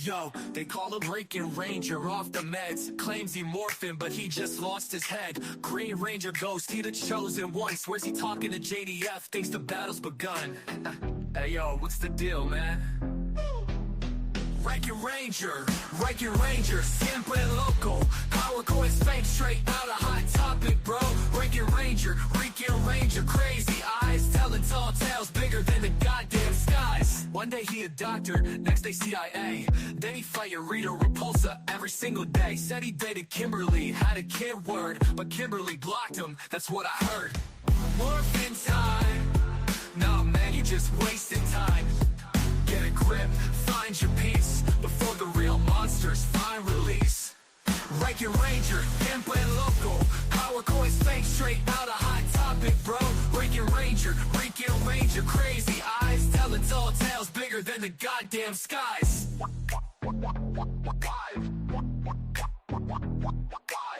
Yo, they call him Breaking Ranger off the meds. Claims he morphin', but he just lost his head. Green Ranger ghost, he the chosen one. Swears he talking to JDF, thinks the battle's begun. Hey yo, what's the deal, man? Rankin Ranger, simple and local. Power coins fake straight out of Hot Topic, bro. Rankin Ranger, crazy eyes, telling tall tales bigger than the goddamn skies. One day he a doctor, next day CIA. Then he fighting Rita Repulsa every single day. Said he dated Kimberly, had a kid word, but Kimberly blocked him, that's what I heard. Morphin' time, nah man, you just wasting time. Get a grip, find your peace before the real monsters find release. Rankin Ranger, imp and local. Power coins fake straight out of Hot Topic, bro. Rankin Ranger, crazy eyes, telling tall tales bigger than the goddamn skies.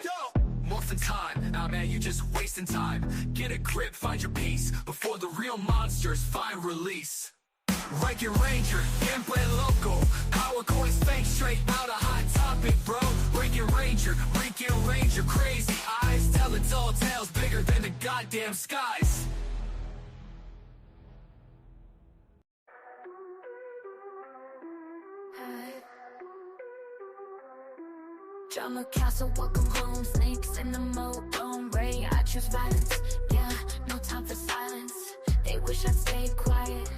Yo! Morphin' time, nah man, you just wasting time. Get a grip, find your peace before the real monsters find release. Rankin Ranger, imp and local. Power coins fake straight out of Hot Topic, bro. Rankin Ranger, crazy eyes, telling tall tales bigger than the goddamn skies. Drama castle, welcome home. Snakes in the moat, don't Ray, I choose violence. Yeah, no time for silence. They wish I'd stayed quiet.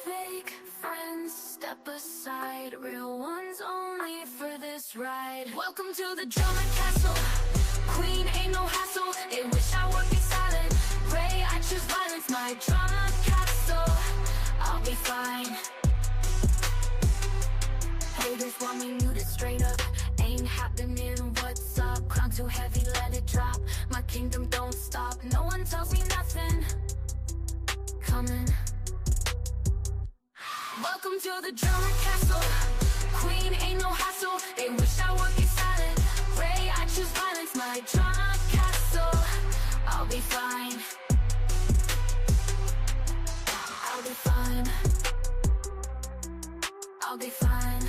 Fake friends, step aside. Real ones only for this ride. Welcome to the drama castle. Queen ain't no hassle. They wish I would be silent. Ray, I choose violence. My drama castle, I'll be fine. Haters want me muted straight up. Ain't happening, what's up? Crown too heavy, let it drop. My kingdom don't stop. No one tells me nothing. Coming. Welcome to the drama castle. Queen ain't no hassle. They wish I would be silent. Ray, I choose violence. My drama castle, I'll be fine. I'll be fine. I'll be fine.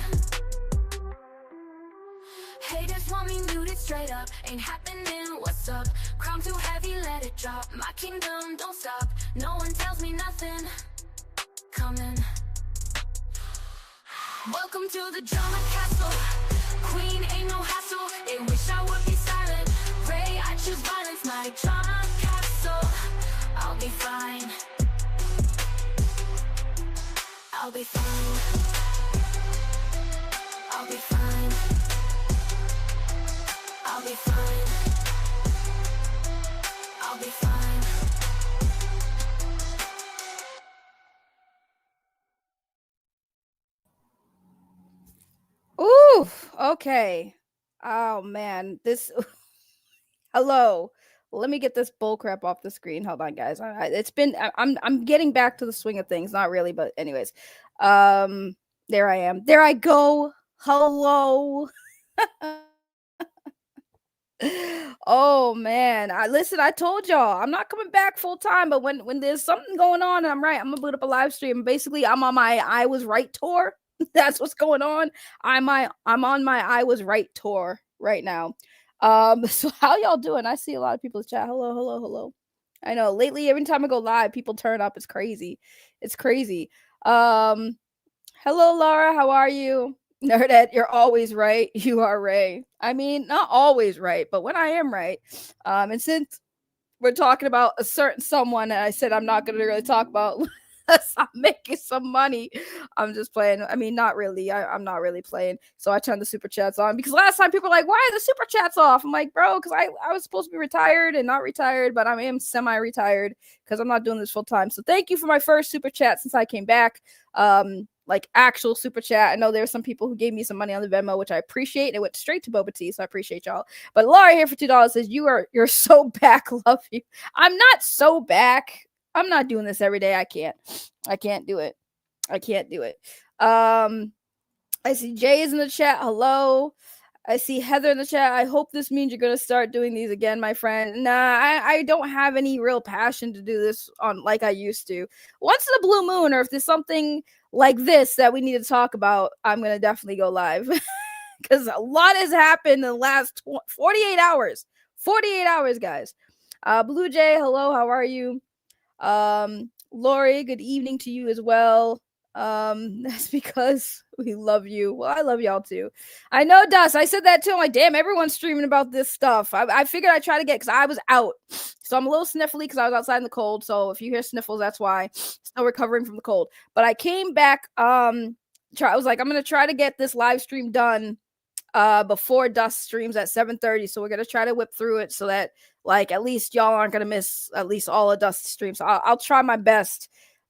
Haters want me muted straight up. Ain't happening, what's up? Crown too heavy, let it drop. My kingdom don't stop. No one tells me nothing. Coming. Welcome to the drama castle. Queen ain't no hassle. They wish I would be silent. Ray, I choose violence. My drama castle, I'll be fine. I'll be fine. I'll be fine. I'll be fine. I'll be fine. Ooh, okay. Oh man, this. Hello. Let me get this bullcrap off the screen. Hold on, guys. It's been. I'm getting back to the swing of things. Not really, but anyways. There I am. There I go. Hello. Oh man, I told y'all I'm not coming back full time, but when there's something going on, I'm gonna put up a live stream. Basically, I'm on my I Was Right tour. That's what's going on. I'm on my I Was Right tour right now. So how y'all doing? I see a lot of people chat. Hello. I know lately every time I go live, people turn up. It's crazy. Hello Laura, how are you? Nerdette, you're always right. You are Ray. I mean, not always right, but when I am right. And since we're talking about a certain someone, and I said I'm not going to really talk about unless I'm making some money. I'm just playing. I mean, not really. I'm not really playing. So I turned the super chats on because last time people were like, why are the super chats off? I'm like, bro, because I was supposed to be retired and not retired, but I am semi-retired because I'm not doing this full time. So thank you for my first super chat since I came back. Like actual super chat. I know there were some people who gave me some money on the Venmo, which I appreciate. It went straight to Boba Tea, so I appreciate y'all. But Laura here for $2 says you're so back. Love you. I'm not so back. I'm not doing this every day. I can't do it. I see Jay is in the chat. Hello. I see Heather in the chat. I hope this means you're gonna start doing these again, my friend. Nah, I don't have any real passion to do this on like I used to. Once in a blue moon, or if there's something like this that we need to talk about, I'm gonna definitely go live. Because a lot has happened in the last 48 hours. 48 hours, guys. Blue Jay, hello, how are you? Lori, good evening to you as well. That's because we love you. Well, I love y'all too. I know, Dust. I said that too. I'm like, damn, everyone's streaming about this stuff. I figured I'd try to get, because I was out. So I'm a little sniffly because I was outside in the cold. So if you hear sniffles, that's why. Still recovering from the cold. But I came back. I was like, I'm going to try to get this live stream done before Dust streams at 7:30. So we're going to try to whip through it so that, like, at least y'all aren't going to miss at least all of Dust streams. So I'll try my best.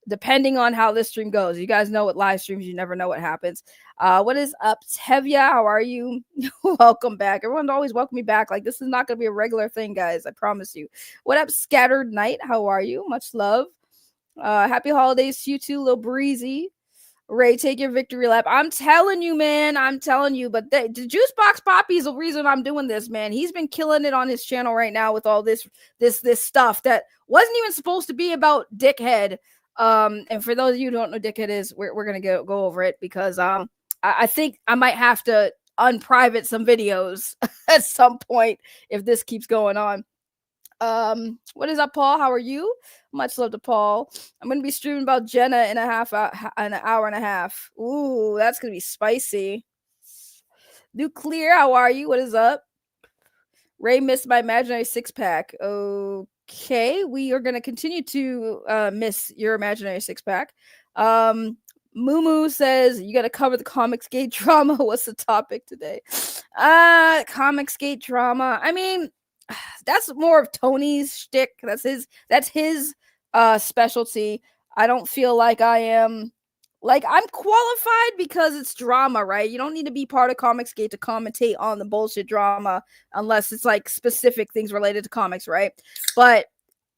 Depending on how this stream goes. You guys know with live streams, you never know what happens. What is up, Tevya? How are you? Welcome back. Everyone's always welcome me back. Like, this is not going to be a regular thing, guys. I promise you. What up, Scattered Night? How are you? Much love. Happy holidays to you too, Lil Breezy. Ray, take your victory lap. I'm telling you, man. I'm telling you. But the Juicebox Poppy is the reason I'm doing this, man. He's been killing it on his channel right now with all this stuff that wasn't even supposed to be about Dickhead. And for those of you who don't know Dickhead is, we're gonna go over it because I think I might have to unprivate some videos at some point if this keeps going on. What is up, Paul? How are you? Much love to Paul. I'm gonna be streaming about Jenna in an hour and a half. Ooh, that's gonna be spicy. Nuclear, how are you? What is up? Ray missed my imaginary six-pack. Okay, we are going to continue to miss your imaginary six-pack. Moo says, you got to cover the Comicsgate drama. What's the topic today? Comicsgate drama. I mean, that's more of Tony's shtick. That's his specialty. I don't feel like I am... Like, I'm qualified because it's drama, right? You don't need to be part of Comicsgate to commentate on the bullshit drama unless it's, like, specific things related to comics, right? But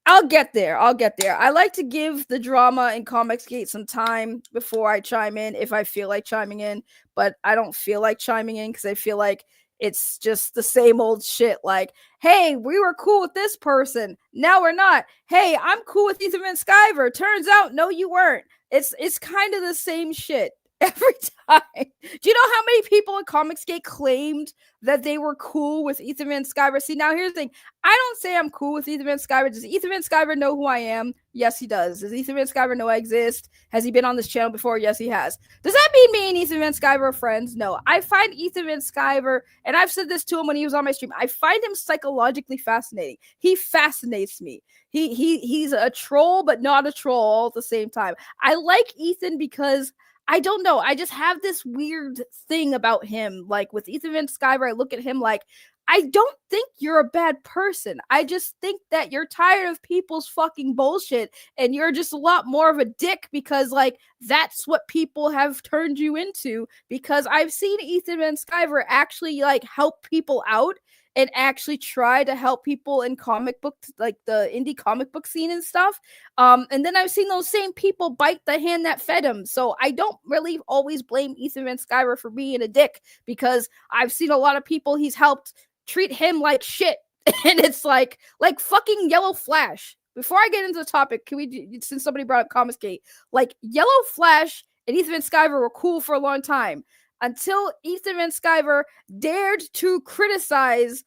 I'll get there. I like to give the drama in Comicsgate some time before I chime in if I feel like chiming in. But I don't feel like chiming in because I feel like it's just the same old shit. Like, hey, we were cool with this person. Now we're not. Hey, I'm cool with Ethan Van Sciver. Turns out, no, you weren't. It's kind of the same shit every time. Do you know how many people in Comicsgate claimed that they were cool with Ethan Van Sciver? See, now here's the thing. I don't say I'm cool with Ethan Van Sciver. Does Ethan Van Sciver know who I am? Yes, he does. Does Ethan Van Sciver know I exist? Has he been on this channel before? Yes, he has. Does that mean me and Ethan Van Sciver are friends? No. I find Ethan Van Sciver, and I've said this to him when he was on my stream, I find him psychologically fascinating. He fascinates me. He's a troll, but not a troll all at the same time. I like Ethan because I don't know. I just have this weird thing about him. Like with Ethan Van Sciver, I look at him like, I don't think you're a bad person. I just think that you're tired of people's fucking bullshit and you're just a lot more of a dick because, like, that's what people have turned you into. Because I've seen Ethan Van Sciver actually, like, help people out and actually try to help people in comic books, like the indie comic book scene and stuff. And then I've seen those same people bite the hand that fed him. So I don't really always blame Ethan Van Sciver for being a dick because I've seen a lot of people he's helped treat him like shit. And it's like fucking Yellow Flash. Before I get into the topic, can we, since somebody brought up Comicsgate, like Yellow Flash and Ethan Van Sciver were cool for a long time until Ethan Van Sciver dared to criticize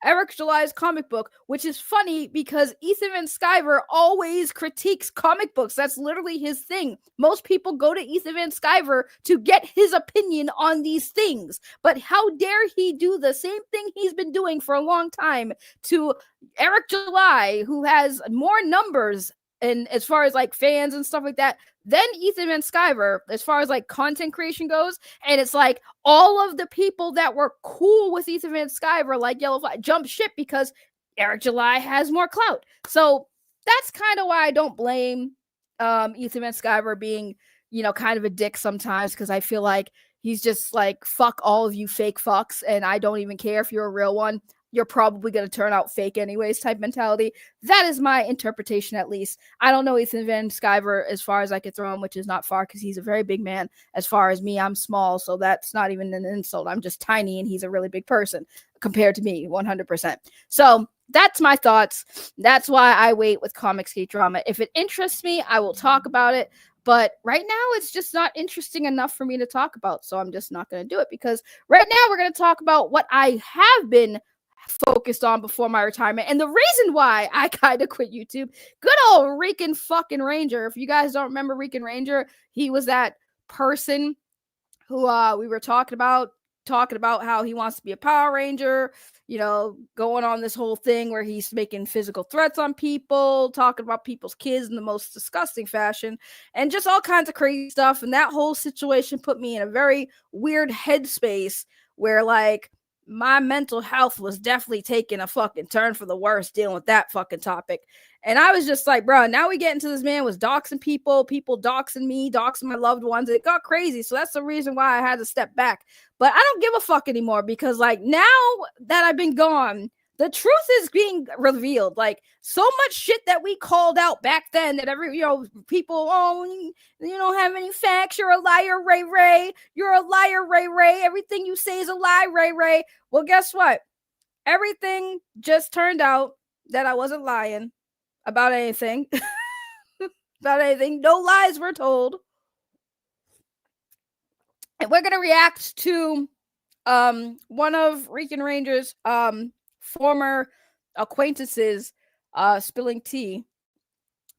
Eric July's comic book, which is funny because Ethan Van Sciver always critiques comic books. That's literally his thing. Most people go to Ethan Van Sciver to get his opinion on these things. But how dare he do the same thing he's been doing for a long time to Eric July, who has more numbers and as far as like fans and stuff like that, then Ethan Van Sciver, as far as like content creation goes. And it's like all of the people that were cool with Ethan Van Sciver, like Yellow Flash, jump ship because Eric July has more clout. So that's kind of why I don't blame Ethan Van Sciver being, you know, kind of a dick sometimes, because I feel like he's just like, fuck all of you fake fucks, and I don't even care if you're a real one. you're probably going to turn out fake anyways type mentality. That is my interpretation, at least. I don't know Ethan Van Sciver as far as I could throw him, which is not far because he's a very big man. As far as me, I'm small, so that's not even an insult. I'm just tiny and he's a really big person compared to me, 100%. So that's my thoughts. That's why I wait with Comicsgate drama. If it interests me, I will talk about it. But right now, it's just not interesting enough for me to talk about. So I'm just not going to do it because right now we're going to talk about what I have been focused on before my retirement. And the reason why I kind of quit YouTube, good old Rican fucking Ranger. If you guys don't remember Rican Ranger, he was that person who we were talking about how he wants to be a Power Ranger, going on this whole thing where he's making physical threats on people, talking about people's kids in the most disgusting fashion, and just all kinds of crazy stuff. And that whole situation put me in a very weird headspace where, like, my mental health was definitely taking a fucking turn for the worse dealing with that fucking topic. And I was just like, bro, now we get into this man was doxing people doxing me, doxing my loved ones. It got crazy. So that's the reason why I had to step back. But I don't give a fuck anymore because, like, now that I've been gone, the truth is being revealed. Like, so much shit that we called out back then that people, you don't have any facts. You're a liar, Ray Ray. You're a liar, Ray Ray. Everything you say is a lie, Ray Ray. Well, guess what? Everything just turned out that I wasn't lying about anything. About anything. No lies were told. And we're going to react to one of Rican Ranger's former acquaintances spilling tea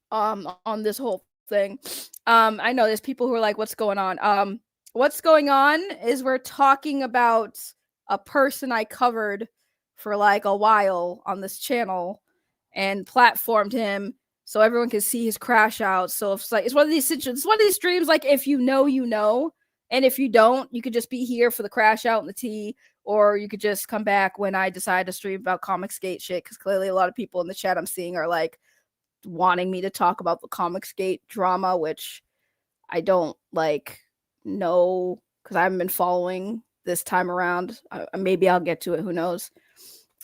on this whole thing. I know there's people who are like, what's going on? What's going on is we're talking about a person I covered for like a while on this channel and platformed him so everyone can see his crash out. So it's one of these situations, it's one of these streams, like, if you know, you know, and if you don't, you could just be here for the crash out and the tea, or you could just come back when I decide to stream about Comicsgate shit, because clearly a lot of people in the chat I'm seeing are like wanting me to talk about the Comicsgate drama, which I don't like know because I haven't been following this time around. Maybe I'll get to it, who knows.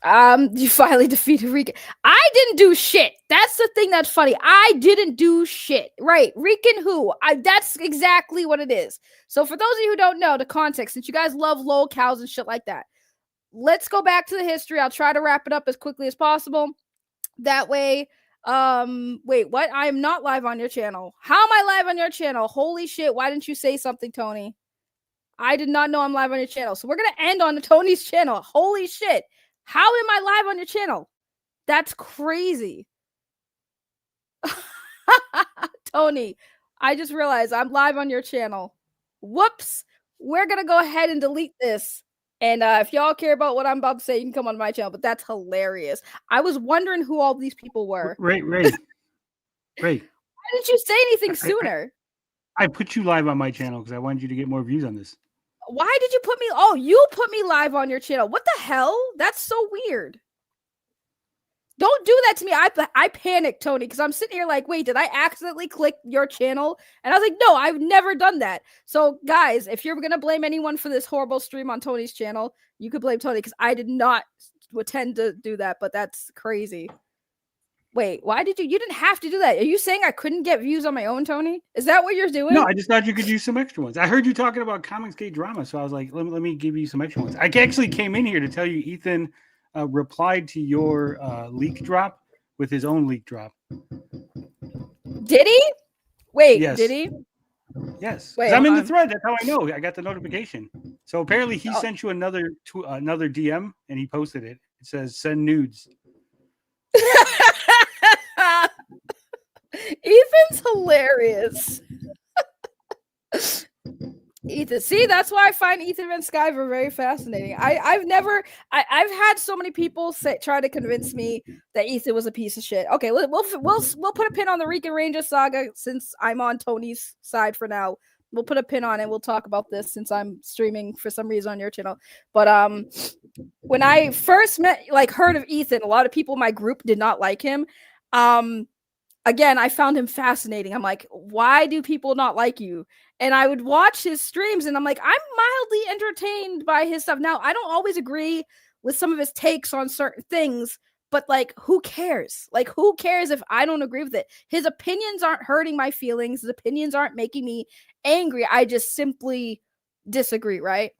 You finally defeated Rican. I didn't do shit. That's the thing that's funny. I didn't do shit. Right. Rican who? That's exactly what it is. So for those of you who don't know the context, since you guys love lol cows and shit like that, let's go back to the history. I'll try to wrap it up as quickly as possible. That way, wait, what? I am not live on your channel. How am I live on your channel? Holy shit. Why didn't you say something, Tony? I did not know I'm live on your channel. So we're going to end on Tony's channel. Holy shit. How am I live on your channel? That's crazy. Tony, I just realized I'm live on your channel. Whoops. We're going to go ahead and delete this. And if y'all care about what I'm about to say, you can come on my channel. But that's hilarious. I was wondering who all these people were. Ray. Why didn't you say anything sooner? I put you live on my channel because I wanted you to get more views on this. Why did you put me? Oh, you put me live on your channel. What the hell? That's so weird. Don't do that to me. I panicked, Tony, because I'm sitting here like, wait, did I accidentally click your channel? And I was like, no, I've never done that. So, guys, if you're going to blame anyone for this horrible stream on Tony's channel, you could blame Tony because I did not tend to do that, but that's crazy. Wait, why did you didn't have to do that? Are you saying I couldn't get views on my own, Tony? Is that what you're doing? No, I just thought you could use some extra ones. I heard you talking about Comicsgate drama, so I was like, let me give you some extra ones. I actually came in here to tell you Ethan replied to your leak drop with his own leak drop. Did he? Wait, yes. Did he? Yes. Wait, I'm in the thread. That's how I know. I got the notification. So apparently he sent you another DM and he posted it. It says send nudes. Ethan's hilarious. Ethan, see, that's why I find Ethan Van Sciver very fascinating. I've had so many people try to convince me that Ethan was a piece of shit. Okay, we'll put a pin on the Rican Ranger saga since I'm on Tony's side for now. We'll put a pin on it. We'll talk about this since I'm streaming for some reason on your channel. But when I first heard of Ethan, a lot of people in my group did not like him. Again, I found him fascinating. I'm like, why do people not like you? And I would watch his streams and I'm like, I'm mildly entertained by his stuff. Now, I don't always agree with some of his takes on certain things, but like, who cares? Like, who cares if I don't agree with it? His opinions aren't hurting my feelings. His opinions aren't making me angry. I just simply disagree, right?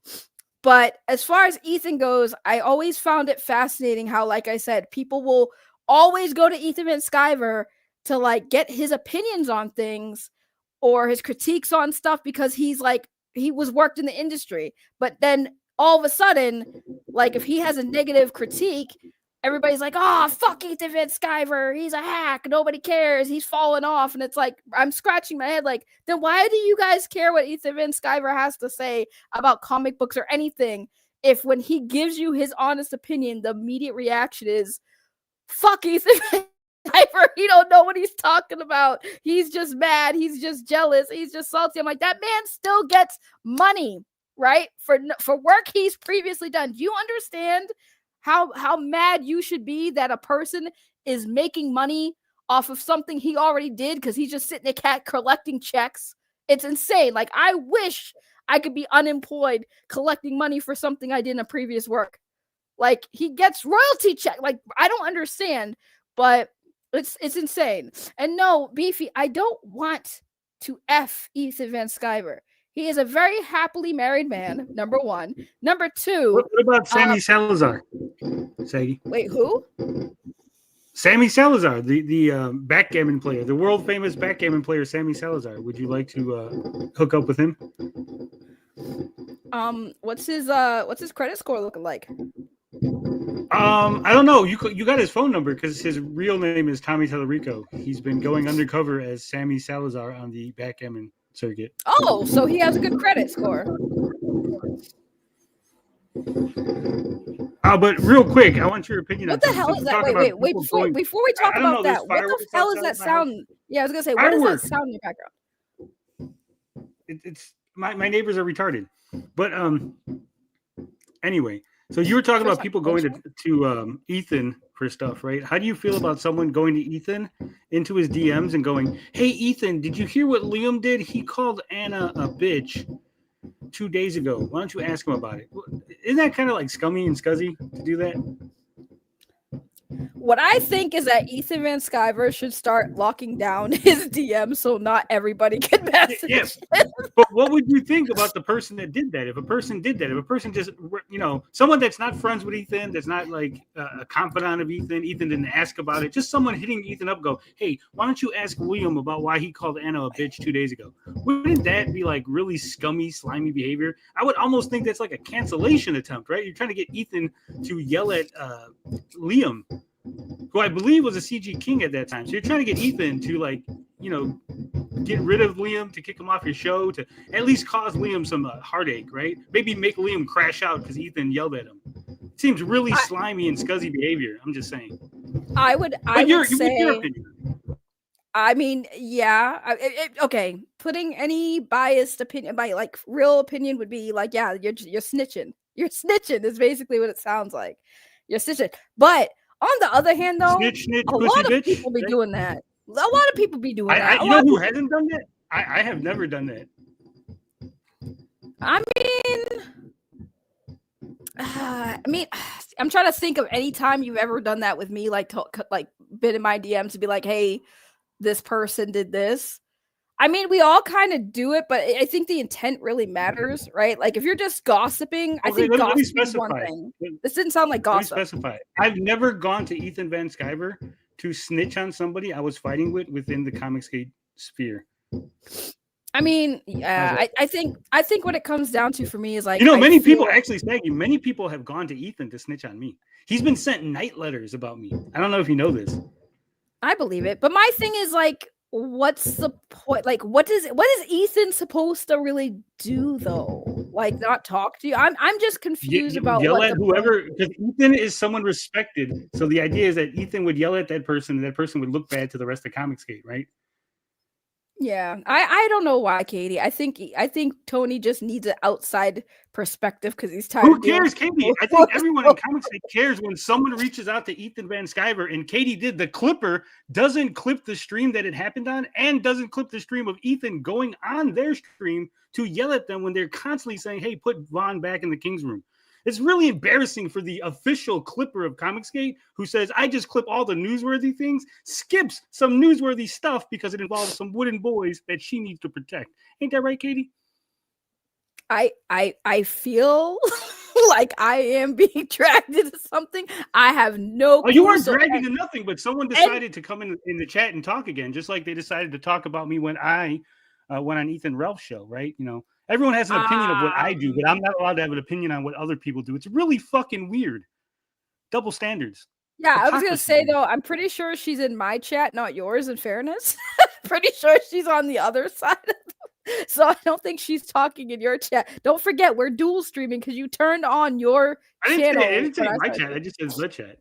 But as far as Ethan goes, I always found it fascinating how, like I said, people will always go to Ethan Van Sciver to like get his opinions on things or his critiques on stuff because he's like, he was worked in the industry. But then all of a sudden, like if he has a negative critique, everybody's like, oh, fuck Ethan Van Sciver. He's a hack. Nobody cares. He's fallen off. And it's like, I'm scratching my head. Like, then why do you guys care what Ethan Van Sciver has to say about comic books or anything? If when he gives you his honest opinion, the immediate reaction is, fuck Ethan Van Sciver. He don't know what he's talking about. He's just mad. He's just jealous. He's just salty. I'm like, that man still gets money, right? For work he's previously done. Do you understand how mad you should be that a person is making money off of something he already did because he's just sitting there collecting checks? It's insane. Like, I wish I could be unemployed collecting money for something I did in a previous work. Like, he gets royalty check. Like, I don't understand, but it's insane. And no, Beefy, I don't want to F Ethan Van Sciver. He is a very happily married man, number one. Number two. What about Sammy Salazar? Saggy. Wait, who? Sammy Salazar, the backgammon player, the world famous backgammon player, Sammy Salazar. Would you like to hook up with him? What's his credit score looking like? I don't know. You got his phone number because his real name is Tommy Tallarico. He's been going undercover as Sammy Salazar on the backgammon circuit. Oh, so he has a good credit score. But real quick, I want your opinion. What the hell is that? Wait. Before we talk about that, what the hell is that sound? Yeah, I was gonna say, what is that sound in your background? It's my neighbors are retarded. But anyway, so you were talking about people going to Ethan for stuff, right? How do you feel about someone going to Ethan into his DMs and going, "Hey, Ethan, did you hear what Liam did? He called Anna a bitch 2 days ago. Why don't you ask him about it?" Isn't that kind of like scummy and scuzzy to do that? What I think is that Ethan Van Sciver should start locking down his DMs so not everybody can message. Yeah. But what would you think about the person that did that? If a person did that, if a person just, someone that's not friends with Ethan, that's not like a confidant of Ethan didn't ask about it, just someone hitting Ethan up, go, "Hey, why don't you ask William about why he called Anna a bitch 2 days ago?" Wouldn't that be like really scummy, slimy behavior? I would almost think that's like a cancellation attempt, right? You're trying to get Ethan to yell at Liam, who I believe was a CG King at that time. So you're trying to get Ethan to get rid of Liam, to kick him off your show, to at least cause Liam some heartache, right? Maybe make Liam crash out because Ethan yelled at him. It seems really slimy and scuzzy behavior. I'm just saying. I would say, your opinion. I mean, yeah. Okay. Putting any biased opinion, my like real opinion would be like, yeah, you're snitching. You're snitching is basically what it sounds like. You're snitching. But on the other hand, though, snitch, a lot of people be doing that. A lot of people be doing that. You know who hasn't done that? I have never done that. I mean, I'm trying to think of any time you've ever done that with me, like been in my DMs to be like, "Hey, this person did this." I mean, we all kind of do it, but I think the intent really matters, right? Like if you're just gossiping, I think gossiping is one thing. This didn't sound like gossip. Specify. I've never gone to Ethan Van Sciver to snitch on somebody I was fighting with within the Comicsgate sphere. I mean, yeah, I think what it comes down to for me is like, many people actually, Snaggy, many people have gone to Ethan to snitch on me. He's been sent night letters about me. I don't know if you know this. I believe it, but my thing is like, what's the point? Like, what is Ethan supposed to really do though? Like, not talk to you? I'm just confused about yell at whoever, because Ethan is someone respected. So the idea is that Ethan would yell at that person, and that person would look bad to the rest of Comicsgate, right? Yeah, I don't know why, Katie. I think Tony just needs an outside perspective because he's tired. Who cares, Katie? I think everyone in Comicsgate cares when someone reaches out to Ethan Van Sciver, and Katie did. The clipper doesn't clip the stream that it happened on, and doesn't clip the stream of Ethan going on their stream to yell at them when they're constantly saying, "Hey, put Vaughn back in the King's room." It's really embarrassing for the official clipper of Comicsgate, who says, I just clip all the newsworthy things, skips some newsworthy stuff because it involves some wooden boys that she needs to protect. Ain't that right, Katie? I feel like I am being dragged into something. I have no clue. You weren't so dragged into nothing, but someone decided to come in the chat and talk again, just like they decided to talk about me when I went on Ethan Ralph's show, right? You know, everyone has an opinion of what I do, but I'm not allowed to have an opinion on what other people do. It's really fucking weird. Double standards. Yeah, I was going to say, though, I'm pretty sure she's in my chat, not yours, in fairness. Pretty sure she's on the other side of so I don't think she's talking in your chat. Don't forget, we're dual streaming because you turned on your channel. I didn't say my chat. I just said the chat.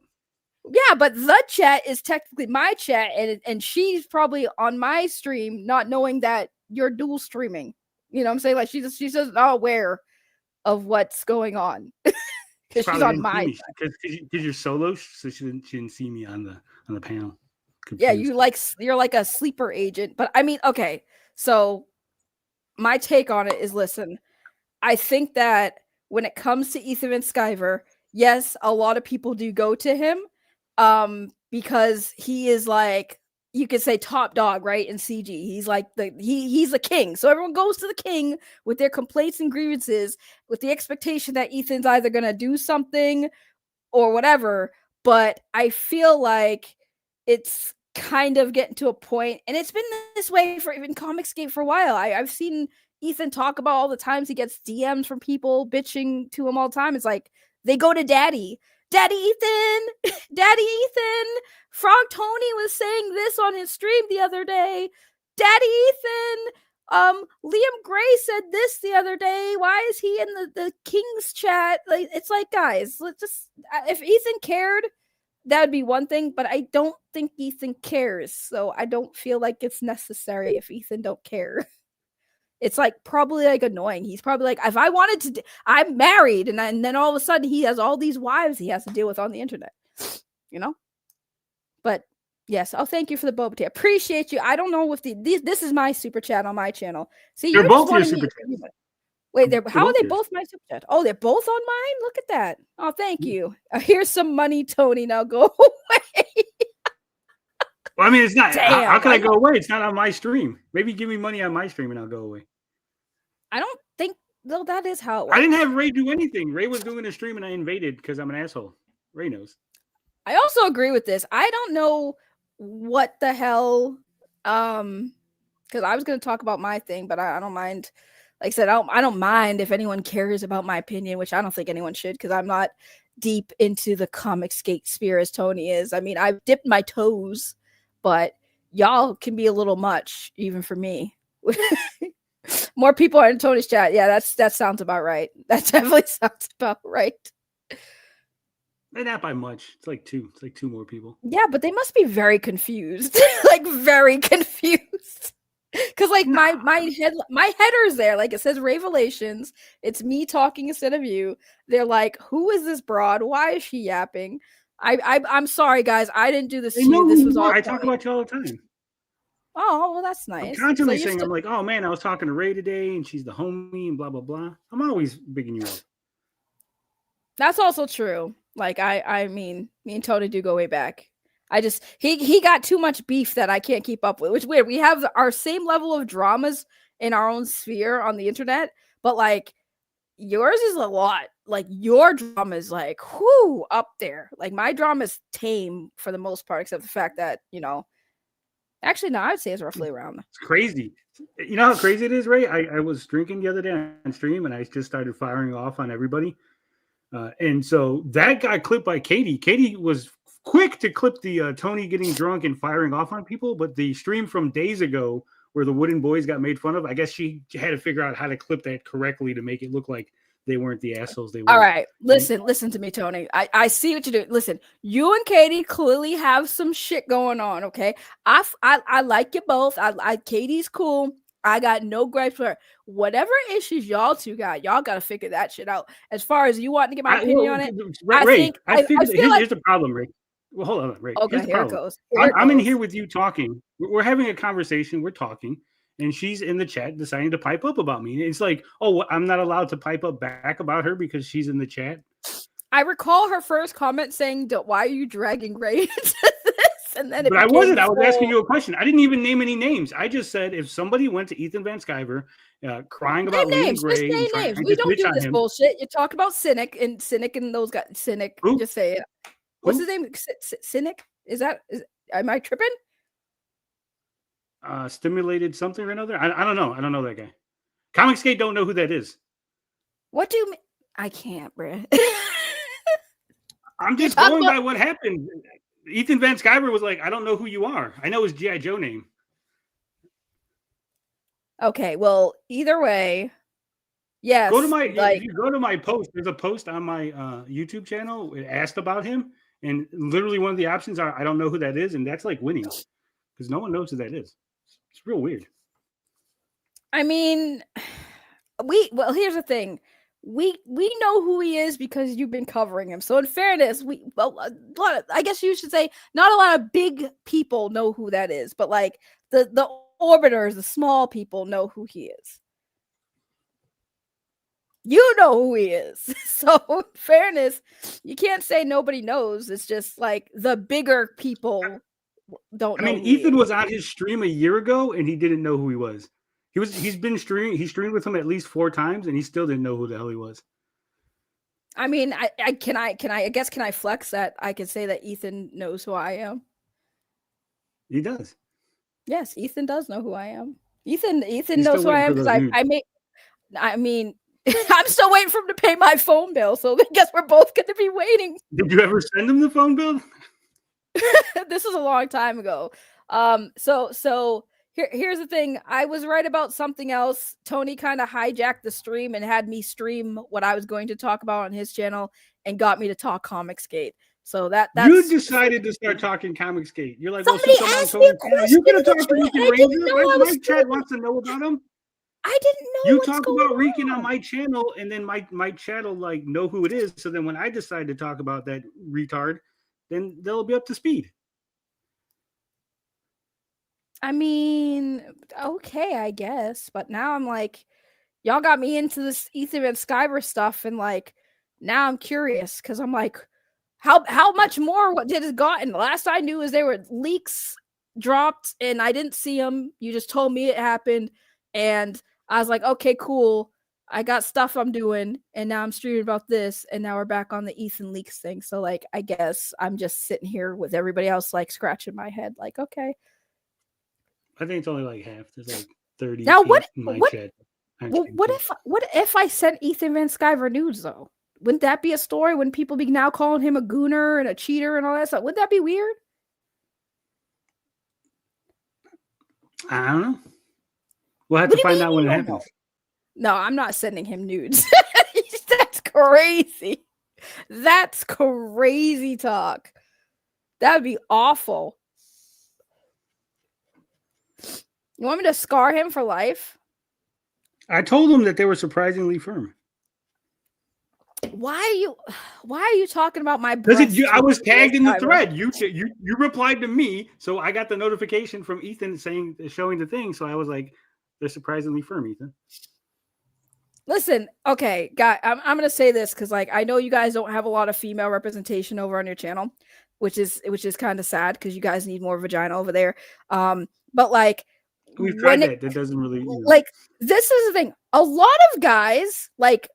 Yeah, but the chat is technically my chat, and she's probably on my stream, not knowing that you're dual streaming. You know what I'm saying? Like she's not aware of what's going on because she's on my because you're solo, so she didn't see me on the panel. Confused. Yeah, you're like a sleeper agent. But I mean, okay, so. My take on it is, listen, I think that when it comes to Ethan Van Sciver, yes, a lot of people do go to him because he is like, you could say top dog, right? In CG, he's like he's the king. So everyone goes to the king with their complaints and grievances with the expectation that Ethan's either going to do something or whatever. But I feel like it's kind of getting to a point, and it's been this way for even Comicsgate for a while. I've seen Ethan talk about all the times he gets DMs from people bitching to him all the time. It's like they go to Daddy Ethan, Frog Tony was saying this on his stream the other day. Daddy Ethan, Liam Gray said this the other day. Why is he in the King's chat? Like, it's like, guys, let's just if Ethan cared, that would be one thing, but I don't think Ethan cares, so I don't feel like it's necessary if Ethan don't care. It's like probably like annoying. He's probably like, if I wanted to, I'm married, and then all of a sudden he has all these wives he has to deal with on the internet, you know? But yes, thank you for the boba tea. Appreciate you. I don't know if this is my super chat on my channel. See, you're both your super chat. Wait, how are they both my super chat? Oh, they're both on mine? Look at that. Oh, thank you. Here's some money, Tony. Now go away. Well, I mean, it's not. Damn, how can I go away? It's not on my stream. Maybe give me money on my stream and I'll go away. I don't think, though, that is how it works. I didn't have Ray do anything. Ray was doing a stream and I invaded because I'm an asshole. Ray knows. I also agree with this. I don't know what the hell, because I was going to talk about my thing, but I don't mind. Like I said, I don't mind if anyone cares about my opinion, which I don't think anyone should, because I'm not deep into the Comicsgate sphere as Tony is. I mean, I've dipped my toes, but y'all can be a little much, even for me. More people are in Tony's chat. Yeah, that sounds about right. That definitely sounds about right. Not by much. It's like two. It's like two more people. Yeah, but they must be very confused. Like very confused. Because like my header's there, like it says Revelations. It's me talking instead of you. They're like, who is this broad? Why is she yapping? I'm sorry, guys. I didn't do this to you. This was all I talk about you all the time. Oh, well, that's nice. I'm constantly saying, I'm like, oh man, I was talking to Ray today, and she's the homie, and blah blah blah. I'm always bigging you up. That's also true. Like I mean, me and Tony do go way back. I just he got too much beef that I can't keep up with, which is weird. We have our same level of dramas in our own sphere on the internet, but like yours is a lot. Like your drama is like whoo up there. Like my drama is tame for the most part, except the fact that, you know, actually no, I'd say it's roughly around. It's crazy. You know how crazy it is, Ray? I was drinking the other day on stream and I just started firing off on everybody. And so that got clipped by Katie. Katie was quick to clip the Tony getting drunk and firing off on people, but the stream from days ago where the Wooden Boys got made fun of, I guess she had to figure out how to clip that correctly to make it look like they weren't the assholes they were. All right, listen to me, Tony. I see what you're doing. Listen, you and Katie clearly have some shit going on, okay? I like you both. I Katie's cool. I got no gripes for her. Whatever issues y'all two got, y'all got to figure that shit out. As far as you want to get my opinion on it, Ray, here's the problem, Ray. Well, hold on, Ray. Okay, here it goes. I'm in here with you talking. We're having a conversation. We're talking. and she's in the chat deciding to pipe up about me. And it's like, oh, I'm not allowed to pipe up back about her because she's in the chat. I recall her first comment saying, "Why are you dragging Ray into this?" And then, but I wasn't. I was asking you a question. I didn't even name any names. I just said if somebody went to Ethan Van Sciver crying about me and Gray, just name names. We don't do this bullshit. You talk about Cynic and those guys. Cynic, Who? just say it. What's his name? Cynic? Am I tripping? Stimulated something or another. I don't know. I don't know that guy. Comicsgate don't know who that is. What do you mean? I can't, bro. I'm just going by what happened. Ethan Van Sciver was like, I don't know who you are. I know his G.I. Joe name. Okay, well, either way, yes. If you go to my post, there's a post on my YouTube channel. It asked about him, and literally one of the options are I don't know who that is, and that's like winning because no one knows who that is. It's real weird. I mean, here's the thing. We know who he is because you've been covering him. So in fairness, I guess you should say not a lot of big people know who that is, but like the orbiters, the small people know who he is. You know who he is. So in fairness, you can't say nobody knows. It's just like the bigger people don't know. I mean, Ethan was on his stream a year ago and he didn't know who he was. He's been streaming. He streamed with him at least 4 times, and he still didn't know who the hell he was. I mean, can I flex that I can say that Ethan knows who I am? He does. Yes, Ethan does know who I am. Ethan knows who I am because I mean, I'm still waiting for him to pay my phone bill, so I guess we're both going to be waiting. Did you ever send him the phone bill? This was a long time ago. So. Here's the thing. I was right about something else. Tony kind of hijacked the stream and had me stream what I was going to talk about on his channel and got me to talk Comicsgate. So that's you decided to start talking Comicsgate. You're like, somebody asked me a question. You gonna talk to Rican Ranger? My chat wants to know about him. I didn't know. You talk about Rican on my channel, and then my channel like know who it is. So then when I decide to talk about that retard, then they'll be up to speed. I mean, okay, I guess. But now I'm like, y'all got me into this Ethan Van Sciver stuff, and like, now I'm curious because I'm like, how much more? What did it gotten? The last I knew is there were leaks dropped, and I didn't see them. You just told me it happened, and I was like, okay, cool. I got stuff I'm doing, and now I'm streaming about this, and now we're back on the Ethan leaks thing. So like, I guess I'm just sitting here with everybody else, like scratching my head, like, okay. I think it's only like half. There's like 30 now what in my chat. What if I sent Ethan Van Sciver nudes though? Wouldn't that be a story? Wouldn't people be now calling him a gooner and a cheater and all that stuff? Would that be weird? I don't know. We'll have to find out when it happens. No, I'm not sending him nudes. That's crazy. That's crazy talk. That would be awful. You want me to scar him for life? I told him that they were surprisingly firm. Why are you talking about my breast? Because I was tagged in the thread. You replied to me, so I got the notification from Ethan showing the thing. So I was like, they're surprisingly firm, Ethan. Listen, okay, guy, I'm gonna say this because like I know you guys don't have a lot of female representation over on your channel, which is kind of sad because you guys need more vagina over there. But like. We've tried that. That doesn't really like. This is the thing. A lot of guys like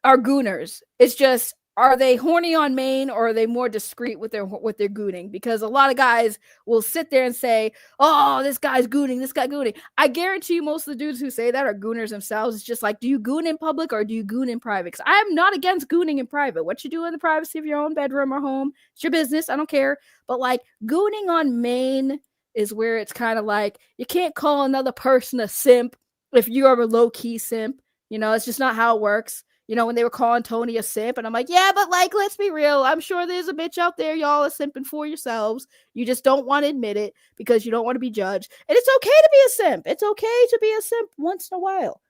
are gooners. It's just, are they horny on main or are they more discreet with their gooning? Because a lot of guys will sit there and say, "Oh, this guy's gooning. This guy gooning." I guarantee you, most of the dudes who say that are gooners themselves. It's just like, do you goon in public or do you goon in private? Because I am not against gooning in private. What you do in the privacy of your own bedroom or home, it's your business. I don't care. But like gooning on main is where it's kind of like you can't call another person a simp if you are a low-key simp. You know, it's just not how it works. You know, when they were calling Tony a simp, and I'm like, yeah, but like, let's be real. I'm sure there's a bitch out there y'all are simping for yourselves. You just don't want to admit it because you don't want to be judged. And it's okay to be a simp. It's okay to be a simp once in a while.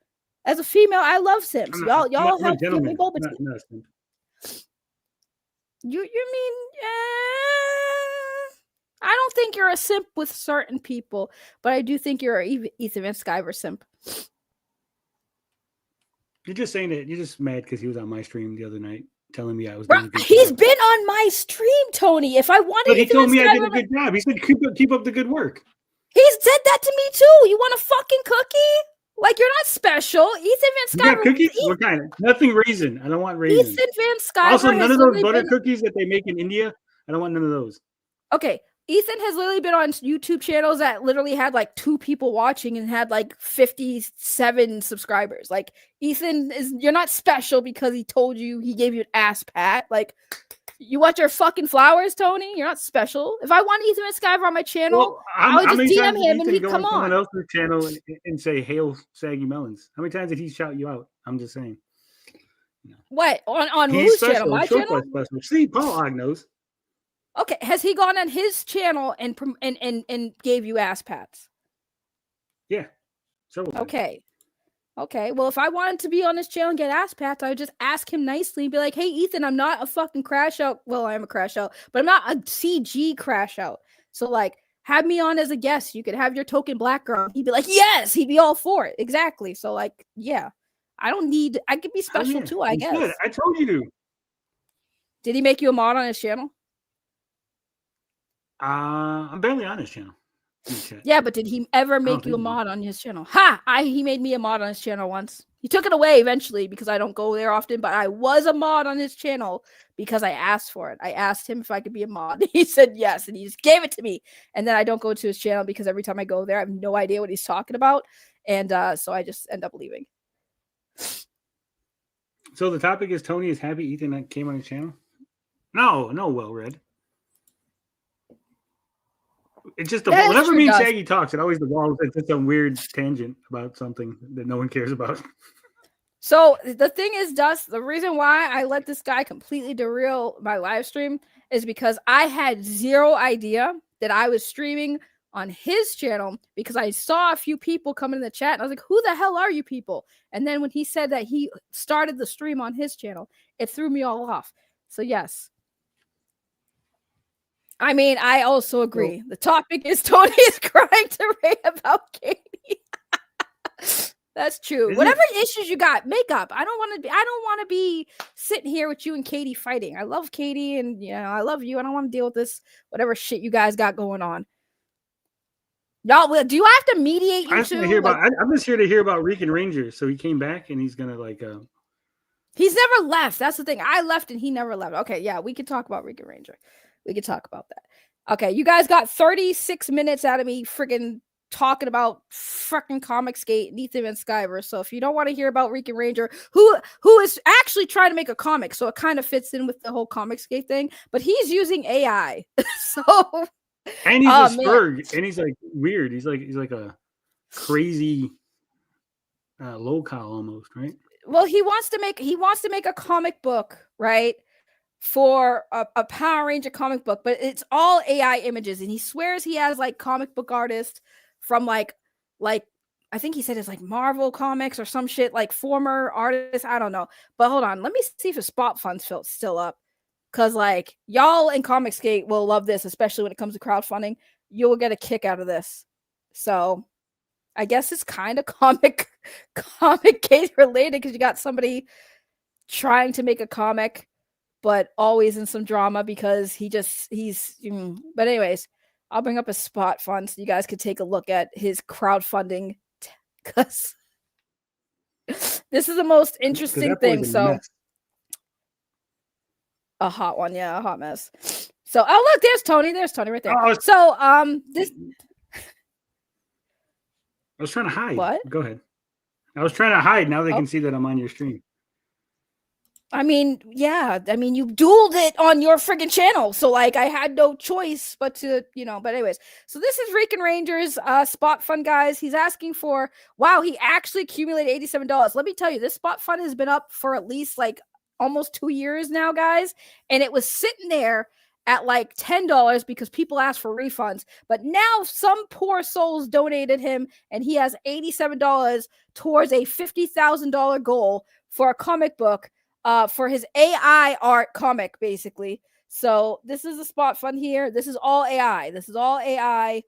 As a female, I love simps. Y'all help give me boba tea. You mean I don't think you're a simp with certain people, but I do think you're a Ethan Van Sciver simp. You're just saying that you're just mad because he was on my stream the other night telling me I was Bro, doing a good he's job. been on my stream, Tony. If I wanted, But he Ethan told Van me I did Sciver, a good job. He said keep up the good work. he said that to me too. You want a fucking cookie? Like, you're not special. Ethan You Van got Sciver. cookies? What kind? Nothing raisin. I don't want raisin. Ethan Van Sciver. Also, none has of those literally butter been- cookies that they make in India. I don't want none of those. Okay, Ethan has literally been on YouTube channels that literally had like 2 people watching and had like 57 subscribers. Like, Ethan you're not special because he told you, he gave you an ass pat. Like, you watch your fucking flowers, Tony. You're not special. If I want Ethan Van Sciver on my channel, Well, I would how just many DM times did him and Ethan he'd go come on someone on. else's channel and say "Hail Saggy Melons"? How many times did he shout you out? I'm just saying. What on He's whose channel? My Short channel. Quest special. See, Paul Ogg knows. Okay, has he gone on his channel and gave you ass pats? Yeah. Several times. Okay. Well, if I wanted to be on his channel and get ass pats, I would just ask him nicely and be like, "Hey, Ethan, I'm not a fucking crash out. Well, I am a crash out, but I'm not a CG crash out. So, like, have me on as a guest. You could have your token black girl." He'd be like, "Yes." He'd be all for it. Exactly. So, like, yeah, I could be special too, I guess. Good. I told you to. Did he make you a mod on his channel? I'm barely on his channel. Yeah, but did he ever make you a mod on his channel? He made me a mod on his channel once. He took it away eventually because I don't go there often, but I was a mod on his channel because I asked for it. I asked him if I could be a mod. He said yes, and he just gave it to me. And then I don't go to his channel because every time I go there, I have no idea what he's talking about. And so I just end up leaving. So the topic is Tony is happy Ethan came on his channel? No, well read. It's just whenever me and Shaggy talks, it always devolves into some weird tangent about something that no one cares about. So the thing is, Dust, the reason why I let this guy completely derail my live stream is because I had zero idea that I was streaming on his channel because I saw a few people come in the chat and I was like, who the hell are you people? And then when he said that he started the stream on his channel, it threw me all off. So yes. I mean, I also agree. Well, the topic is Tony is crying to Ray about Katie. That's true. Whatever issues you got, make up. I don't want to be sitting here with you and Katie fighting. I love Katie and I love you. I don't want to deal with this whatever shit you guys got going on. Y'all, do you have to mediate you two? I'm just here to hear about Rican Ranger. So he came back and he's gonna He's never left. That's the thing. I left and he never left. Okay, yeah, we could talk about Rican Ranger. We could talk about that. Okay, you guys got 36 minutes out of me freaking talking about freaking Comicsgate and Ethan Van Sciver. So if you don't want to hear about Rican Ranger, who is actually trying to make a comic, so it kind of fits in with the whole Comicsgate thing, but he's using AI. So and he's a Spurg, and he's like weird. He's like a crazy locale almost, right? Well, he wants to make a comic book, right? For a Power Ranger comic book, but it's all AI images, and he swears he has like comic book artists from like I think he said it's like Marvel Comics or some shit, like former artists. I don't know, but hold on, let me see if his spot fund's still up, because like y'all in Comicsgate will love this, especially when it comes to crowdfunding. You will get a kick out of this. So I guess it's kind of Comicsgate related because you got somebody trying to make a comic, but always in some drama because but anyways, I'll bring up a spot fund so you guys could take a look at his crowdfunding because this is the most interesting thing. So a hot one. Yeah. A hot mess. So, oh, look, there's Tony right there. Oh, so, this, I was trying to hide. What? Go ahead. I was trying to hide. Now they can see that I'm on your stream. I mean, yeah. I mean, you dueled it on your friggin' channel. So, like, I had no choice but to, but anyways. So, this is Rican Ranger's spot fund, guys. He's asking for, wow, he actually accumulated $87. Let me tell you, this spot fund has been up for at least, like, almost 2 years now, guys. And it was sitting there at, like, $10 because people asked for refunds. But now some poor souls donated him, and he has $87 towards a $50,000 goal for a comic book. For his AI art comic, basically. So this is a spot fun here. This is all AI. This is all AI.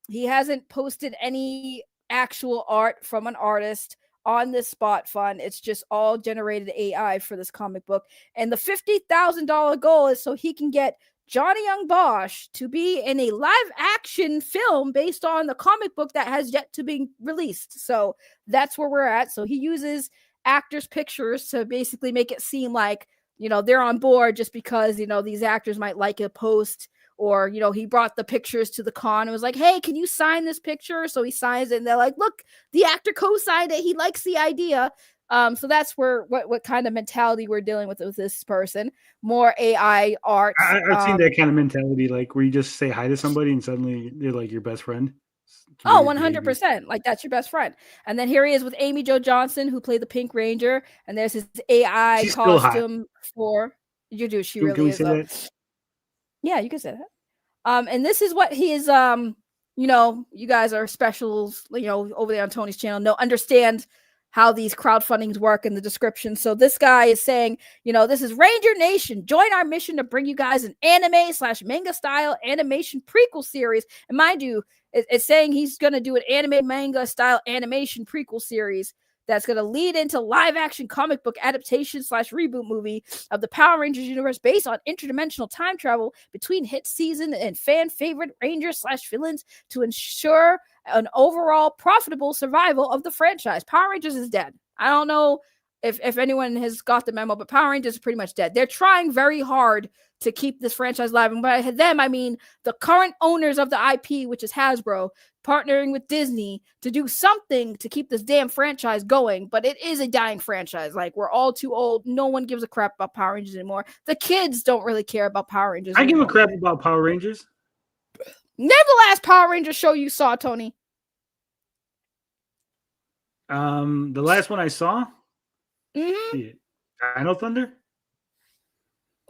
He hasn't posted any actual art from an artist on this spot fun. It's just all generated AI for this comic book. And the $50,000 goal is so he can get Johnny Young Bosch to be in a live action film based on the comic book that has yet to be released. So that's where we're at. So he uses actors' pictures to basically make it seem like, you know, they're on board just because, you know, these actors might like a post, or, you know, he brought the pictures to the con and was like, hey, can you sign this picture? So he signs it and they're like, look, the actor co-signed it. He likes the idea. So that's where what kind of mentality we're dealing with this person. More AI art. I've seen that kind of mentality, like where you just say hi to somebody and suddenly they're like your best friend. Oh, 100%. Like that's your best friend. And then here he is with Amy Jo Johnson, who played the Pink Ranger. And there's his AI She's costume for you do. She really is. That? Yeah, you can say that. And this is what he is. You know, you guys are specials, you know, over there on Tony's channel. No, understand how these crowdfundings work in the description. So this guy is saying, you know, this is Ranger Nation. Join our mission to bring you guys an anime/manga style animation prequel series. And mind you, it's saying he's going to do an anime manga style animation prequel series that's going to lead into live action comic book adaptation/reboot movie of the Power Rangers universe based on interdimensional time travel between hit season and fan favorite Rangers/villains to ensure an overall profitable survival of the franchise. Power Rangers is dead. I don't know if anyone has got the memo, but Power Rangers is pretty much dead. They're trying very hard to keep this franchise alive. And by them, I mean the current owners of the IP, which is Hasbro, partnering with Disney to do something to keep this damn franchise going. But it is a dying franchise. Like, we're all too old. No one gives a crap about Power Rangers anymore. The kids don't really care about Power Rangers anymore. I give a crap about Power Rangers. Name the last Power Ranger show you saw, Tony. The last one I saw? Dino Thunder?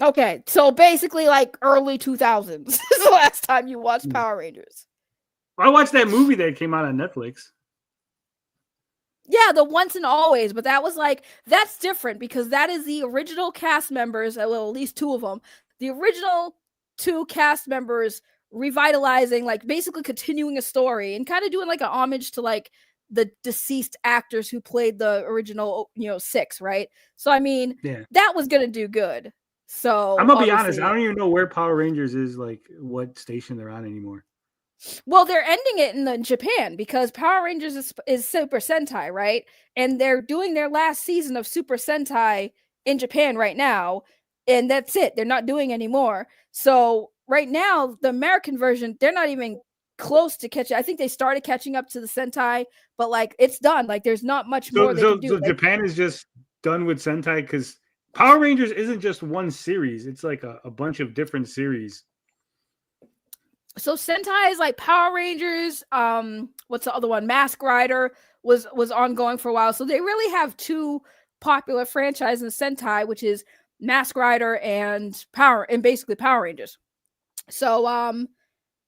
Okay, so basically like early 2000s is the last time you watched Power Rangers. I watched that movie that came out on Netflix. Yeah, the Once and Always, but that was like, that's different because that is the original cast members, well, at least two of them, the original two cast members revitalizing, like basically continuing a story and kind of doing like an homage to like the deceased actors who played the original, you know, 6, right? So, I mean, that was going to do good. So I'm gonna be honest, I don't even know where Power Rangers is, like what station they're on anymore. Well, they're ending it in Japan because Power Rangers is Super Sentai, right? And they're doing their last season of Super Sentai in Japan right now, and that's it. They're not doing anymore. So right now, the American version, they're not even close to catching. I think they started catching up to the Sentai, but like it's done. Like there's not much more they can do. So Japan is just done with Sentai because Power Rangers isn't just one series. It's like a bunch of different series. So Sentai is like Power Rangers. What's the other one? Mask Rider was ongoing for a while. So they really have two popular franchises in Sentai, which is Mask Rider and basically Power Rangers. So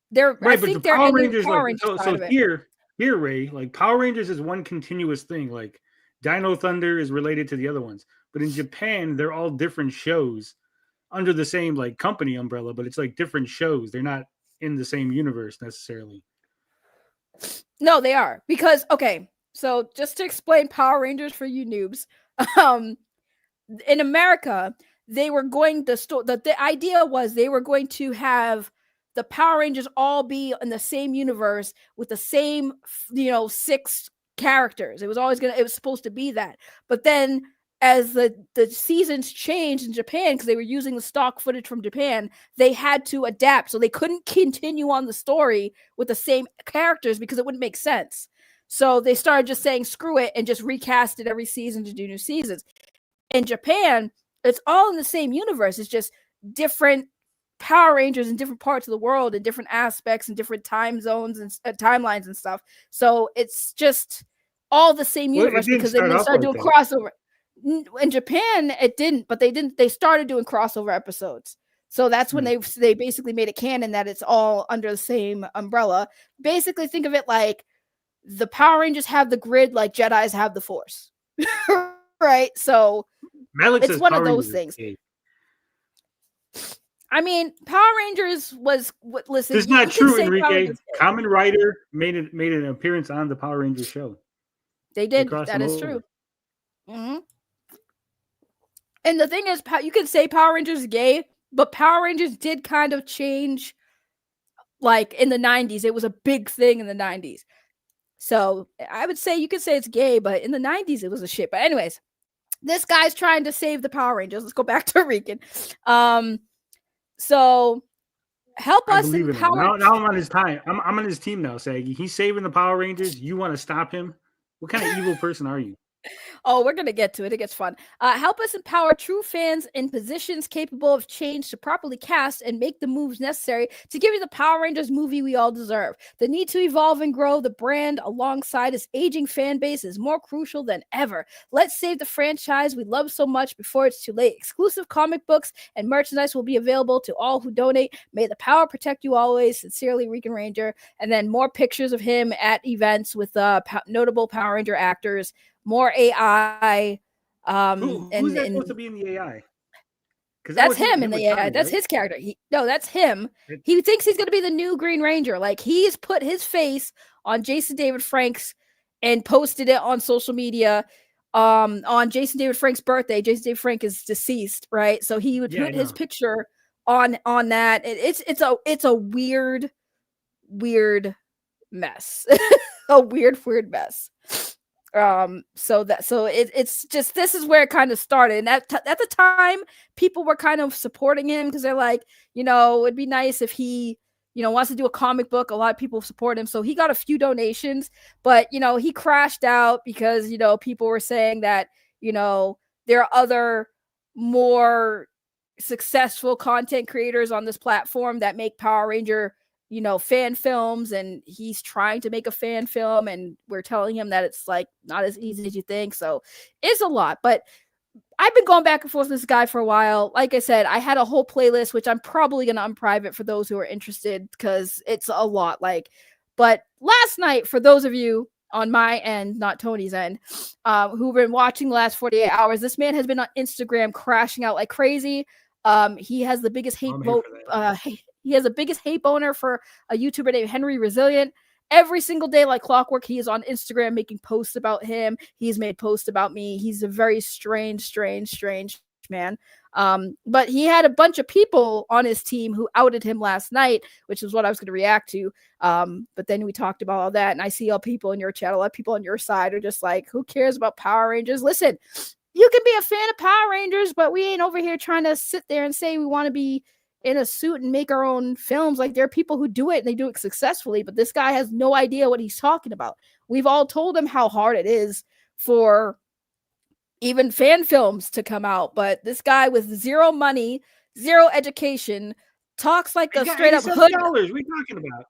they're right, I think they're Power Rangers. Power Rangers so here, Ray, like Power Rangers is one continuous thing. Like Dino Thunder is related to the other ones. But in Japan, they're all different shows under the same like company umbrella, but it's like different shows. They're not in the same universe necessarily. No, they are. Because, okay, so just to explain Power Rangers for you noobs, in America, they were going to the idea was they were going to have the Power Rangers all be in the same universe with the same, 6 characters. It was supposed to be that. But then as the seasons changed in Japan, because they were using the stock footage from Japan, they had to adapt. So they couldn't continue on the story with the same characters because it wouldn't make sense. So they started just saying, screw it, and just recast it every season to do new seasons. In Japan, it's all in the same universe. It's just different Power Rangers in different parts of the world and different aspects and different time zones and timelines and stuff. So it's just all the same universe because they started doing crossover. In Japan, it didn't, but they started doing crossover episodes. So that's when they basically made it canon that it's all under the same umbrella. Basically, think of it like the Power Rangers have the grid like Jedis have the Force. Right? So Malik it's one of those things. I mean, Power Rangers was what? Listen, This is you not can true, say Power Enrique. Rangers gay. Common Rider made an appearance on the Power Rangers show. They They did. crossed That him is over. true. And the thing is, you can say Power Rangers is gay, but Power Rangers did kind of change. Like in the 90s, it was a big thing in the 90s. So I would say you could say it's gay, but in the 90s, it was a shit. But anyways, this guy's trying to save the Power Rangers. Let's go back to Rican. So help I us believe in him. empower. Now I'm on his time. I'm on his team now, Saggy. He's saving the Power Rangers. You want to stop him? What kind of evil person are you? Oh, we're gonna get to it. It gets fun. Help us empower true fans in positions capable of change to properly cast and make the moves necessary to give you the Power Rangers movie we all deserve. The need to evolve and grow the brand alongside its aging fan base is more crucial than ever. Let's save the franchise we love so much before it's too late. Exclusive comic books and merchandise will be available to all who donate. May the power protect you always. Sincerely, Rican Ranger. And then more pictures of him at events with notable Power Ranger actors. More AI. Who's that supposed to be in the AI? That's him in the AI. Tommy, that's right? His character. That's him. He thinks he's going to be the new Green Ranger. Like, he's put his face on Jason David Frank's and posted it on social media. On Jason David Frank's birthday. Jason David Frank is deceased, right? So he would put his picture on that. It's a weird mess. A weird mess. It's just, this is where it kind of started, and at the time people were kind of supporting him because they're like, it'd be nice if he wants to do a comic book. A lot of people support him, so he got a few donations, but he crashed out because people were saying that there are other more successful content creators on this platform that make Power Ranger fan films, and he's trying to make a fan film, and we're telling him that it's like not as easy as you think. So it's a lot, but I've been going back and forth with this guy for a while. Like I said, I had a whole playlist, which I'm probably going to unprivate for those who are interested, because it's a lot. But last night, for those of you on my end, not Tony's end, who've been watching the last 48 hours, this man has been on Instagram crashing out like crazy. He has the biggest hate vote. He has the biggest hate boner for a YouTuber named Henry Resilient. Every single day, like clockwork, he is on Instagram making posts about him. He's made posts about me. He's a very strange man. But he had a bunch of people on his team who outed him last night, which is what I was going to react to. But then we talked about all that, and I see all people in your chat, a lot of people on your side are just like, who cares about Power Rangers? Listen, you can be a fan of Power Rangers, but we ain't over here trying to sit there and say we want to be in a suit and make our own films. Like, there are people who do it and they do it successfully, but this guy has no idea what he's talking about. We've all told him how hard it is for even fan films to come out, but this guy with zero money, zero education, talks like a straight up hood. What are you talking about?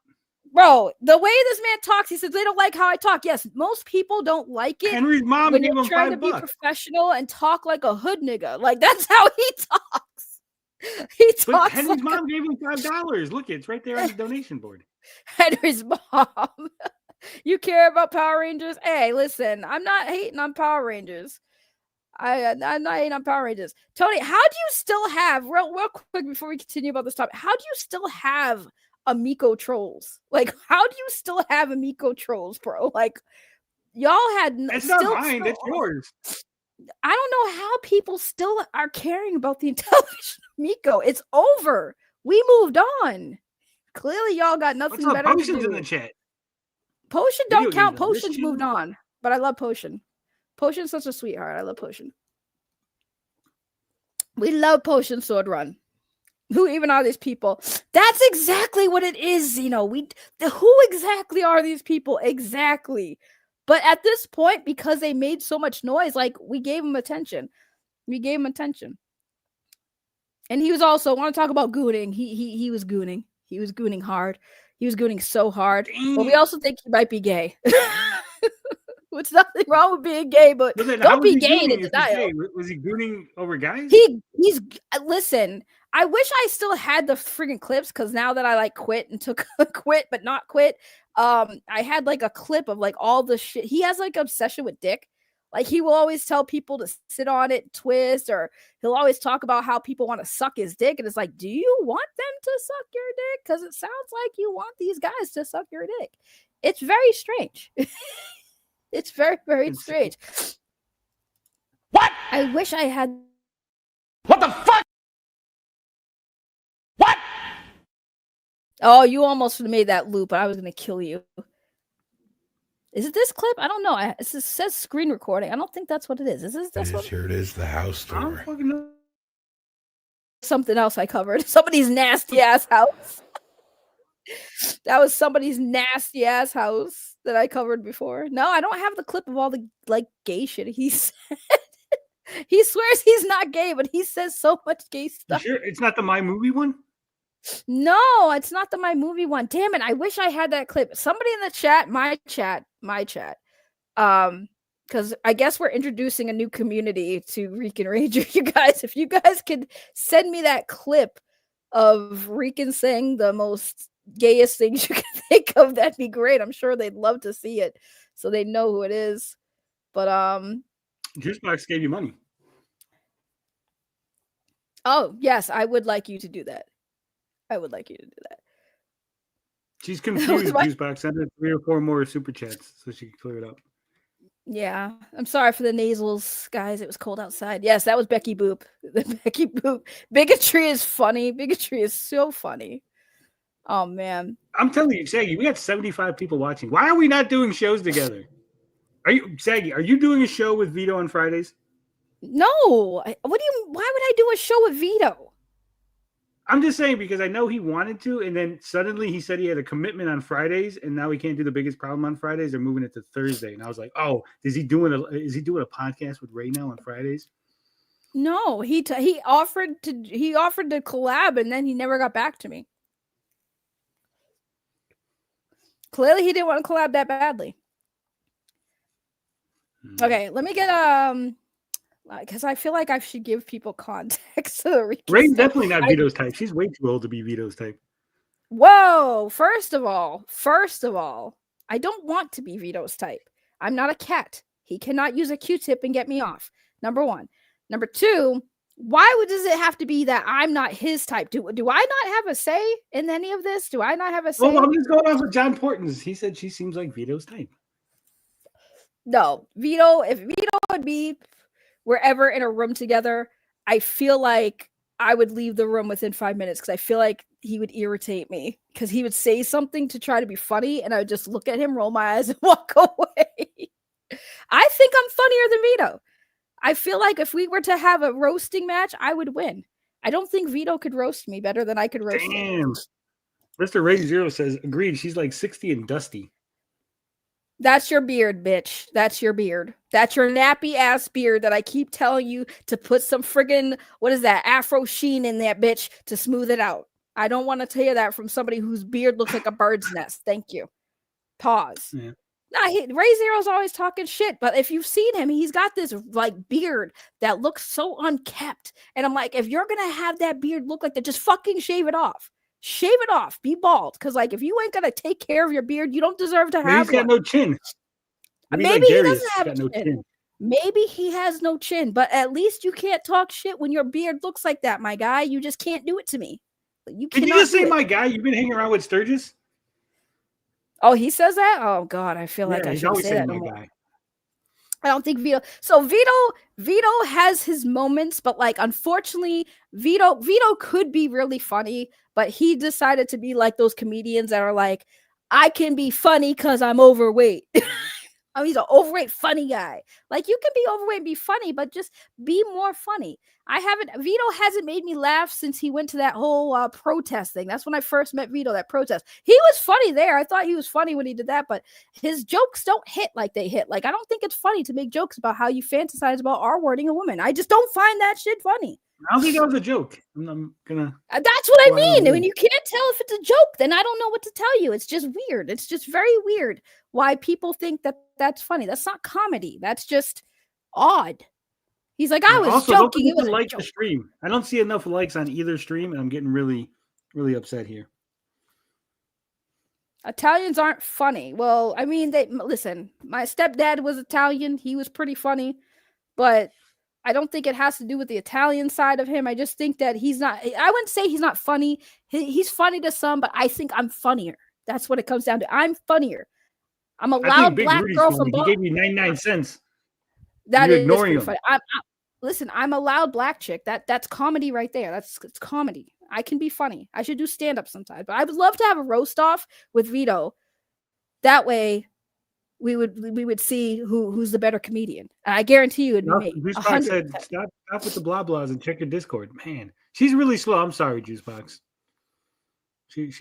Bro, the way this man talks, he says they don't like how I talk. Yes, most people don't like it. Henry's mom when gave you're him trying to be professional and talk like a hood nigga. Like, that's how he talks. He talks. But Henry's mom gave him $5. Look, it's right there on the donation board. Henry's mom. You care about Power Rangers? Hey, listen, I'm not hating on Power Rangers. I'm not hating on Power Rangers. Tony, how do you still have, real quick before we continue about this topic, how do you still have Amico trolls? Like, how do you still have Amico trolls, bro? Like, y'all had That's not mine, that's yours. I don't know how people still are caring about the Intellivision Amico. It's over. We moved on. Clearly, y'all got nothing better to do. In the chat. Potion don't count. Potion's moved on. But I love Potion. Potion's such a sweetheart. I love Potion. We love Potion Sword Run. Who even are these people? That's exactly what it is. Who exactly are these people? Exactly. But at this point, because they made so much noise, like, we gave them attention. And he was also, want to talk about gooning. He was gooning. He was gooning hard. He was gooning so hard. But we also think he might be gay. Which nothing wrong with being gay, but don't be gay in denial. Was he gooning over guys? He's listen. I wish I still had the friggin' clips, because now that I quit and took quit but not quit, I had a clip of all the shit. He has obsession with dick. Like he will always tell people to sit on it, twist, or he'll always talk about how people want to suck his dick. And it's like, do you want them to suck your dick? Because it sounds like you want these guys to suck your dick. It's very strange. It's very, very strange. What? I wish I had. What the fuck? What? Oh, you almost made that loop, but I was going to kill you. Is it this clip? I don't know. It says screen recording. I don't think that's what it is. Is this what? Here it is, the house I don't tour. fucking know. Something else I covered. Somebody's nasty ass house. That was somebody's nasty ass house that I covered before. No, I don't have the clip of all the like gay shit he said. He swears he's not gay, but he says so much gay You stuff. sure it's not the My Movie one? No, it's not the My Movie one. Damn it. I wish I had that clip. Somebody in the chat, my chat. Because I guess we're introducing a new community to Rican Ranger. You guys, if you guys could send me that clip of Rican saying the most gayest things you can think of, that'd be great. I'm sure they'd love to see it so they know who it is. But Juicebox gave you money. oh yes, I would like you to do that. I would like you to do that. She's confused, my- Juicebox. Send her 3 or 4 more super chats so she can clear it up. Yeah, I'm sorry for the nasals, guys. It was cold outside. Yes, that was Becky Boop. The Becky Boop. Bigotry is funny. Bigotry is so funny. Oh man. I'm telling you, Saggy, we got 75 people watching. Why are we not doing shows together? Saggy, are you doing a show with Vito on Fridays? No. Why would I do a show with Vito? I'm just saying because I know he wanted to, and then suddenly he said he had a commitment on Fridays, and now he can't do the biggest problem on Fridays. They're moving it to Thursday, and I was like, "Oh, is he doing a podcast with Ray now on Fridays?" No, he offered to collab, and then he never got back to me. Clearly, he didn't want to collab that badly. Okay, let me get because I feel like I should give people context. Ray's definitely not Vito's type. She's way too old to be Vito's type. Whoa! First of all, I don't want to be Vito's type. I'm not a cat. He cannot use a Q-tip and get me off. Number one. Number two, why does it have to be that I'm not his type? Do I not have a say in any of this? Do I not have a say? Well, I'm just going off with John Portons. He said she seems like Vito's type. No, Vito. If Vito would be we're ever in a room together, I feel like I would leave the room within 5 minutes because I feel like he would irritate me because he would say something to try to be funny and I would just look at him, roll my eyes, and walk away. I think I'm funnier than Vito. I feel like if we were to have a roasting match, I would win. I don't think Vito could roast me better than I could roast him. Damn. Mr. Ray Zero says, agreed. She's like 60 and dusty. That's your beard, bitch. That's your beard. That's your nappy ass beard that I keep telling you to put some friggin' what is that Afro sheen in that bitch to smooth it out. I don't want to hear that from somebody whose beard looks like a bird's nest. Thank you. Pause. Yeah. Nah, Ray Zero's always talking shit, but if you've seen him, he's got this like beard that looks so unkept. And I'm like, if you're gonna have that beard look like that, just fucking shave it off. Shave it off. Be bald. Because, like, if you ain't going to take care of your beard, you don't deserve to have He's got one. no chin. Maybe he doesn't have no chin. Maybe he has no chin. But at least you can't talk shit when your beard looks like that, my guy. You just can't do it to me. Did you just say my guy? You've been hanging around with Sturgis? Oh, he says that? Oh, God. I feel like I should say that. My guy. I don't think Vito. So Vito has his moments, but like unfortunately, Vito could be really funny, but he decided to be like those comedians that are like, I can be funny because I'm overweight. Oh, he's an overweight funny guy. Like you can be overweight and be funny, but just be more funny. Vito hasn't made me laugh since he went to that whole protest thing. That's when I first met Vito, that protest. He was funny there. I thought he was funny when he did that, but his jokes don't hit like they hit. Like, I don't think it's funny to make jokes about how you fantasize about R-wording a woman. I just don't find that shit funny. I don't think that was a joke. I'm gonna. That's what I mean. When you can't tell if it's a joke, then I don't know what to tell you. It's just weird. It's just very weird why people think that that's funny. That's not comedy. That's just odd. He's like, I was also, joking. It was like the stream. I don't see enough likes on either stream, and I'm getting really, really upset here. Italians aren't funny. Well, I mean, listen. My stepdad was Italian. He was pretty funny, but I don't think it has to do with the Italian side of him. I just think that he's not. I wouldn't say he's not funny. He's funny to some, but I think I'm funnier. That's what it comes down to. I'm funnier. I'm a loud black girl from Boston. He gave you 99 cents. That is pretty funny. Listen, I'm a loud black chick. That's comedy right there. It's comedy. I can be funny. I should do stand-up sometimes. But I would love to have a roast off with Vito. That way we would see who's the better comedian. And I guarantee you it'd be me. Juicebox said, stop with the blah blahs and check your Discord. Man, she's really slow. I'm sorry, Juicebox. She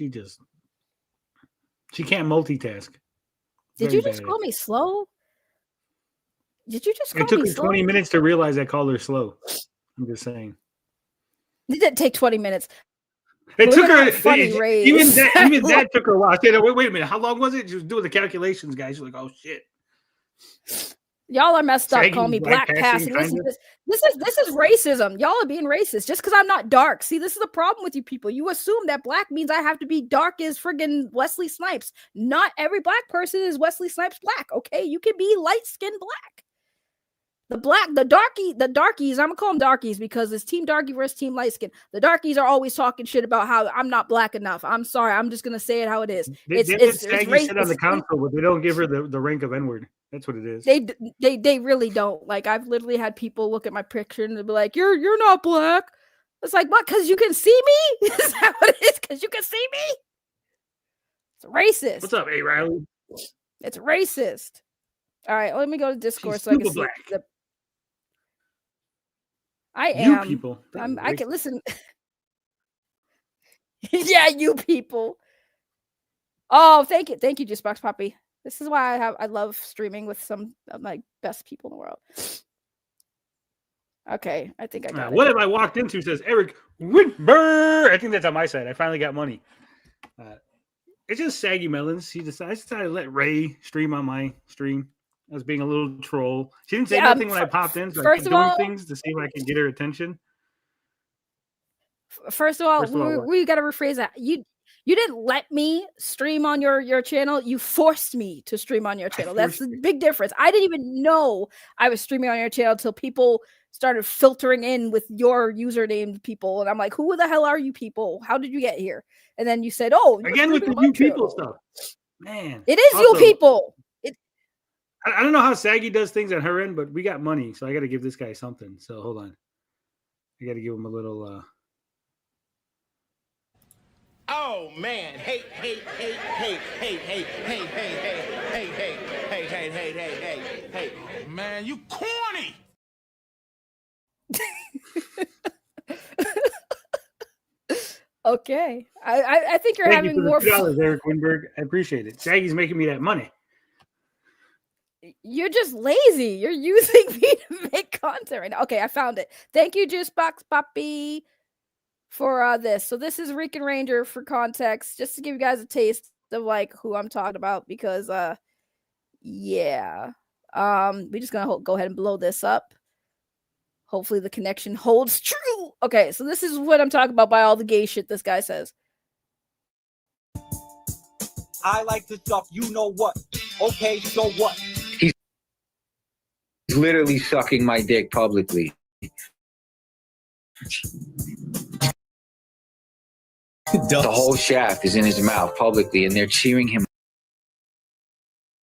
can't multitask. Did you just call me slow? Did you just call me slow? It took her 20 minutes to realize I called her slow. I'm just saying. It didn't take 20 minutes. It took her even that took her a while. I said, wait a minute, how long was it? She was doing the calculations, guys. She's like, oh shit. Y'all are messed up. Call me black passing. Listen, this is racism. Y'all are being racist just because I'm not dark. See, this is the problem with you people. You assume that black means I have to be dark as friggin' Wesley Snipes. Not every black person is Wesley Snipes black. Okay, you can be light skinned black. The darkies, I'm gonna call them darkies because it's team darky versus team light skin. The darkies are always talking shit about how I'm not black enough. I'm sorry, I'm just gonna say it how it is. It's racist on the council, but they don't give her the rank of N-word. That's what it is. They really don't. Like, I've literally had people look at my picture and they'll be like, "You're not black." It's like, what? Because you can see me? Is that what it is? Because you can see me? It's racist. What's up, A. Riley? It's racist. All right, let me go to Discord so I can see. I am. You people. I can listen. Yeah, you people. Oh, thank you, Juicebox Poppy. This is why I love streaming with some of my best people in the world. Okay, I think I got it. What have I walked into? Says Eric Whitber. I think that's on my side. I finally got money. It's just Saggy Melons. I decided to let Ray stream on my stream. I was being a little troll. She didn't say nothing when I popped in. So I kept doing things to see if I could get her attention. First of all, we got to rephrase that. You didn't let me stream on your channel. You forced me to stream on your channel. That's the big difference. I didn't even know I was streaming on your channel until people started filtering in with your username people. And I'm like, who the hell are you people? How did you get here? And then you said, oh, again with the you people stuff. Man. It is you people. I don't know how Saggy does things on her end, but we got money, so I got to give this guy something. So hold on, I got to give him a little. Oh man! Hey! Man, you corny! Okay, I think you're having more fun. Eric Winberg, I appreciate it. Saggy's making me that money. You're just lazy. You're using me to make content right now. Okay, I found it. Thank you, Juicebox Poppy, for this. So this is Rican Ranger for context, just to give you guys a taste of like who I'm talking about. Because yeah, we're just gonna go ahead and blow this up. Hopefully the connection holds true. Okay, so this is what I'm talking about by all the gay shit this guy says. I like to stuff. You know what? Okay, so what? He's literally sucking my dick publicly. The whole shaft is in his mouth publicly, and they're cheering him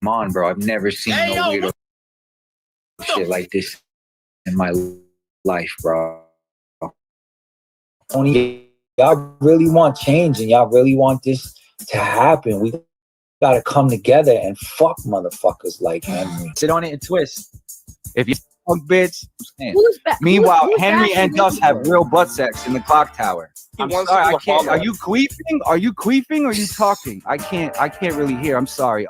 on, bro. I've never seen no weirdo shit like this in my life, bro. Only y'all really want change, and y'all really want this to happen. We gotta come together and fuck motherfuckers like Henry. Sit on it and twist. If you punk bitch. Meanwhile, Henry and Dust have real butt sex in the clock tower. I'm sorry, I can't. Are you queefing? Are you queefing or are you talking? I can't really hear. I'm sorry.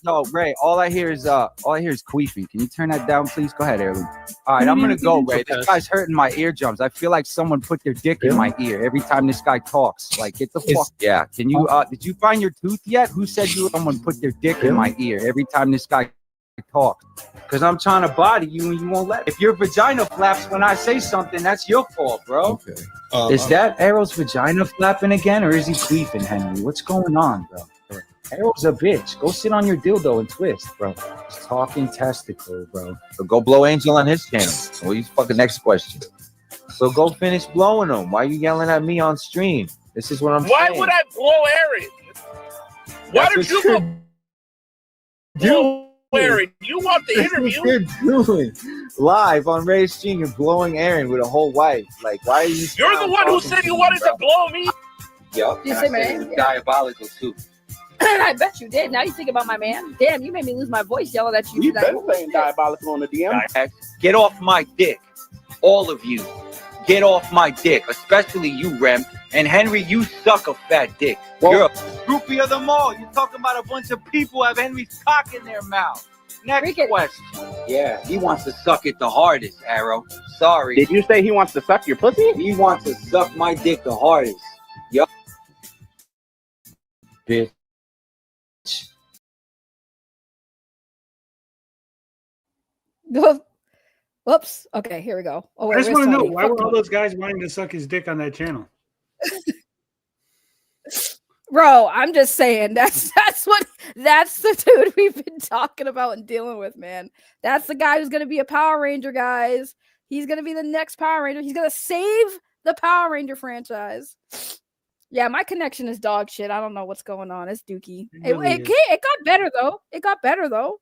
No, Ray, all I hear is queefing. Can you turn that down, please? Go ahead, Heirloom. All right, I'm gonna go, Ray. This guy's hurting my eardrums. I feel like someone put their dick in my ear every time this guy talks. Like, get the fuck. Yeah. Can you did you find your tooth yet? Who said someone put their dick in my ear every time this guy talks? Because I'm trying to body you and you won't let it. If your vagina flaps when I say something, that's your fault, bro. Okay. Is that Arrow's vagina flapping again, or is he queefing, Henry? What's going on, bro? Arrow's a bitch. Go sit on your dildo and twist, bro. Just talking testicle, bro. So go blow Angel on his channel. What you fucking next question? So go finish blowing him. Why are you yelling at me on stream? This is what I'm Why saying. would I blow Aaron? Why That's did you what blow Aaron? You want the interview? You're doing live on Ray's stream. You're blowing Aaron with a whole wife. Like, why are you? You're the one who talking said you me, wanted bro? to blow me. Yup. You and say I my said name? it was Yeah. diabolical too. I bet you did. Now you think about my man. Damn, you made me lose my voice yelling at you. You today. been saying diabolical on the DM. Get off my dick. All of you. Get off my dick. Especially you, Rem. And Henry, you suck a fat dick. You're a groupie of them all. You're talking about a bunch of people who have Henry's cock in their mouth. Next question. Yeah, he wants to suck it the hardest, Arrow. Sorry. Did you say he wants to suck your pussy? He wants to suck my dick the hardest. Yup. Bitch. Whoops. Okay, here we go. Oh, I just where's want to know Tony? why Fuck were all Tony. those guys wanting to suck his dick on that channel? Bro, I'm just saying that's the dude we've been talking about and dealing with, man. That's the guy who's gonna be a Power Ranger, guys. He's gonna be the next Power Ranger. He's gonna save the Power Ranger franchise. Yeah, my connection is dog shit. I don't know what's going on. It's dookie. It got better though. It got better though.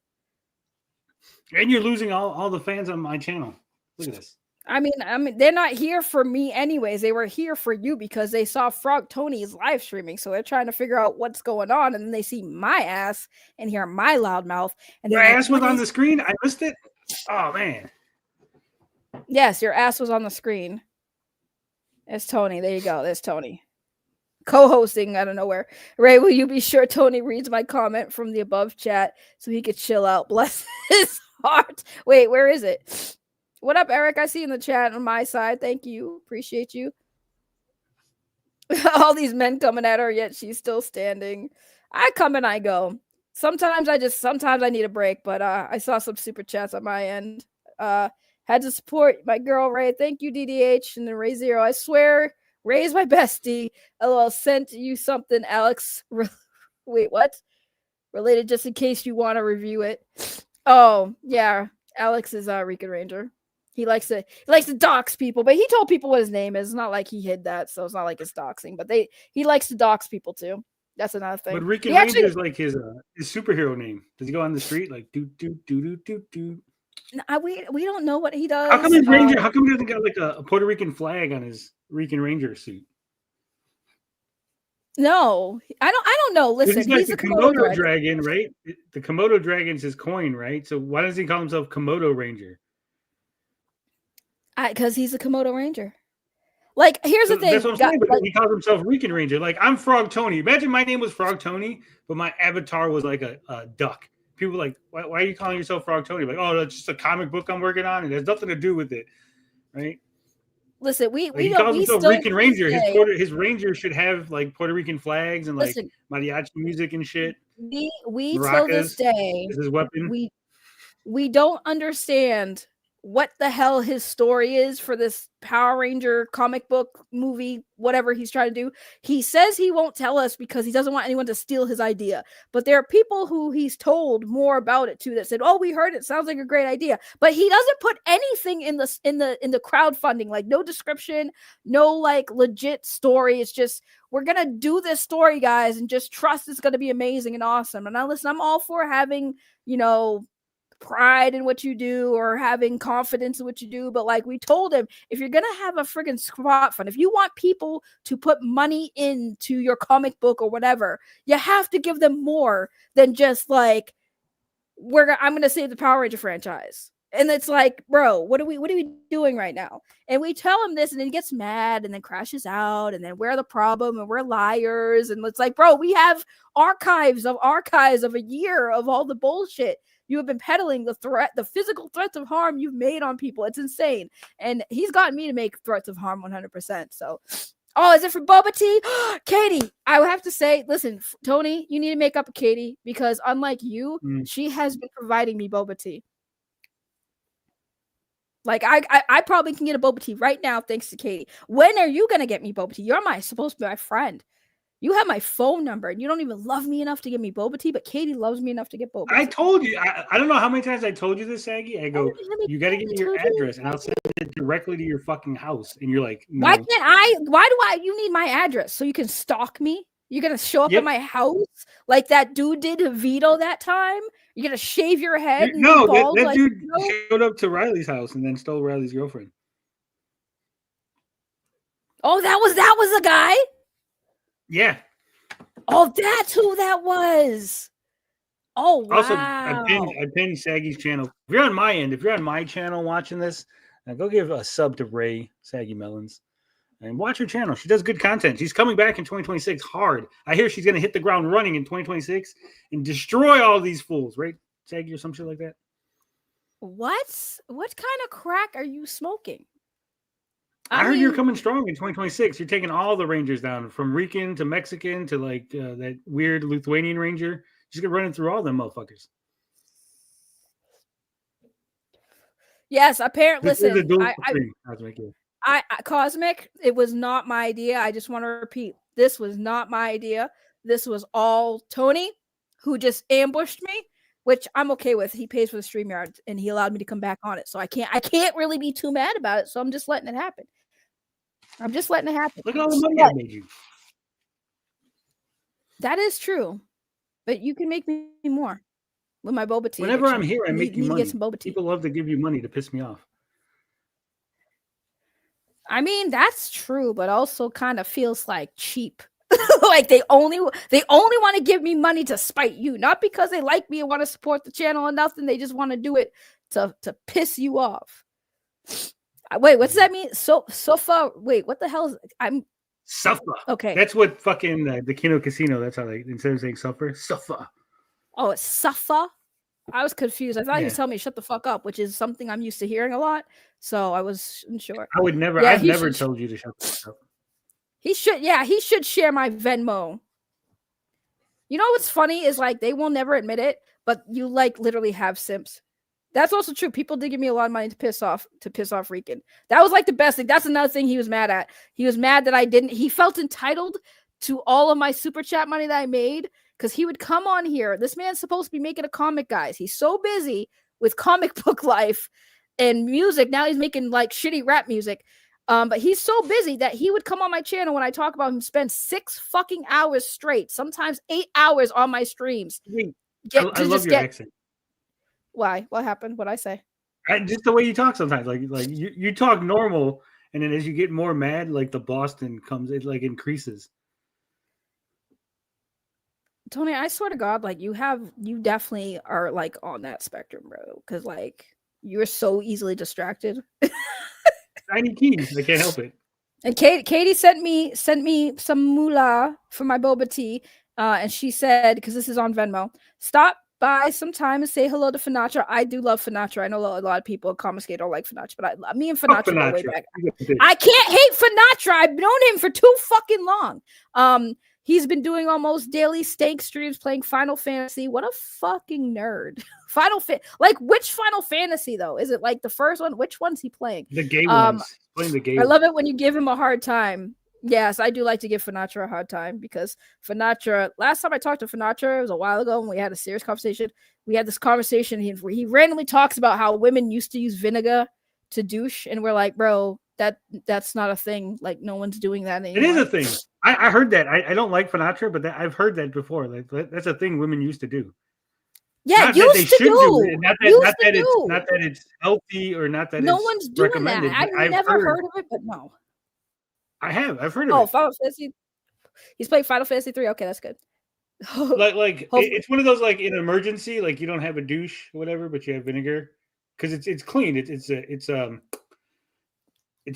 And you're losing all the fans on my channel. Look at this. I mean, they're not here for me anyways. They were here for you because they saw Frog Tony's live streaming. So they're trying to figure out what's going on. And then they see my ass and hear my loud mouth. And Your they're ass was on the screen? I missed it? Oh, man. Yes, your ass was on the screen. It's Tony. There you go. There's Tony. Co-hosting out of nowhere. Ray, will you be sure Tony reads my comment from the above chat so he could chill out? Bless his heart. Wait, where is it? What up, Eric? I see you in the chat on my side. Thank you. Appreciate you. All these men coming at her, yet she's still standing. I come and I go. Sometimes I need a break, but I saw some super chats on my end. Had to support my girl Ray. Thank you, DDH, and then Ray Zero. I swear, Ray's my bestie. LOL, sent you something, Alex. Wait, what? Related, just in case you want to review it. Oh, yeah. Alex is Rican Ranger. He likes to dox people, but he told people what his name is. It's not like he hid that, so it's not like it's doxing. But he likes to dox people too. That's another thing. But Rican Ranger is like his superhero name. Does he go on the street like do do do do do do? We don't know what he does. How come his Ranger? How come he doesn't got like a Puerto Rican flag on his Rican Ranger suit? No, I don't know. Listen, He's a the Komodo dragon, right? The Komodo dragon's his coin, right? So why does he call himself Komodo Ranger? Because he's a Komodo Ranger. Like, here's the thing. That's what I'm saying, but he calls himself Rican Ranger. Like, I'm Frog Tony. Imagine my name was Frog Tony, but my avatar was like a duck. People were like, why are you calling yourself Frog Tony? Like, oh, that's just a comic book I'm working on, and there's nothing to do with it, right? Listen, he calls himself Rican Ranger. His Ranger should have like Puerto Rican flags and like mariachi music and shit. We till this day, is his weapon. We don't understand what the hell his story is for this Power Ranger comic book movie, whatever he's trying to do. He says he won't tell us because he doesn't want anyone to steal his idea. But there are people who he's told more about it to that said, "Oh, we heard it. Sounds like a great idea." But he doesn't put anything in the crowdfunding, like no description, no like legit story. It's just, we're gonna do this story, guys, and just trust it's gonna be amazing and awesome. And now listen, I'm all for having, pride in what you do or having confidence in what you do, but like we told him, if you're gonna have a friggin' squat fund, if you want people to put money into your comic book or whatever, you have to give them more than just like I'm gonna save the Power Ranger franchise. And it's like, bro, what are we doing right now? And we tell him this, and then he gets mad and then crashes out, and then we're the problem and we're liars. And it's like, bro, we have archives of a year of all the bullshit you have been peddling, the physical threats of harm you've made on people. It's insane. And he's gotten me to make threats of harm 100%. So, oh, is it for Boba Tea? Katie, I would have to say, listen, Tony, you need to make up with Katie because unlike you, she has been providing me Boba Tea. Like, I probably can get a Boba Tea right now thanks to Katie. When are you going to get me Boba Tea? You're supposed to be my friend. You have my phone number, and you don't even love me enough to give me boba tea, but Katie loves me enough to get boba tea. I told you. I don't know how many times I told you this, Saggy. I go, you got to give me your address, and I'll send it directly to your fucking house. And you're like, no. Why can't I? Why do I? You need my address so you can stalk me? You're gonna show up at my house like that dude did to Vito that time? You're gonna shave your head? No, that dude showed up to Riley's house and then stole Riley's girlfriend. Oh, that was the guy? Yeah. Oh, that's who that was. Oh, wow. Also, I pinned Saggy's channel. If you're on my end, if you're on my channel watching this, go give a sub to Ray, Saggy Melons, and watch her channel. She does good content. She's coming back in 2026 hard. I hear she's going to hit the ground running in 2026 and destroy all these fools, right, Saggy, or some shit like that? What kind of crack are you smoking? I heard you're coming strong in 2026. You're taking all the Rangers down, from Rican to Mexican to like that weird Lithuanian Ranger. Just gonna running through all them motherfuckers. Yes, apparently. Listen, Cosmic. It was not my idea. I just want to repeat, this was not my idea. This was all Tony, who just ambushed me, which I'm okay with. He pays for the StreamYard, and he allowed me to come back on it, so I can't really be too mad about it. So I'm just letting it happen. I'm just letting it happen. Look at all the money I made you. That is true, but you can make me more with my boba tea. Whenever I'm here, I make you money. Get some boba tea. People love to give you money to piss me off. I mean, that's true, but also kind of feels like cheap. Like they only want to give me money to spite you, not because they like me and want to support the channel or nothing. They just want to do it to piss you off. Wait, what does that mean? Sofa. Wait, what the hell is I'm Suffer. Okay. That's what fucking the Kino Casino, that's how they, instead of saying suffer, suffer. Oh, it's suffer? I was confused. I thought he was telling me to shut the fuck up, which is something I'm used to hearing a lot. So I was unsure. I would never, I've never told you to shut the fuck up. He should share my Venmo. You know what's funny is like they will never admit it, but you like literally have simps. That's also true. People did give me a lot of money to piss off Rican. That was like the best thing. That's another thing he was mad at. He was mad that I didn't. He felt entitled to all of my super chat money that I made because he would come on here. This man's supposed to be making a comic, guys. He's so busy with comic book life and music. Now he's making like shitty rap music. But he's so busy that he would come on my channel when I talk about him, spend 6 fucking hours straight, sometimes 8 hours on my streams. I love your accent. Why? What happened? What'd I say? Just the way you talk sometimes. Like you talk normal, and then as you get more mad, like the Boston comes, it like increases. Tony, I swear to God, like you definitely are like on that spectrum, bro. Because like you're so easily distracted. Tiny keys, I can't help it. And Katie sent me some moolah for my boba tea, and she said, because this is on Venmo, stop by sometime and say hello to Finatra. I do love Finatra. I know a lot of people at Comiskate don't like Finatra, but me and Finatra go way back. I can't hate Finatra. I've known him for too fucking long. He's been doing almost daily stank streams playing Final Fantasy. What a fucking nerd. Which Final Fantasy though? Is it like the first one? Which one's he playing? The gay ones. Playing the gay I love it when you give him a hard time. Yes, I do like to give Finatra a hard time because Finatra, last time I talked to Finatra, it was a while ago when we had a serious conversation. We had this conversation. He randomly talks about how women used to use vinegar to douche. And we're like, bro, that's not a thing. Like, no one's doing that anymore. It is a thing. I heard that. I don't like Finatra, but I've heard that before. Like, that's a thing women used to do. Yeah, not used to do. Not that it's healthy or not that no it's one's doing recommended. that. I've never heard of it, but no. I've heard of it. Oh, Final Fantasy. He's playing Final Fantasy 3. Okay, that's good. It's one of those like in emergency, like you don't have a douche, or whatever, but you have vinegar because it's clean. It's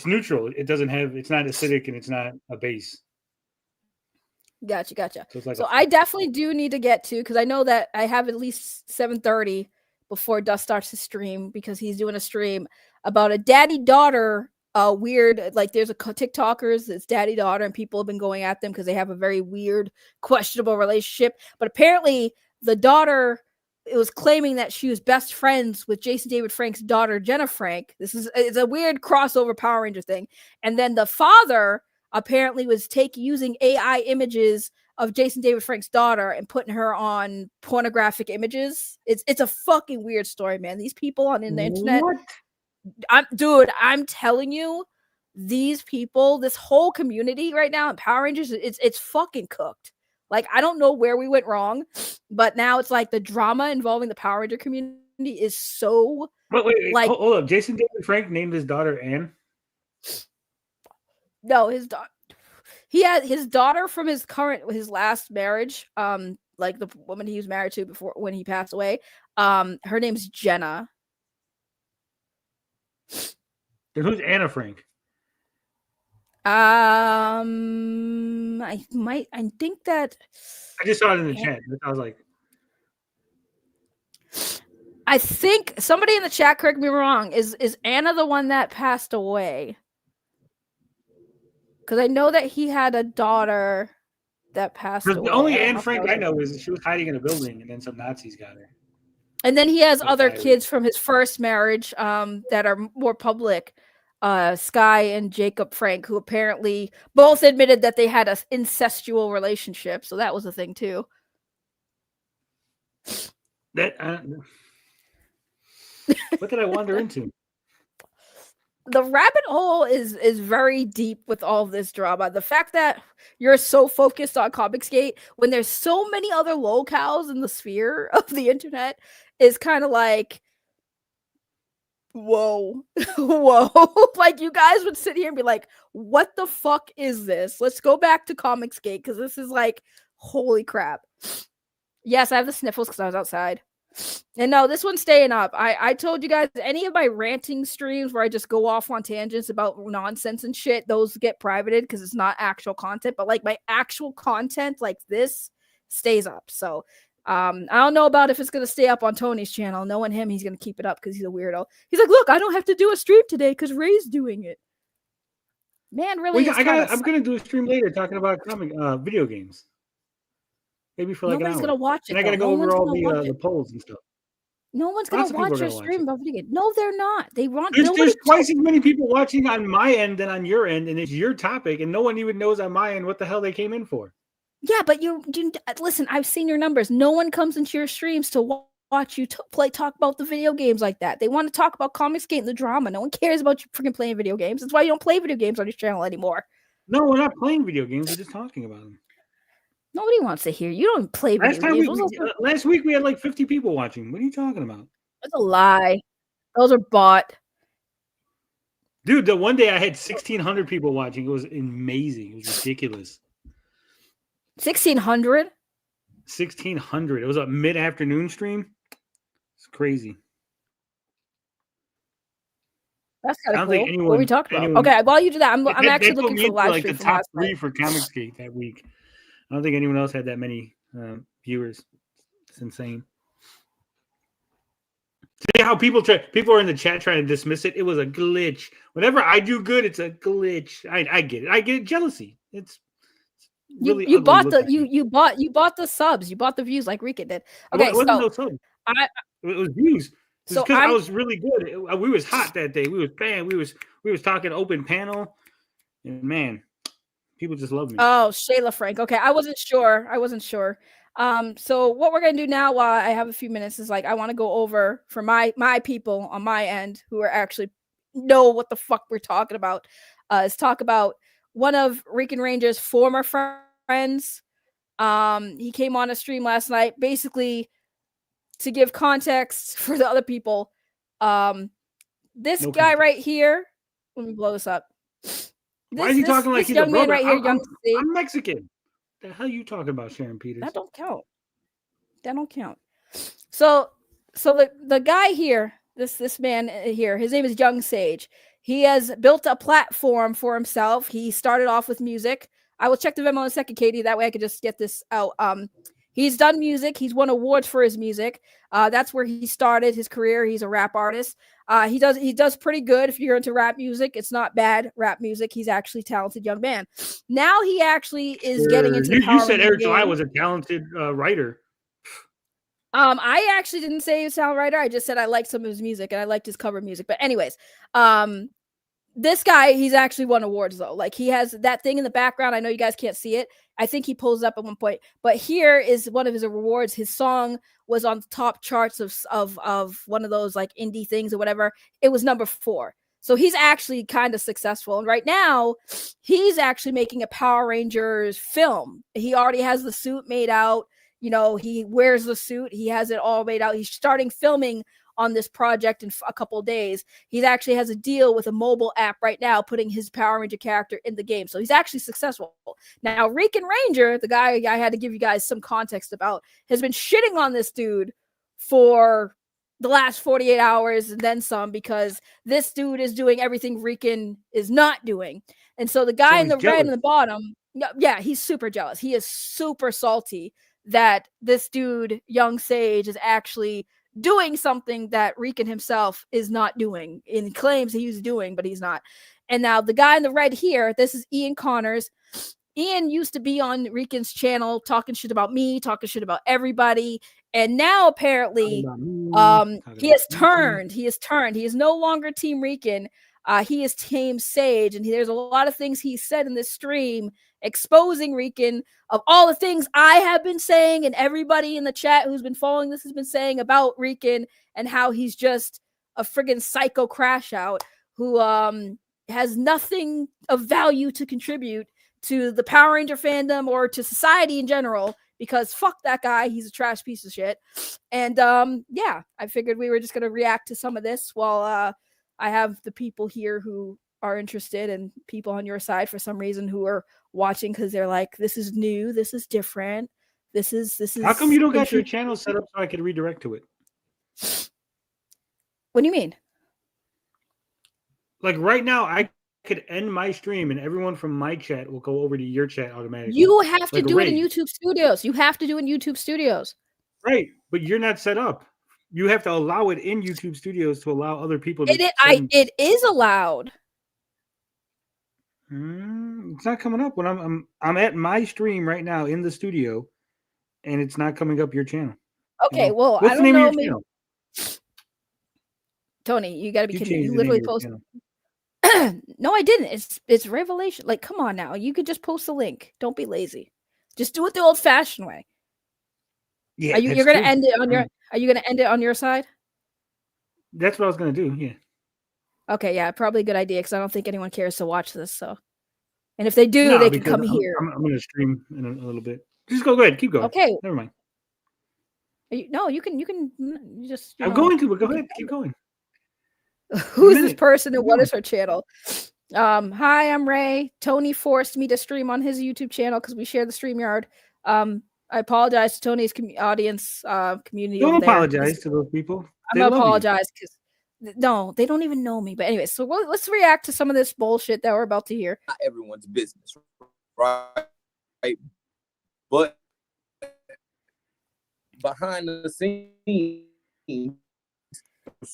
neutral. It's not acidic and it's not a base. Gotcha. So I definitely do need to get to, because I know that I have at least 7:30 before Dust starts to stream, because he's doing a stream about a daddy-daughter weird, like there's a TikTokers, it's daddy-daughter, and people have been going at them because they have a very weird, questionable relationship. But apparently the daughter, it was claiming that she was best friends with Jason David Frank's daughter, Jenna Frank. It's a weird crossover Power Ranger thing. And then the father apparently was using AI images of Jason David Frank's daughter and putting her on pornographic images. It's a fucking weird story, man. These people on the internet. What? I'm telling you, these people, this whole community right now in Power Rangers, it's fucking cooked. Like, I don't know where we went wrong, but now it's like the drama involving the Power Ranger community is so. Wait, like, hold up. Jason David Frank named his daughter Anne. No, his daughter. He had his daughter from his last marriage. Like the woman he was married to before when he passed away. Her name's Jenna. Then who's Anna Frank? I think that I just saw it in the chat. I was like, I think somebody in the chat, correct me wrong, is Anna the one that passed away? Because I know that he had a daughter that passed away. The only Anne Frank I know is she was hiding in a building and then some Nazis got her. And then he has other kids from his first marriage that are more public. Sky and Jacob Frank, who apparently both admitted that they had an incestual relationship. So that was a thing too. What did I wander into? The rabbit hole is very deep with all of this drama. The fact that you're so focused on Comicsgate when there's so many other locales in the sphere of the internet is kind of like, whoa. Like, you guys would sit here and be like, what the fuck is this? Let's go back to Comicsgate because this is like, holy crap. Yes, I have the sniffles because I was outside. And no, this one's staying up. I told you guys, any of my ranting streams where I just go off on tangents about nonsense and shit, those get privated because it's not actual content. But like my actual content like this stays up. So I don't know about if it's going to stay up on Tony's channel. Knowing him, he's going to keep it up because he's a weirdo. He's like, look, I don't have to do a stream today because Ray's doing it. Man, really? I'm going to do a stream later talking about video games. Maybe for like nobody's an hour. Gonna watch it. And I got to go over all the polls and stuff. No one's going to watch your stream about video games. No, they're not. There's twice as many people watching on my end than on your end, and it's your topic, and no one even knows on my end what the hell they came in for. Yeah, but you listen, I've seen your numbers. No one comes into your streams to watch you talk about the video games like that. They want to talk about Comicsgate and the drama. No one cares about you freaking playing video games. That's why you don't play video games on your channel anymore. No, we're not playing video games. We're just talking about them. Nobody wants to hear. You don't play video games. Last week we had like 50 people watching. What are you talking about? That's a lie. Those are bought. Dude, the one day I had 1,600 people watching. It was amazing. It was ridiculous. 1,600? 1,600. It was a mid-afternoon stream. It's crazy. That's kind of cool. What are we talking about? Okay, while you do that, I'm actually looking for the live stream. Like the top 3 for Comicsgate that week. I don't think anyone else had that many viewers. It's insane. See how people are in the chat trying to dismiss it. It was a glitch. Whenever I do good, it's a glitch. I get it. I get jealousy. It's really you bought the subs. You bought the views like Rika did. Okay, it wasn't no subs. It was views. It's because I was really good. We was hot that day. We was talking open panel, and man. People just love me. Oh, Shayla Frank. Okay, I wasn't sure. So what we're gonna do now, while I have a few minutes, is like I want to go over for my people on my end who are actually know what the fuck we're talking about. Is talk about one of Rican Ranger's former friends. He came on a stream last night, basically to give context for the other people. This guy right here. Let me blow this up. Why is he talking like he's a brother? Right here, I'm Mexican. The hell are you talking about, Sharon Peters? That don't count. So the guy here, this man here, his name is Young Sage. He has built a platform for himself. He started off with music. I will check the Venmo in a second, Katie. That way I could just get this out. He's done music. He's won awards for his music. That's where he started his career. He's a rap artist. He does pretty good. If you're into rap music, it's not bad rap music. He's actually a talented young man. Now he actually is getting into you said Eric July was a talented writer. I actually didn't say he was a talented writer. I just said I liked some of his music and I liked his cover music. But anyways, this guy, he's actually won awards though. Like he has that thing in the background. I know you guys can't see it. I think he pulls it up at one point. But here is one of his awards. His song was on the top charts of one of those like indie things or whatever. It was number 4. So he's actually kind of successful. And right now, he's actually making a Power Rangers film. He already has the suit made out. You know, he wears the suit. He has it all made out. He's starting filming on this project in a couple of days. He actually has a deal with a mobile app right now, putting his Power Ranger character in the game. So he's actually successful. Now, Rican Ranger, the guy I had to give you guys some context about, has been shitting on this dude for the last 48 hours and then some, because this dude is doing everything Rican is not doing. And so the guy in the red in the bottom, yeah, he's super jealous. He is super salty that this dude, Young Sage, is actually doing something that Rican himself is not doing, and claims he's doing, but he's not. And now the guy in the red here, this is Ian Connors. Ian used to be on Rican's channel talking shit about me, talking shit about everybody. And now apparently he has turned. He is no longer Team Rican. He is Team Sage. And there's a lot of things he said in this stream exposing Rican of all the things I have been saying and everybody in the chat who's been following this has been saying about Rican, and how he's just a friggin' psycho crash out who has nothing of value to contribute to the Power Ranger fandom or to society in general, because fuck that guy. He's a trash piece of shit. And yeah, I figured we were just going to react to some of this while I have the people here who are interested, and people on your side for some reason who are watching because they're like, this is new, this is different, this is how come you don't got your channel set up so I could redirect to it? What do you mean? Like right now I could end my stream and everyone from my chat will go over to your chat automatically. You have to like do it in YouTube Studios. You have to do it in YouTube Studios. Right, but you're not set up. You have to allow it in YouTube Studios to allow other people to it is allowed. It's not coming up when I'm at my stream right now in the studio, and it's not coming up your channel. Okay, well, what's I the name don't of know. your channel? Tony, you got to be kidding me. You changed the literally name of your posted. No, I didn't. It's Revelation. Like, come on now. You could just post a link. Don't be lazy. Just do it the old-fashioned way. Yeah, you're gonna end it on your? Are you gonna end it on your side? That's what I was gonna do. Yeah. Okay, yeah, probably a good idea because I don't think anyone cares to watch this. So, and if they do, they can come here. I'm gonna stream in a little bit. Just go ahead. Keep going. Okay. Never mind. No, you can just. I'm going to, but go ahead. Keep going. Who's this person and what is her channel? Hi, I'm Ray. Tony forced me to stream on his YouTube channel because we share the StreamYard. I apologize to Tony's audience community. Don't apologize to those people. I'm gonna apologize because no, they don't even know me. But anyway, so let's react to some of this bullshit that we're about to hear. Not everyone's business, right? But behind the scenes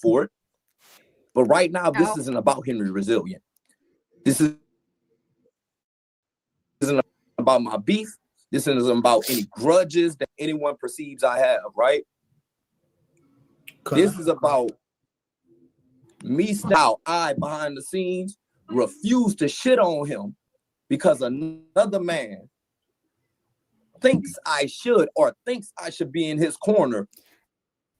for it. But right now, this isn't about Henry Resilient. This isn't about my beef. This isn't about any grudges that anyone perceives I have, right? This is about me now. I, behind the scenes, refuse to shit on him because another man thinks I should or thinks I should be in his corner.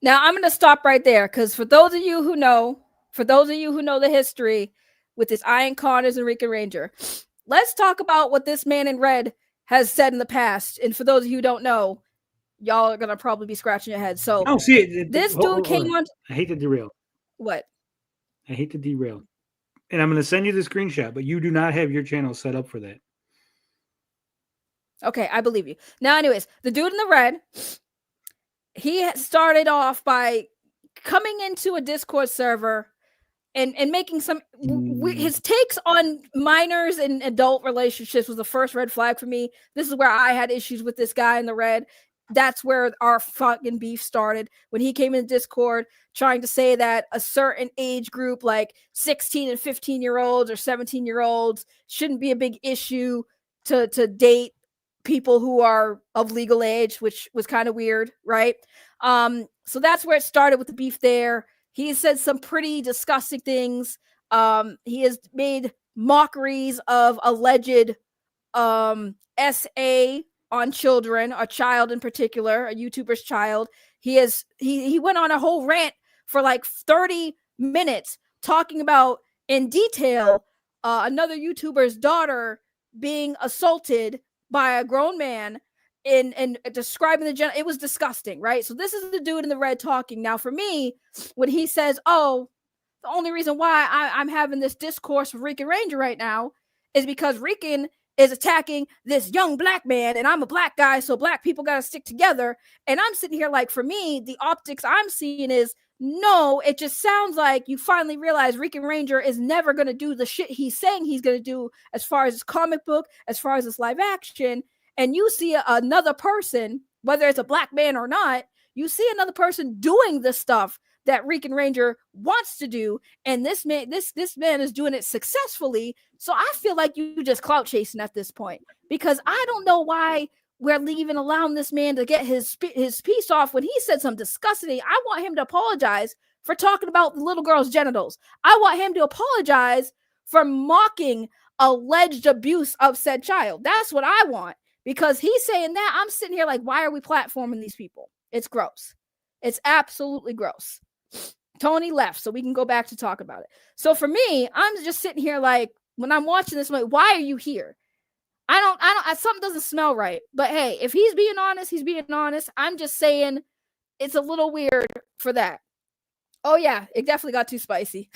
Now, I'm going to stop right there because for those of you who know the history with this Ian Connors and Rican Ranger, let's talk about what this man in red has said in the past. And for those of you who don't know, y'all are going to probably be scratching your head. So, this dude came on. I hate to derail. What? I hate to derail. And I'm going to send you the screenshot, but you do not have your channel set up for that. Okay, I believe you. Now, anyways, the dude in the red, he started off by coming into a Discord server and making some his takes on minors and adult relationships was the first red flag for me. This is where I had issues with this guy in the red. That's where our fucking beef started, when he came in Discord trying to say that a certain age group like 16 and 15-year-olds or 17-year-olds shouldn't be a big issue to date people who are of legal age, which was kind of weird, right? So that's where it started with the beef there. He said some pretty disgusting things He has made mockeries of alleged SA on children, a child in particular, a YouTuber's child. He went on a whole rant for like 30 minutes talking about in detail another YouTuber's daughter being assaulted by a grown man in describing the it was disgusting, right? So this is the dude in the red talking. Now for me, when he says, oh, the only reason why I'm having this discourse with Rican Ranger right now is because Rican is attacking this young black man and I'm a black guy, so black people got to stick together. And I'm sitting here like, for me, the optics I'm seeing is, no, it just sounds like you finally realize Rican Ranger is never going to do the shit he's saying he's going to do as far as his comic book, as far as his live action. And you see another person, whether it's a black man or not, you see another person doing the stuff that Rican Ranger wants to do, and this man is doing it successfully. So I feel like you just clout chasing at this point, because I don't know why we're even allowing this man to get his piece off when he said some disgusting. I want him to apologize for talking about the little girl's genitals. I want him to apologize for mocking alleged abuse of said child. That's what I want, because he's saying that. I'm sitting here like, why are we platforming these people? It's gross. It's absolutely gross. Tony left, so we can go back to talk about it. So for me, I'm just sitting here like, when I'm watching this, I'm like, why are you here? I don't, something doesn't smell right. But hey, if he's being honest, he's being honest. I'm just saying it's a little weird for that. Oh yeah, it definitely got too spicy.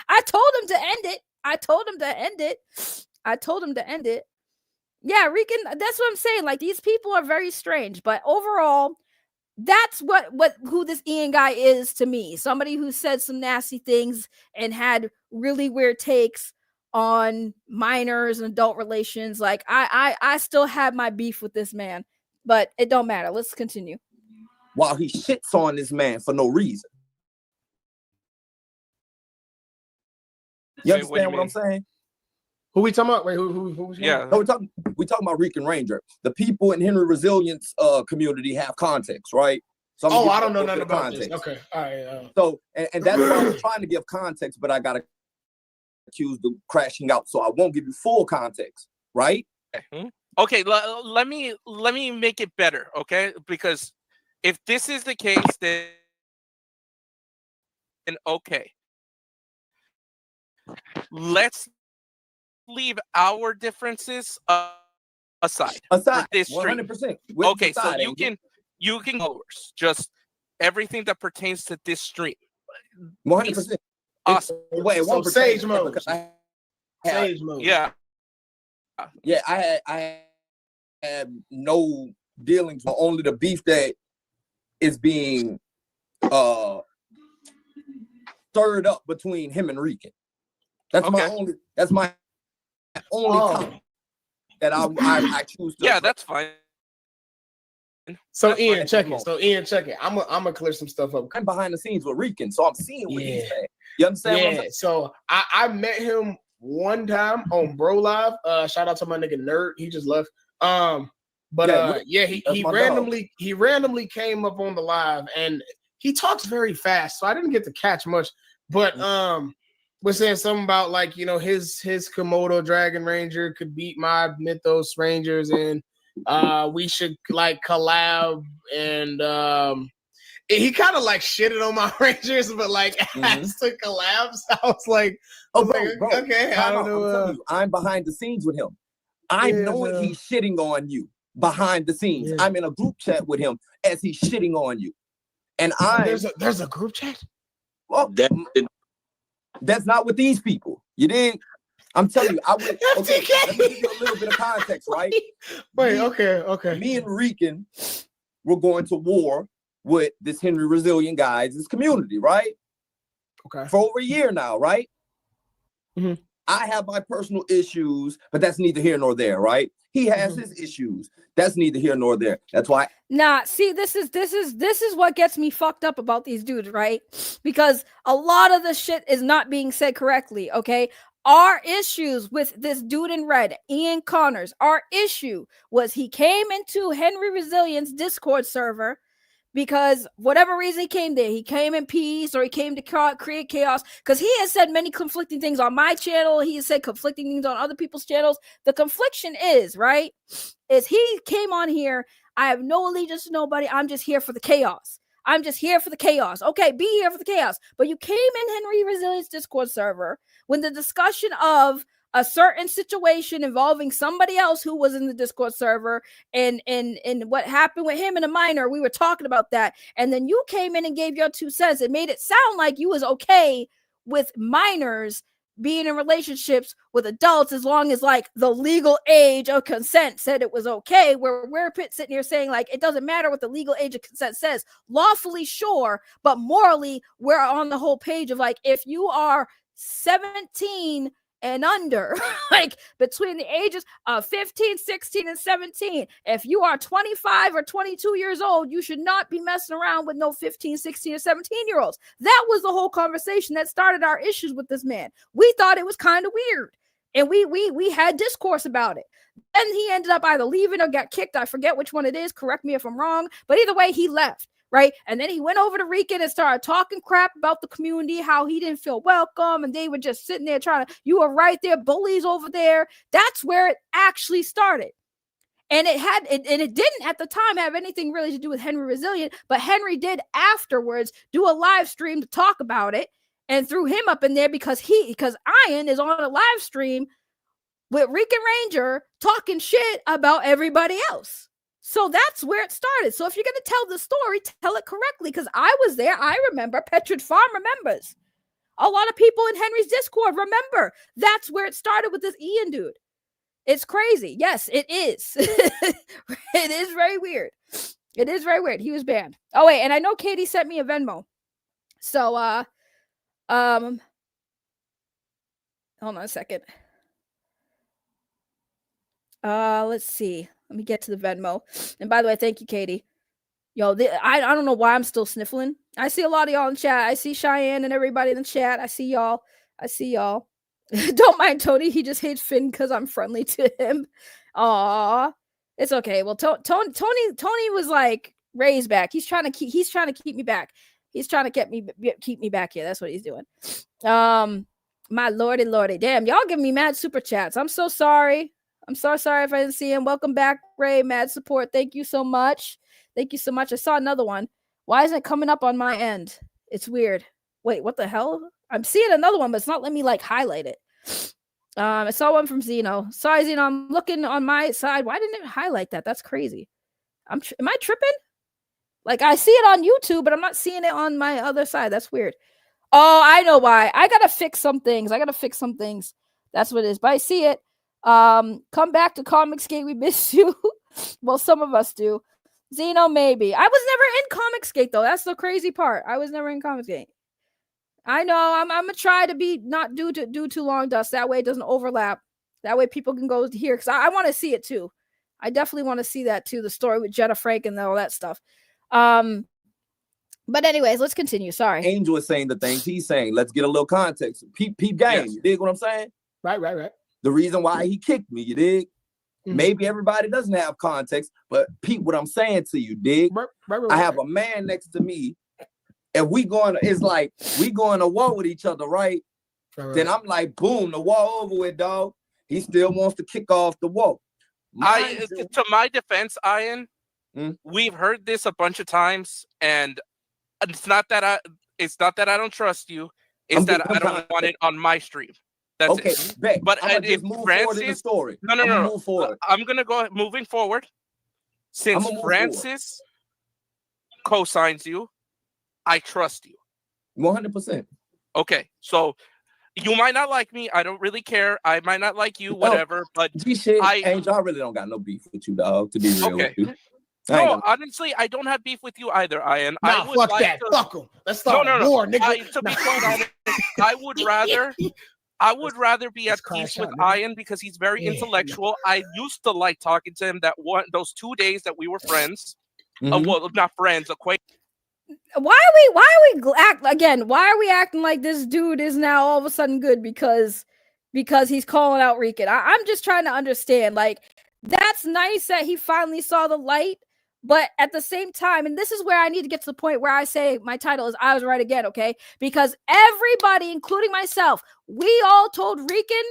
I told him to end it. Yeah, Rican, that's what I'm saying. Like, these people are very strange, but overall, that's who this Ian guy is to me. Somebody who said some nasty things and had really weird takes on minors and adult relations. Like, I still have my beef with this man, but it don't matter. Let's continue. While he shits on this man for no reason. You understand what I'm saying? Who we talking about? Wait, who yeah. No, we talking about Rican Ranger. The people in Henry Resilience community have context, right? So I don't know nothing about context. This. Okay, all right. So and that's why I was trying to give context, but I got accused of crashing out, so I won't give you full context, right? Okay, let me make it better, okay? Because if this is the case, then okay. Let's leave our differences aside. Aside, this 100%. Okay, so you can just everything that pertains to this stream. 100%. Awesome. Wait, so Sage mode. Sage mode. Yeah. Yeah, I had no dealings with only the beef that is being stirred up between him and Rican. That's my only time that I choose to. Yeah, that's fine. So that's Ian, check it. I'm gonna clear some stuff up. I'm behind the scenes with Rican, so I'm seeing what he's saying. You understand? Yeah. So I met him one time on Bro Live. Shout out to my nigga Nerd. He just left. He randomly came up on the live and he talks very fast, so I didn't get to catch much. But was saying something about, like, you know, his Komodo Dragon Ranger could beat my Mythos Rangers and we should like collab, and he kind of like shitted on my Rangers, but like asked to collab. So I was like, bro, okay, I don't know. I'm behind the scenes with him. I know he's shitting on you behind the scenes. Yeah. I'm in a group chat with him as he's shitting on you, and there's a group chat. Well, that's not with these people. You didn't. I'm telling you, I would. Okay, let me give you a little bit of context, right? Okay. Me and Rican were going to war with this Henry Resilient guys, this community, right? Okay. For over a year now, right? Mm-hmm. I have my personal issues, but that's neither here nor there, right? He has his issues. That's neither here nor there. That's why. Nah, see, this is what gets me fucked up about these dudes, right? Because a lot of the shit is not being said correctly, okay? Our issues with this dude in red, Ian Connors, our issue was he came into Henry Resilience Discord server because whatever reason he came there, he came in peace or he came to create chaos, because he has said many conflicting things on my channel. He has said conflicting things on other people's channels. The confliction is, right, is he came on here, I have no allegiance to nobody. I'm just here for the chaos. I'm just here for the chaos. Okay, be here for the chaos. But you came in Henry Resilience Discord server when the discussion of a certain situation involving somebody else who was in the Discord server and what happened with him and a minor, we were talking about that. And then you came in and gave your 2 cents. It made it sound like you was okay with minors being in relationships with adults as long as like the legal age of consent said it was okay, where we're sitting here saying like it doesn't matter what the legal age of consent says. Lawfully, sure, but morally we're on the whole page of like, if you are 17 and under, like between the ages of 15, 16, and 17, if you are 25 or 22 years old, you should not be messing around with no 15, 16, or 17-year-olds. That was the whole conversation that started our issues with this man. We thought it was kind of weird, and we had discourse about it. Then he ended up either leaving or got kicked. I forget which one it is. Correct me if I'm wrong. But either way, he left. Right. And then he went over to Rican and started talking crap about the community, how he didn't feel welcome. And they were just sitting there trying to, you were right there, bullies over there. That's where it actually started. And it didn't at the time have anything really to do with Henry Resilient, but Henry did afterwards do a live stream to talk about it and threw him up in there because Ian is on a live stream with Rican Ranger talking shit about everybody else. So that's where it started. So if you're going to tell the story, tell it correctly, because I was there. I remember. Petrid Farm remembers. A lot of people in Henry's Discord remember. That's where it started with this Ian dude. It's crazy. Yes, it is. It is very weird. It is very weird. He was banned. Oh, wait. And I know Katie sent me a Venmo. So, hold on a second. Let's see. Let me get to the Venmo. And by the way, thank you, Katie. Yo, I don't know why I'm still sniffling. I see a lot of y'all in chat. I see Cheyenne and everybody in the chat. I see y'all. Don't mind Tony. He just hates Finn because I'm friendly to him. Aw, it's okay. Well, Tony was like raised back. He's trying to keep me back. He's trying to keep me back here. That's what he's doing. My lordy. Damn, y'all give me mad super chats. I'm so sorry. I'm so sorry if I didn't see him. Welcome back, Ray. Mad support. Thank you so much. I saw another one. Why isn't it coming up on my end? It's weird. Wait, what the hell? I'm seeing another one, but it's not letting me like highlight it. I saw one from Zeno. Sorry, Zeno. I'm looking on my side. Why didn't it highlight that? That's crazy. Am I tripping? Like I see it on YouTube, but I'm not seeing it on my other side. That's weird. Oh, I know why. I gotta fix some things. That's what it is. But I see it. Come back to Comicsgate. We miss you. Well, some of us do. Zeno, maybe. I was never in Comicsgate though. That's the crazy part. I was never in Comicsgate. I know. I'm gonna try to be not do too long, Dust. That way it doesn't overlap. That way people can go here because I want to see it too. I definitely want to see that too. The story with Jenna Frank and all that stuff. But anyways, let's continue. Sorry. Angel is saying the things he's saying. Let's get a little context. Peep game. Yes. You dig what I'm saying? Right. The reason why he kicked me, you dig? Mm-hmm. Maybe everybody doesn't have context, but peep what I'm saying to you, dig? Right. I have a man next to me, and it's like we going to war with each other, right? Then I'm like, boom, the war over with, dog. He still wants to kick off the war. To my defense, Ian, we've heard this a bunch of times, and it's not that I don't trust you. It's that I don't want it on my stream. That's okay, it. Bet. But if Francis, in the story. No. Move forward. I'm gonna go moving forward. Since Francis co-signs you, I trust you. 100%. Okay, so you might not like me. I don't really care. I might not like you, whatever. But Angel, I really don't got no beef with you, dog. To be real with you. No, honestly, I don't have beef with you either, Ian. Nah, fuck like that. Fuck him. Let's start a war, nigga. To be quite honest, I would rather be at peace with Ian because he's very intellectual. I used to like talking to him those 2 days that we were friends. Well, not friends, acquaintances. Why are we acting like this dude is now all of a sudden good because he's calling out Rican? I'm just trying to understand. Like, that's nice that he finally saw the light, But at the same time, and this is where I need to get to the point where I say my title is I Was Right Again, okay? Because everybody, including myself, we all told Rican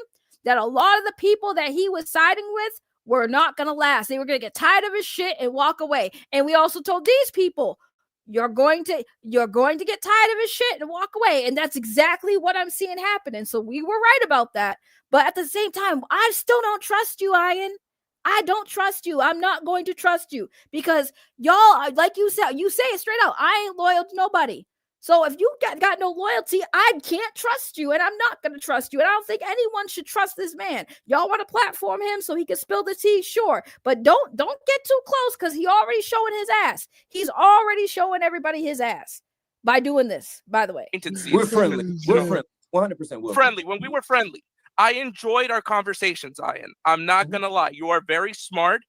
that a lot of the people that he was siding with were not going to last. They were going to get tired of his shit and walk away. And we also told these people, you're going to get tired of his shit and walk away. And that's exactly what I'm seeing happen. And so we were right about that. But at the same time, I still don't trust you, Ian. I don't trust you. I'm not going to trust you because y'all, like you say it straight out. I ain't loyal to nobody. So if you got no loyalty, I can't trust you, and I'm not going to trust you. And I don't think anyone should trust this man. Y'all want to platform him so he can spill the tea? Sure. But don't get too close because he already showing his ass. He's already showing everybody his ass by doing this, by the way. We're friendly. We're friendly. 100% friendly. When we were friendly, I enjoyed our conversations, Ian. I'm not going to lie. You are very smart.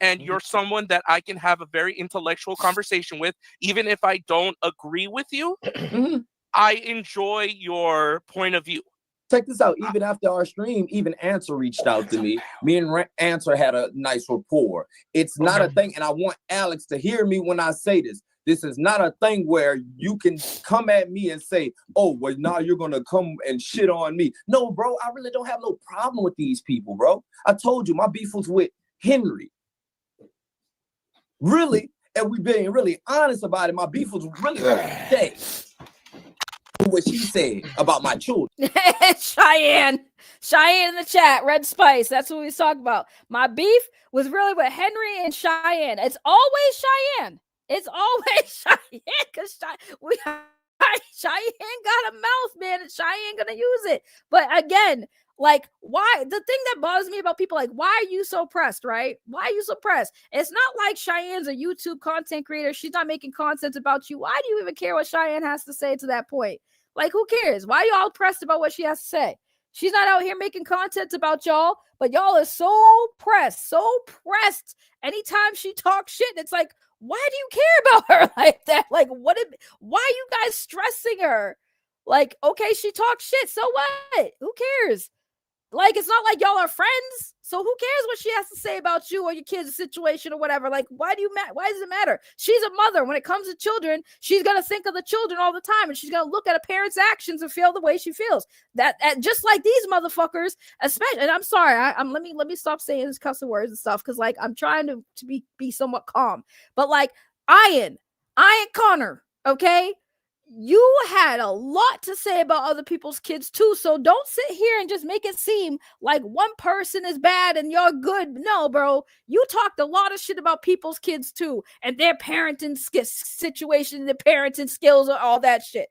And you're someone that I can have a very intellectual conversation with, even if I don't agree with you. I enjoy your point of view. Check this out. Even after our stream, even Answer reached out to me. Me and Answer had a nice rapport. It's not a thing, and I want Alex to hear me when I say this. This is not a thing where you can come at me and say, oh, well, now you're going to come and shit on me. No, bro, I really don't have no problem with these people, bro. I told you my beef was with Henry. Really, and we've been really honest about it. My beef was really today. What she said about my children. Cheyenne in the chat, Red Spice. That's what we was talking about. My beef was really with Henry and Cheyenne. It's always Cheyenne. It's always Cheyenne because Cheyenne got a mouth, man, and Cheyenne gonna use it. But again, like, why? The thing that bothers me about people, like, why are you so pressed, right? Why are you so pressed? It's not like Cheyenne's a YouTube content creator. She's not making content about you. Why do you even care what Cheyenne has to say to that point? Like, who cares? Why are y'all pressed about what she has to say? She's not out here making content about y'all, but y'all are so pressed. Anytime she talks shit, it's like, why do you care about her like that? Like, why are you guys stressing her? Like, okay, she talks shit. So what? Who cares? Like, it's not like y'all are friends. So who cares what she has to say about you or your kid's situation or whatever? Like, why does it matter? She's a mother. When it comes to children, she's going to think of the children all the time. And she's going to look at a parent's actions and feel the way she feels. That just like these motherfuckers, especially, and I'm sorry, let me stop saying these cussing words and stuff. Cause like, I'm trying to be somewhat calm, but like Ian Connor, okay? You had a lot to say about other people's kids too. So don't sit here and just make it seem like one person is bad and you're good. No, bro, you talked a lot of shit about people's kids too, and their parenting situation, their parenting skills, and all that shit.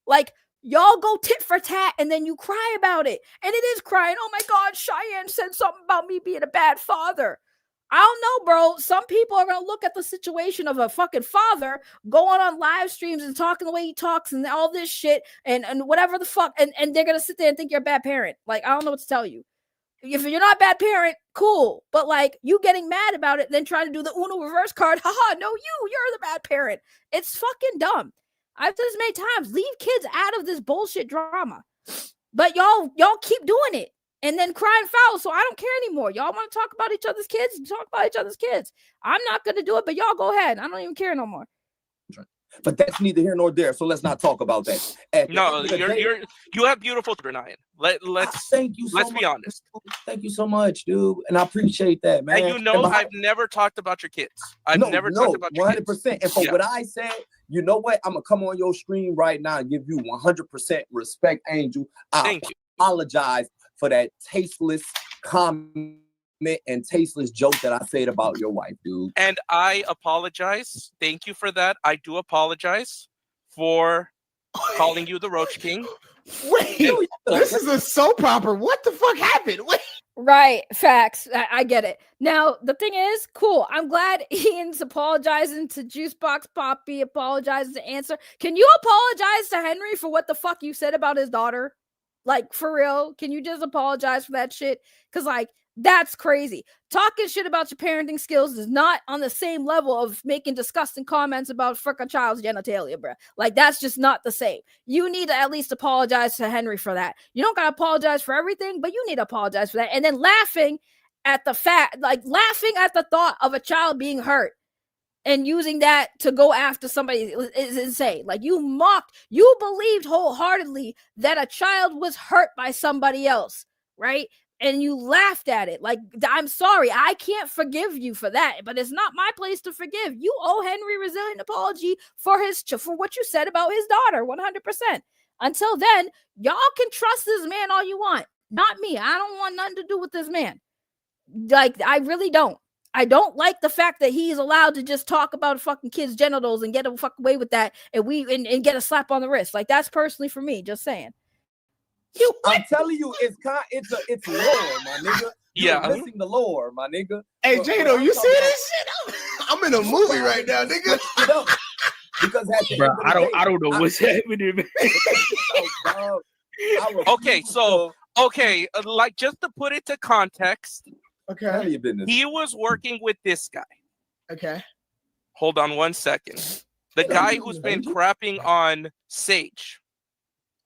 Like, y'all go tit for tat and then you cry about it. And it is crying. Oh my God, Cheyenne said something about me being a bad father. I don't know, bro. Some people are going to look at the situation of a fucking father going on live streams and talking the way he talks and all this shit and whatever the fuck. And they're going to sit there and think you're a bad parent. Like, I don't know what to tell you. If you're not a bad parent, cool. But like, you getting mad about it, then trying to do the Uno reverse card. Haha, no, you're the bad parent. It's fucking dumb. I've said this many times. Leave kids out of this bullshit drama. But y'all keep doing it. And then crying foul, so I don't care anymore. Y'all want to talk about each other's kids? Talk about each other's kids. I'm not going to do it, but y'all go ahead. I don't even care no more. But that's neither here nor there, so let's not talk about that. No, you have beautiful children, Ian. Let's thank you. Let's be honest. Thank you so much, dude, and I appreciate that, man. And you know, I've never talked about your kids. I've never talked about your 100%. kids. And for what I said, you know what? I'm gonna come on your stream right now and give you 100% respect, Angel. Thank you. Apologize for that tasteless comment and tasteless joke that I said about your wife, dude. And I apologize. Thank you for that. I do apologize for calling you the Roach King. Wait, this is a soap opera. What the fuck happened? Wait. Right, facts. I get it. Now, the thing is, cool. I'm glad Ian's apologizing to Juicebox Poppy, apologizing to Answer. Can you apologize to Henry for what the fuck you said about his daughter? Like, for real, can you just apologize for that shit? Because, like, that's crazy. Talking shit about your parenting skills is not on the same level of making disgusting comments about a child's genitalia, bro. Like, that's just not the same. You need to at least apologize to Henry for that. You don't gotta apologize for everything, but you need to apologize for that. And then laughing at the thought of a child being hurt. and using that to go after somebody is insane. Like, you believed wholeheartedly that a child was hurt by somebody else, right? And you laughed at it. Like, I'm sorry, I can't forgive you for that, but it's not my place to forgive. You owe Henry Resilient apology for what you said about his daughter, 100%. Until then, y'all can trust this man all you want. Not me. I don't want nothing to do with this man. Like, I really don't. I don't like the fact that he's allowed to just talk about a fucking kid's genitals and get a fuck away with that, and get a slap on the wrist. Like, that's personally for me. Just saying. I'm telling you, it's lore, my nigga. You're missing the lore, my nigga. Hey, Jado, you see this shit? I'm in a movie right now, nigga. Because I don't know what's happening, man. Okay, like, just to put it to context. Okay. He was working with this guy. Okay. Hold on 1 second. The guy who's been crapping on Sage.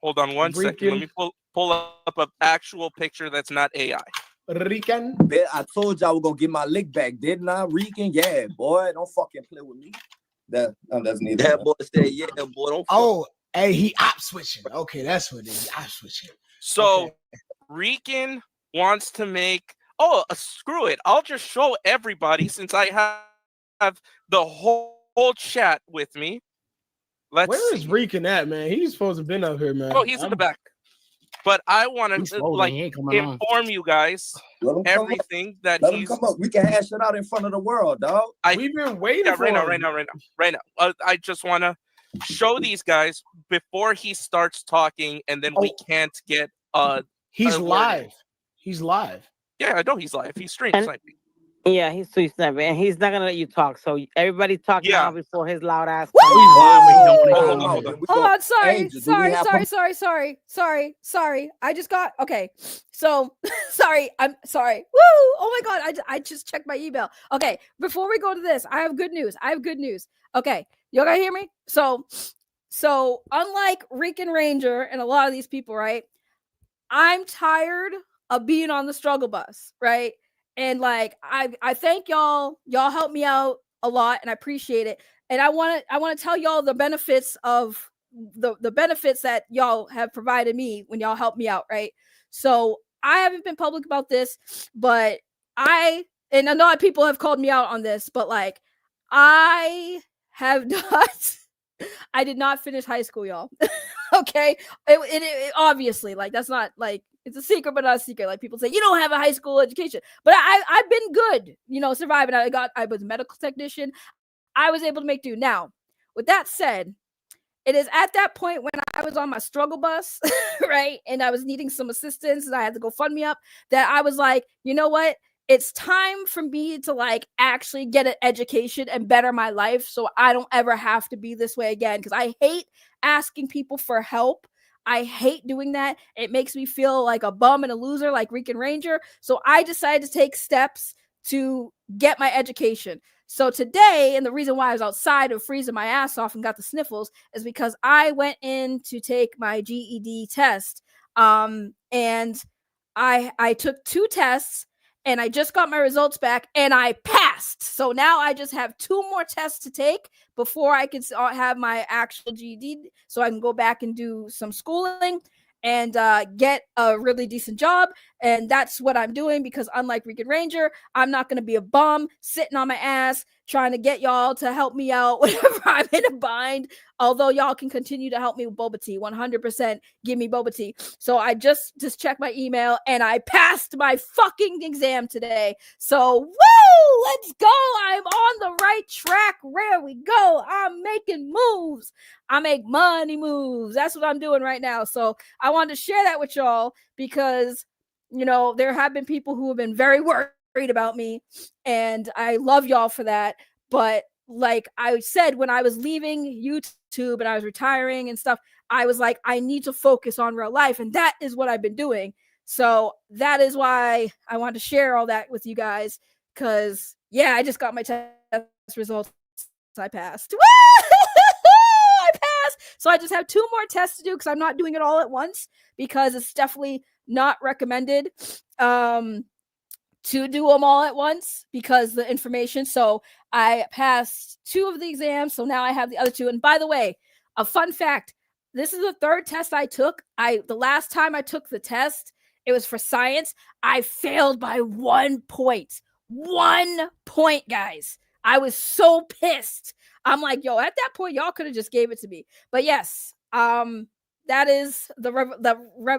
Hold on 1 second. Let me pull up an actual picture that's not AI. Rican? I told y'all we're gonna get my lick back, didn't I? Rican, yeah, boy. Don't fucking play with me. That's neither. That boy said, yeah, boy. Don't. Oh, hey, he op switching. Okay, that's what it is. Op switching. So Rican wants to make. Oh, screw it. I'll just show everybody since I have the whole chat with me. Where is Rican at, man? He's supposed to have been up here, man. Oh, he's in the back. But I want to inform you guys everything that Let him come up. We can hash it out in front of the world, dog. We've been waiting for right now. I just want to show these guys before he starts talking, and then we can't get He's live. He's live. Yeah, I know he's live. He's stream sniping. Yeah, he's stream sniping, and he's not gonna let you talk. So everybody talk now before his loud ass. Hold on, sorry. I just got So sorry, I'm sorry. Woo! Oh my god, I just checked my email. Okay, before we go to this, I have good news. Okay, you gotta hear me. So unlike Rican Ranger and a lot of these people, right? I'm tired of being on the struggle bus, right? And like, I thank y'all help me out a lot, and I appreciate it. And I want to tell y'all the benefits of the benefits that y'all have provided me when y'all help me out, right? So I haven't been public about this, but and a lot of people have called me out on this, but like, I did not finish high school, y'all. Okay, it obviously, like, that's not like, it's a secret, but not a secret. Like, people say, you don't have a high school education, but I've been good, surviving. I was a medical technician. I was able to make do. Now, with that said, it is at that point when I was on my struggle bus, right, and I was needing some assistance, and I had to go fund me up, that I was like, you know what? It's time for me to like actually get an education and better my life, so I don't ever have to be this way again. Because I hate asking people for help. I hate doing that. It makes me feel like a bum and a loser, like Rican Ranger. So I decided to take steps to get my education. So today, and the reason why I was outside of freezing my ass off and got the sniffles, is because I went in to take my GED test. And I took 2 tests, and I just got my results back, and I passed. So now I just have 2 more tests to take before I can have my actual GED, so I can go back and do some schooling and get a really decent job. And that's what I'm doing, because unlike Rican Ranger, I'm not going to be a bum sitting on my ass trying to get y'all to help me out whenever I'm in a bind. Although y'all can continue to help me with boba tea, 100% give me boba tea. So I just checked my email, and I passed my fucking exam today. So woo, let's go. I'm on the right track. There we go. I'm making moves. I make money moves. That's what I'm doing right now. So I wanted to share that with y'all, because there have been people who have been very worried about me, and I love y'all for that. But like I said, when I was leaving YouTube and I was retiring and stuff, I was like, I need to focus on real life, and that is what I've been doing. So that is why I wanted to share all that with you guys, because I just got my test results. I passed. I passed. So I just have 2 more tests to do, because I'm not doing it all at once, because it's definitely not recommended. to do them all at once because the information. So I passed 2 of the exams. So now I have the other 2. And by the way, a fun fact, this is the 3rd test I took. The last time I took the test, it was for science. I failed by 1 point. 1 point, guys. I was so pissed. I'm like, yo, at that point, y'all could have just gave it to me. But yes, that is the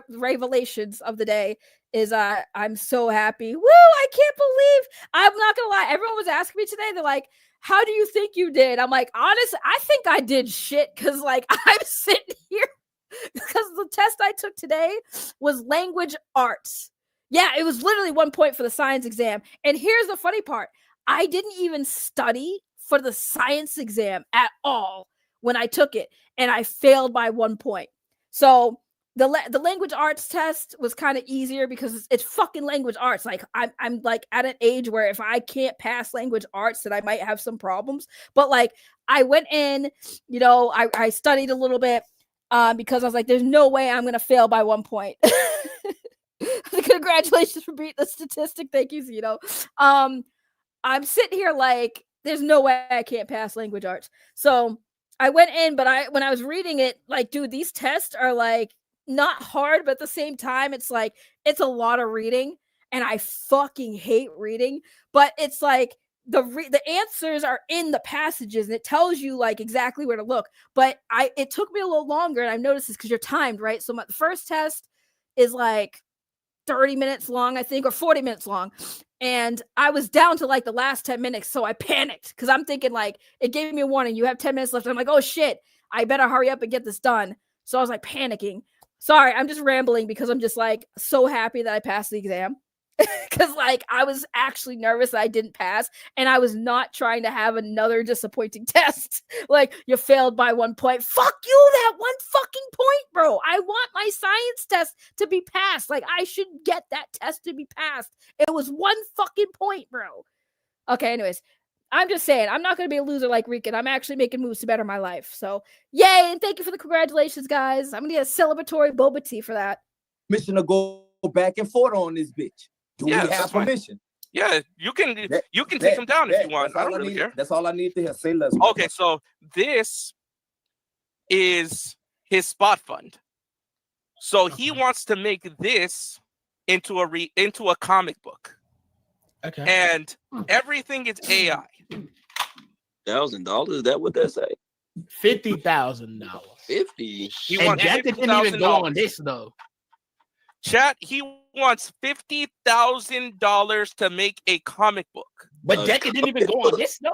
revelations of the day. Is I'm so happy. Woo! I can't believe. I'm not gonna lie. Everyone was asking me today. They're like, "How do you think you did?" I'm like, honestly, I think I did shit because like I'm sitting here because the test I took today was language arts. Yeah, it was literally 1 point for the science exam. And here's the funny part. I didn't even study for the science exam at all when I took it. And I failed by 1 point. So the language arts test was kind of easier because it's fucking language arts. Like I'm like at an age where if I can't pass language arts, then I might have some problems. But like I went in, you know, I studied a little bit because I was like, there's no way I'm going to fail by 1 point. Congratulations for beating the statistic. Thank you, Zito. I'm sitting here like, there's no way I can't pass language arts. So I went in, but when I was reading it, like, dude, these tests are like not hard, but at the same time, it's like, it's a lot of reading and I fucking hate reading, but it's like the answers are in the passages and it tells you like exactly where to look. But it took me a little longer, and I've noticed this because you're timed, right? So the first test is like 30 minutes long, I think, or 40 minutes long. And I was down to like the last 10 minutes. So I panicked because I'm thinking like, it gave me a warning. You have 10 minutes left. And I'm like, oh shit, I better hurry up and get this done. So I was like panicking. Sorry, I'm just rambling because I'm just like so happy that I passed the exam. Because like I was actually nervous that I didn't pass, and I was not trying to have another disappointing test. Like, you failed by 1 point. Fuck you, that 1 fucking point, bro. I want my science test to be passed. Like, I should get that test to be passed. It was 1 fucking point, bro. Okay, anyways, I'm just saying, I'm not going to be a loser like Rican. I'm actually making moves to better my life. So, yay, and thank you for the congratulations, guys. I'm going to get a celebratory boba tea for that. Mission to go back and forth on this bitch. Do we have permission? Yeah, you can take him down if you want. I don't really care. That's all I need to hear. Say less. Okay, so this is his spot fund. So he wants to make this into a comic book. Okay. And everything is AI. $1,000? Is that what they say? $50,000. 50. He and wants that didn't even go on this though. Chat, he wants $50,000 to make a comic book. But Deca didn't even go on this though.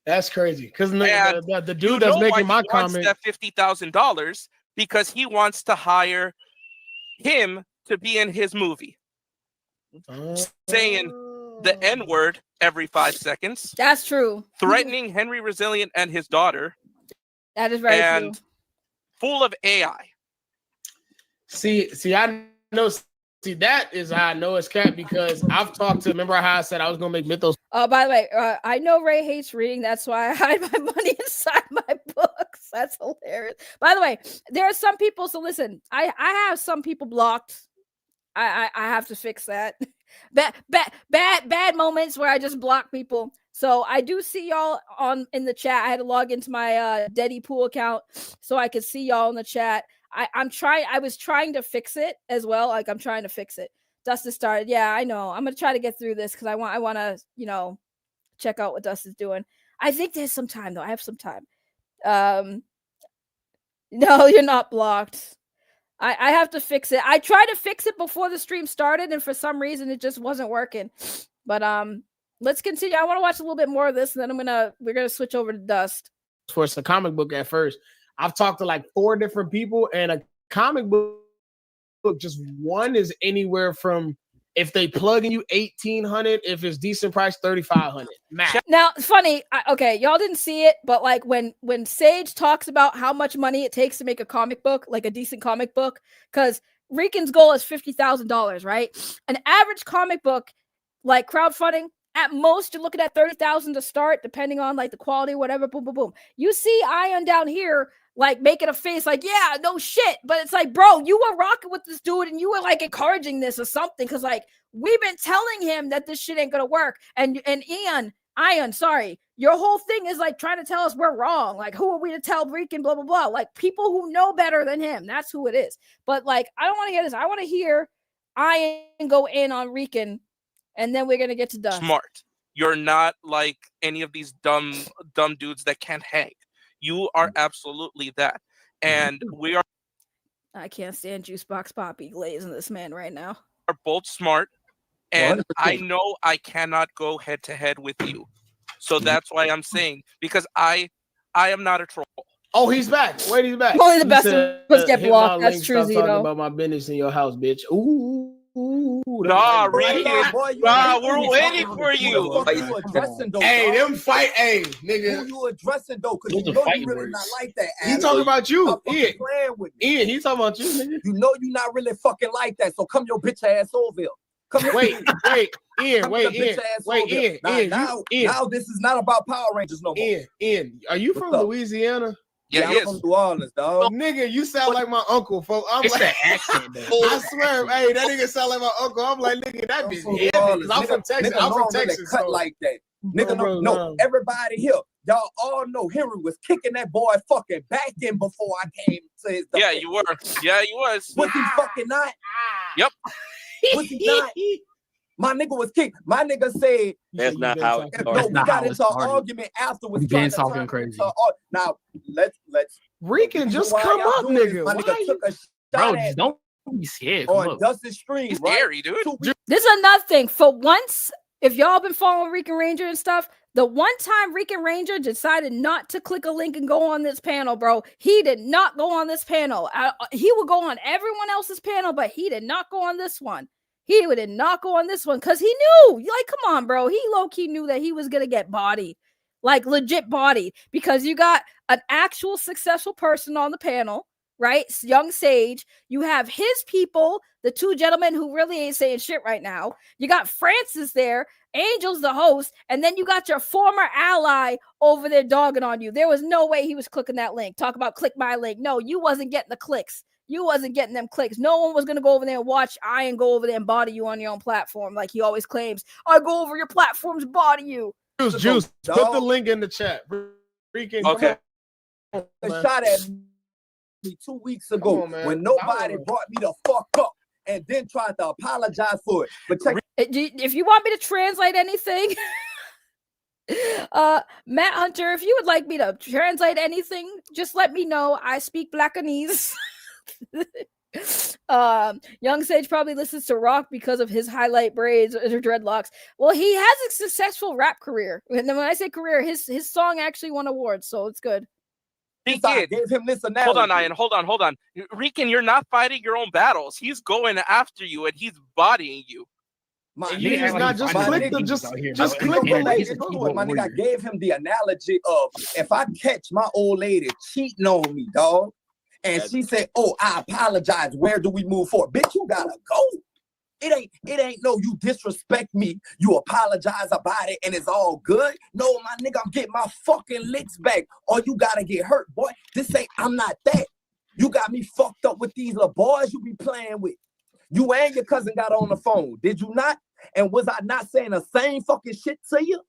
That's crazy. Because the dude that's making my comic that $50,000 because he wants to hire him to be in his movie. Saying the N-word every 5 seconds. That's true. Threatening Henry Resilient and his daughter. That is very and true. Full of AI. See, I know. See, that is how I know it's cat because I've talked to. Remember how I said I was gonna make Mythos? Oh, by the way, I know Ray hates reading. That's why I hide my money inside my books. That's hilarious. By the way, there are some people. So listen, I have some people blocked. I have to fix that. Bad moments where I just block people. So I do see y'all in the chat. I had to log into my Deadpool account so I could see y'all in the chat. I was trying to fix it as well. Like, I'm trying to fix it. Dustin started. Yeah, I know. I'm gonna try to get through this because I want to, check out what Dustin's doing. I think there's some time though. I have some time. No, you're not blocked. I have to fix it. I tried to fix it before the stream started, and for some reason it just wasn't working. But let's continue. I want to watch a little bit more of this, and then we're gonna switch over to Dust. For it's a comic book at first. I've talked to like 4 different people, and a comic book just one is anywhere from, if they plug in you, $1,800. If it's decent price, $3,500. Now it's funny. Okay, y'all didn't see it, but like when Sage talks about how much money it takes to make a comic book, like a decent comic book, because Rican's goal is $50,000, right? An average comic book, like crowdfunding, at most you're looking at $30,000 to start, depending on like the quality, whatever. Boom, boom, boom. You see Ion down here. like making a face like, yeah, no shit. But it's like, bro, you were rocking with this dude and you were like encouraging this or something. Cause like we've been telling him that this shit ain't gonna work. And Ian, sorry, your whole thing is like trying to tell us we're wrong. Like, who are we to tell Rican, blah, blah, blah. Like people who know better than him. That's who it is. But like, I don't want to hear this. I want to hear Ian go in on Rican, and then we're gonna get to Dust. Smart. You're not like any of these dumb dudes that can't hang. You are absolutely that. And we are I can't stand Juice Box Poppy glazing this man right now. Are both smart. And 100%. I know I cannot go head to head with you. So that's why I'm saying, because I am not a troll. Oh, he's back. Wait, he's back. Only the He best said, of us get hit blocked. my That's link, true, stop talking Zito. about my business in your house, bitch. Ooh. Nah, Rican. Nah, we're waiting for you. Hey, them fight. Hey, nigga. Who you addressing though? Because you know you really not like that. He talking about you, Stop Ian. playing with me. Ian, he talking about you, nigga. You know you not really fucking like that. So come your bitch ass over here. Come here. Wait, Ian, Come wait, your bitch Ian, ass wait, over here. Ian, Now this is not about Power Rangers no more. Ian, are you from up? Louisiana? Yeah, I'm from New Orleans, dog. Nigga, you sound like my uncle, folks. I'm It's like, that accent, though. I swear, hey, that nigga sound like my uncle. I'm like, nigga, that I'm bitch from heavy. New Orleans. I'm from Texas. Nigga I'm from don't really Texas. cut so- like that. Nigga, bro, no. Everybody here, y'all all know Henry was kicking that boy fucking back in before I came to his Yeah, defense. you were. Yeah, you was. Was he fucking not? Yep. Was he not? My nigga was kicked. My nigga said, That's not how it no, started. we got into an argument afterwards. We been trying to talking turn it crazy. into now let's Rican, just why come y'all up, doing this? nigga. My Why nigga you- took a Bro, shot just at don't be scared. Come on up. Dustin Stream, He's right? scary, dude. 2 weeks This is another thing. For once, if y'all been following Rican Ranger and stuff, the one time Rican Ranger decided not to click a link and go on this panel, bro, he did not go on this panel. He would go on everyone else's panel, but he did not go on this one. He did not go on this one because he knew. Like, come on, bro. He low-key knew that he was going to get bodied. Like, legit bodied. Because you got an actual successful person on the panel, right? Young Sage. You have his people, the two gentlemen who really ain't saying shit right now. You got Francis there. Angel's the host. And then you got your former ally over there dogging on you. There was no way he was clicking that link. Talk about click my link. No, you wasn't getting the clicks. You wasn't getting them clicks. No one was going to go over there and watch Ian go over there and body you on your own platform like he always claims. I go over your platforms, body you. Juice, put the link in the chat. Rican, Okay. a shot at me 2 weeks ago on, man. when nobody brought me the fuck up and then tried to apologize for it. But check If you want me to translate anything, Matt Hunter, if you would like me to translate anything, just let me know. I speak Blackanese. Young Sage probably listens to rock because of his highlight braids or dreadlocks. Well, he has a successful rap career, and then when I say career, his song actually won awards, so it's good. He I did. gave him this analogy. Hold on, Ian. Hold on. Rican, you're not fighting your own battles. He's going after you and he's bodying you. My You nigga, just not just my click nigga, the just my click the nigga, link. he's a keyboard my nigga, I gave him the analogy of if I catch my old lady cheating on me, dog, and she said, "Oh, I apologize. Where do we move forward?" Bitch, you gotta go. It ain't no you disrespect me, you apologize about it, and it's all good. No, my nigga, I'm getting my fucking licks back, or you gotta get hurt, boy. This ain't. I'm not that. You got me fucked up with these little boys you be playing with. You and your cousin got on the phone, did you not? And was I not saying the same fucking shit to you?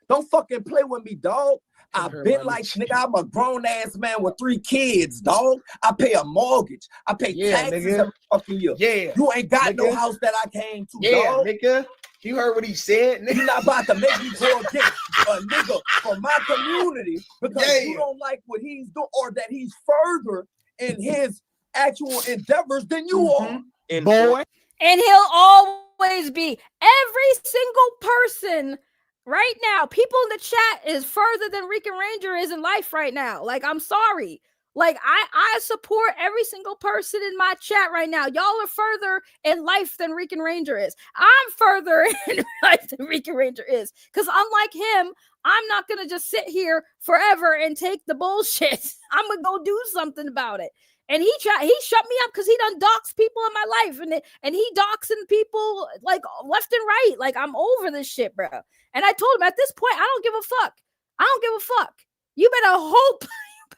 Don't fucking play with me, dog. I've been like, nigga, I'm a grown ass man with 3 kids, dog. I pay a mortgage. I pay taxes every fucking year. Yeah. You ain't got Nigga. no house that I came to, Yeah, dog. nigga. You heard what he said, nigga. You're not about to make me go against a nigga from my community because you don't like what he's doing or that he's further in his actual endeavors than you are. Boy. And he'll always be. Every single person right now, people in the chat is further than Rican Ranger is in life right now. Like, I'm sorry. Like, I support every single person in my chat right now. Y'all are further in life than Rican Ranger is. I'm further in life than Rican Ranger is. Because unlike him, I'm not going to just sit here forever and take the bullshit. I'm going to go do something about it. And he shut me up because he done doxed people in my life. And he doxing people like left and right. Like, I'm over this shit, bro. And I told him at this point, I don't give a fuck. I don't give a fuck. You better hope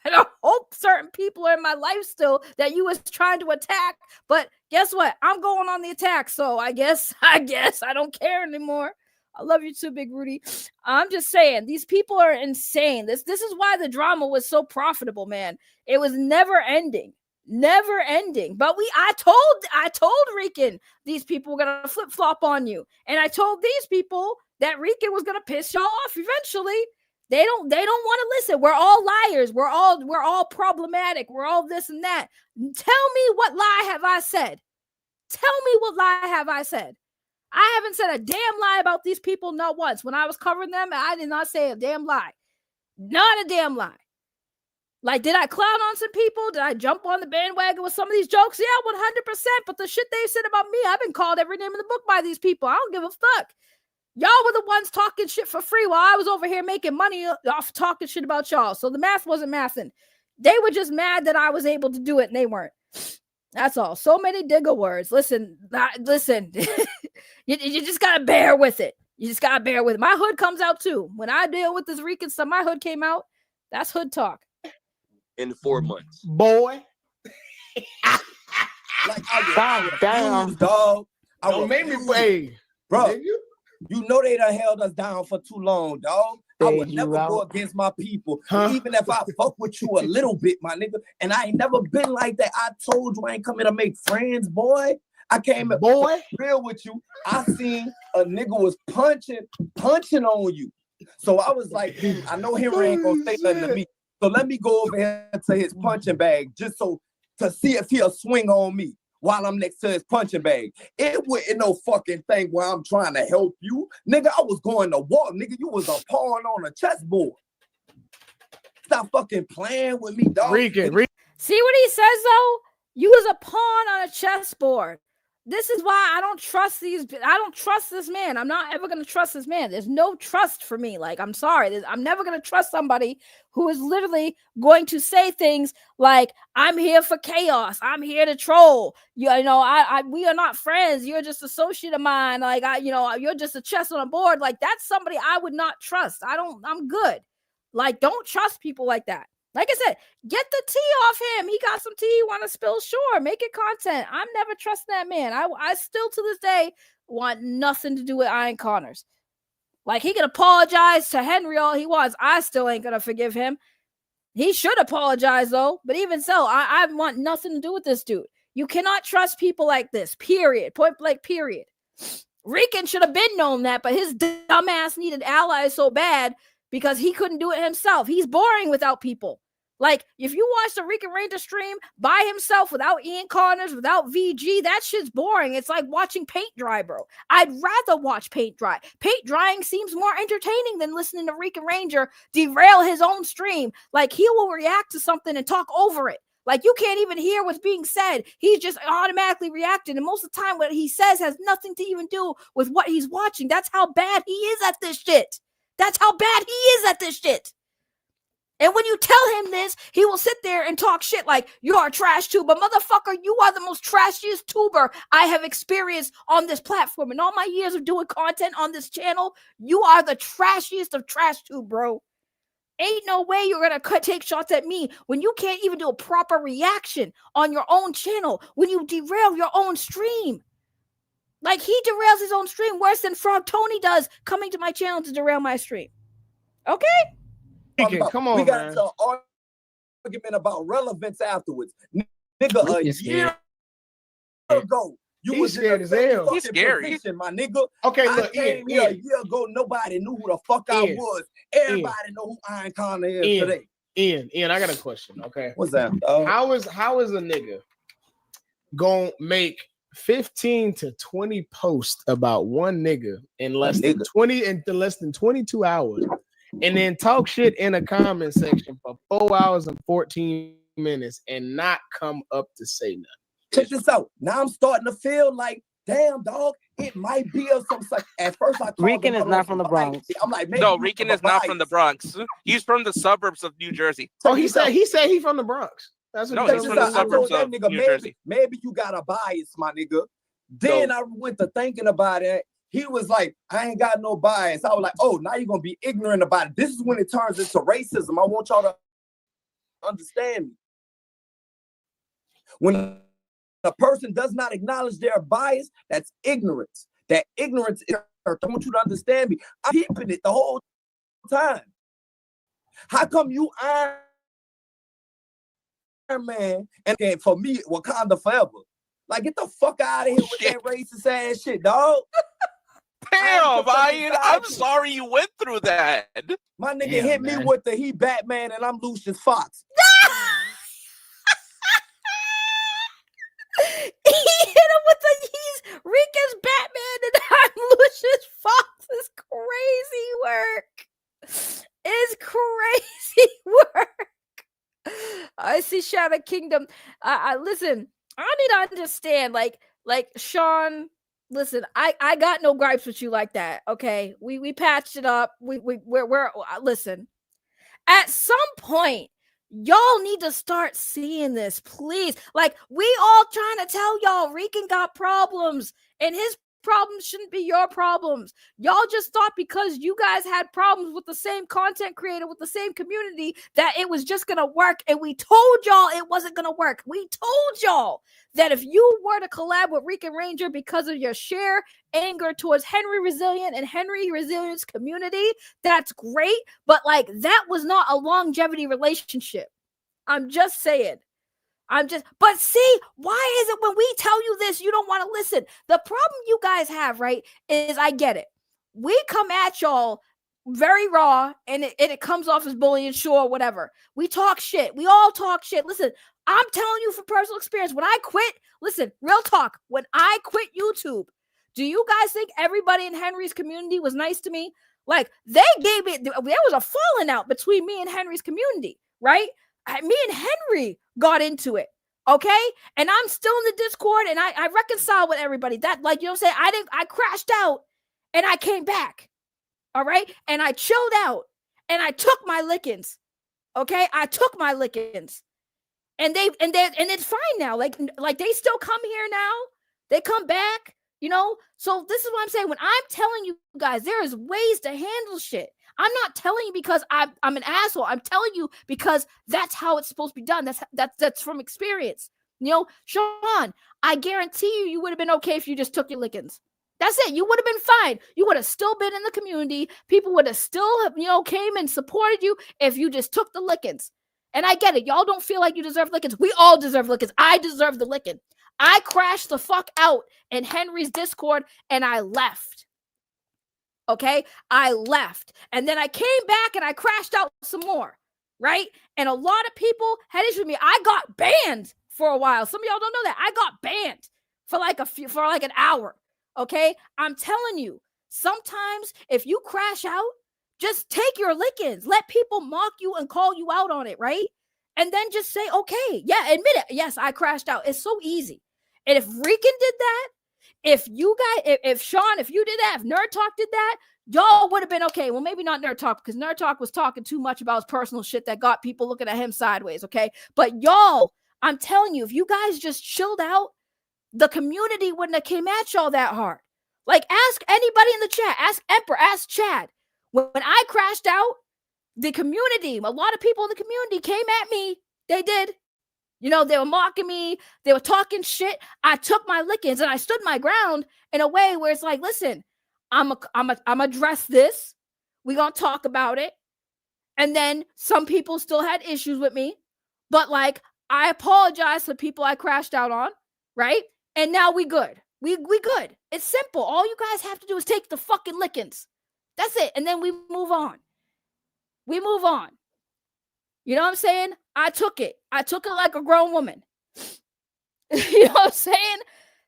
better hope certain people are in my life still that you was trying to attack. But guess what? I'm going on the attack. So I guess I don't care anymore. I love you too, Big Rudy. I'm just saying, these people are insane. This is why the drama was so profitable, man. It was never ending. Never ending. But I told Rican these people were gonna flip-flop on you. And I told these people that Rican was gonna piss y'all off eventually. They don't want to listen. We're all liars. We're all problematic. We're all this and that. Tell me what lie have I said? Tell me what lie have I said? I haven't said a damn lie about these people, not once. When I was covering them, I did not say a damn lie. Not a damn lie. Like, did I clown on some people? Did I jump on the bandwagon with some of these jokes? Yeah, 100%. But the shit they said about me, I've been called every name in the book by these people. I don't give a fuck. Y'all were the ones talking shit for free while I was over here making money off talking shit about y'all. So the math wasn't mathing. They were just mad that I was able to do it and they weren't. That's all. So many digger words. Listen. You just got to bear with it. You just got to bear with it. My hood comes out too. When I deal with this Rican stuff, my hood came out. That's hood talk. In 4 months. Boy. Like, God damn. Dog. Don't make me play. Bro, you know they done held us down for too long, dog. I would never go against my people, even if I fuck with you a little bit, my nigga. And I ain't never been like that. I told you I ain't coming to make friends, boy. I came in real with you. I seen a nigga was punching on you. So I was like, I know Henry ain't gonna say nothing to me. So let me go over here to his punching bag just so to see if he'll swing on me while I'm next to his punching bag. It wasn't no fucking thing where I'm trying to help you. Nigga, I was going to war. Nigga, you was a pawn on a chessboard. Stop fucking playing with me, dog. See what he says, though? You was a pawn on a chessboard. This is why I don't trust this man. I'm not ever going to trust this man. There's no trust for me. Like, I'm sorry. I'm never going to trust somebody who is literally going to say things like, I'm here for chaos. I'm here to troll. We are not friends. You're just an associate of mine. Like, you're just a chess on a board. Like, that's somebody I would not trust. I'm good. Like, don't trust people like that. Like I said, get the tea off him. He got some tea you want to spill? Sure, make it content. I'm never trusting that man. I still to this day want nothing to do with Ian Connors. Like, he can apologize to Henry all he wants. I still ain't gonna forgive him. He should apologize though. But even so, I want nothing to do with this dude. You cannot trust people like this. Period. Point blank. Period. Rican should have been known that, but his dumbass needed allies so bad because he couldn't do it himself. He's boring without people. Like, if you watch the Rican Ranger stream by himself without Ian Connors, without VG, that shit's boring. It's like watching paint dry, bro. I'd rather watch paint dry. Paint drying seems more entertaining than listening to Rican Ranger derail his own stream. Like, he will react to something and talk over it. Like, you can't even hear what's being said. He's just automatically reacting. And most of the time, what he says has nothing to even do with what he's watching. That's how bad he is at this shit. That's how bad he is at this shit. And when you tell him this, he will sit there and talk shit like, you are a trash tuber. Motherfucker, you are the most trashiest tuber I have experienced on this platform. In all my years of doing content on this channel, you are the trashiest of trash tube, bro. Ain't no way you're going to take shots at me when you can't even do a proper reaction on your own channel, when you derail your own stream. Like, he derails his own stream worse than Frog Tony does coming to my channel to derail my stream. Okay? Come on, we got into an argument about relevance afterwards. Nigga, a year ago, you was scared as hell. He's scary, position, my nigga. Okay, look, Ian, a year ago, nobody knew who the fuck I was. Everybody know who Ian Connor is today. Ian, I got a question. Okay, what's that? How is a nigga gonna make 15 to 20 posts about one nigga in less than 22 hours? And then talk shit in a comment section for 4 hours and 14 minutes and not come up to say nothing. Check this out. Now I'm starting to feel like, damn, dog, it might be of some such. At first, I Rican is not from the Bronx. I'm like, no, Rican is not from the Bronx. He's from the suburbs of New Jersey. Oh, he said he's from the Bronx. That's what he's from the suburbs of New Jersey. Maybe you got a bias, my nigga. Then I went to thinking about it. He was like, I ain't got no bias. I was like, oh, now you're going to be ignorant about it. This is when it turns into racism. I want y'all to understand me. When a person does not acknowledge their bias, that's ignorance. That ignorance is, I want you to understand me. I'm keeping it the whole time. How come you Iron Man and for me, Wakanda forever? Like, get the fuck out of here with that racist ass shit, dog. Damn, I'm sorry you went through that. My nigga hit me with the he Batman and I'm Lucius Fox. He hit him with the he's Rica's Batman and I'm Lucius Fox. Is crazy work. It's crazy work. I see Shadow Kingdom. I listen. I need to understand, like Sean. Listen, I got no gripes with you like that. Okay, we patched it up. We're listen. At some point, y'all need to start seeing this, please. Like, we all trying to tell y'all Rican got problems, and his problems shouldn't be your problems. Y'all just thought because you guys had problems with the same content creator, with the same community, that it was just gonna work. And we told y'all it wasn't gonna work. We told y'all that if you were to collab with Rican Ranger because of your sheer anger towards Henry Resilient and Henry Resilient's community, that's great. But like, that was not a longevity relationship. I'm just saying. But see, why is it when we tell you this, you don't want to listen? The problem you guys have, right, is I get it. We come at y'all very raw and it comes off as bullying, sure, whatever. We talk shit. We all talk shit. Listen, I'm telling you from personal experience, when I quit, listen, real talk, when I quit YouTube, do you guys think everybody in Henry's community was nice to me? Like, they gave me, there was a falling out between me and Henry's community, right? Me and Henry got into it, okay? And I'm still in the Discord, and I reconcile with everybody. That, like, you know what I'm saying? I crashed out, and I came back, all right? And I chilled out, and I took my lickings, okay? I took my lickings, and it's fine now. Like they still come here now. They come back, you know? So this is what I'm saying. When I'm telling you guys, there is ways to handle shit. I'm not telling you because I'm an asshole. I'm telling you because that's how it's supposed to be done. That's from experience. You know, Sean, I guarantee you would have been okay if you just took your lickings. That's it. You would have been fine. You would have still been in the community. People would have still, came and supported you if you just took the lickings. And I get it. Y'all don't feel like you deserve lickings. We all deserve lickings. I deserve the licking. I crashed the fuck out in Henry's Discord and I left. Okay, I left. And then I came back and I crashed out some more, right? And a lot of people had issues with me. I got banned for a while. Some of y'all don't know that. I got banned for like an hour, okay? I'm telling you, sometimes if you crash out, just take your lickings. Let people mock you and call you out on it, right? And then just say, okay, yeah, admit it. Yes, I crashed out. It's so easy. And if Rican did that, if you guys, if Sean, if you did that, if Nerd Talk did that, y'all would have been okay. Well, maybe not Nerd Talk, because Nerd Talk was talking too much about his personal shit that got people looking at him sideways, okay? But y'all, I'm telling you, if you guys just chilled out, the community wouldn't have came at y'all that hard. Like, ask anybody in the chat. Ask Emperor. Ask Chad. When I crashed out, the community, a lot of people in the community came at me. They did. You know, they were mocking me. They were talking shit. I took my lickings and I stood my ground in a way where it's like, listen, I'm address this. We're going to talk about it. And then some people still had issues with me. But like, I apologize to people I crashed out on, right? And now we good. We good. It's simple. All you guys have to do is take the fucking lickings. That's it. And then we move on. We move on. You know what I'm saying? I took it. I took it like a grown woman. You know what I'm saying?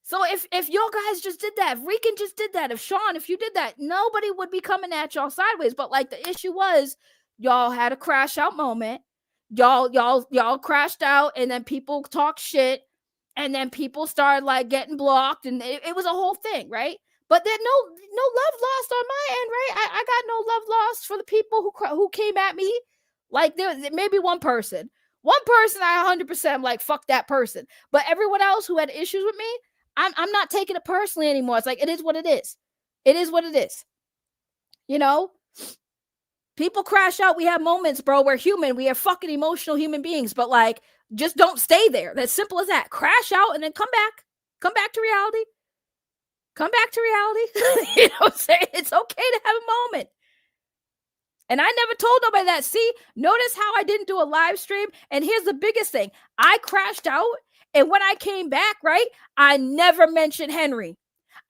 So if y'all guys just did that, if Rican just did that, if Sean, if you did that, nobody would be coming at y'all sideways. But like, the issue was, y'all had a crash out moment. Y'all crashed out, and then people talk shit, and then people started like getting blocked, and it was a whole thing, right? But there's no love lost on my end, right? I got no love lost for the people who came at me. Like, there maybe one person I 100% am like, fuck that person. But everyone else who had issues with me, I'm not taking it personally anymore. It's like, it is what it is. It is what it is. You know? People crash out. We have moments, bro. We're human. We are fucking emotional human beings. But like, just don't stay there. That's simple as that. Crash out and then come back. Come back to reality. Come back to reality. You know what I'm saying? It's okay to have a moment. And I never told nobody that. See, notice how I didn't do a live stream. And here's the biggest thing. I crashed out. And when I came back, right, I never mentioned Henry.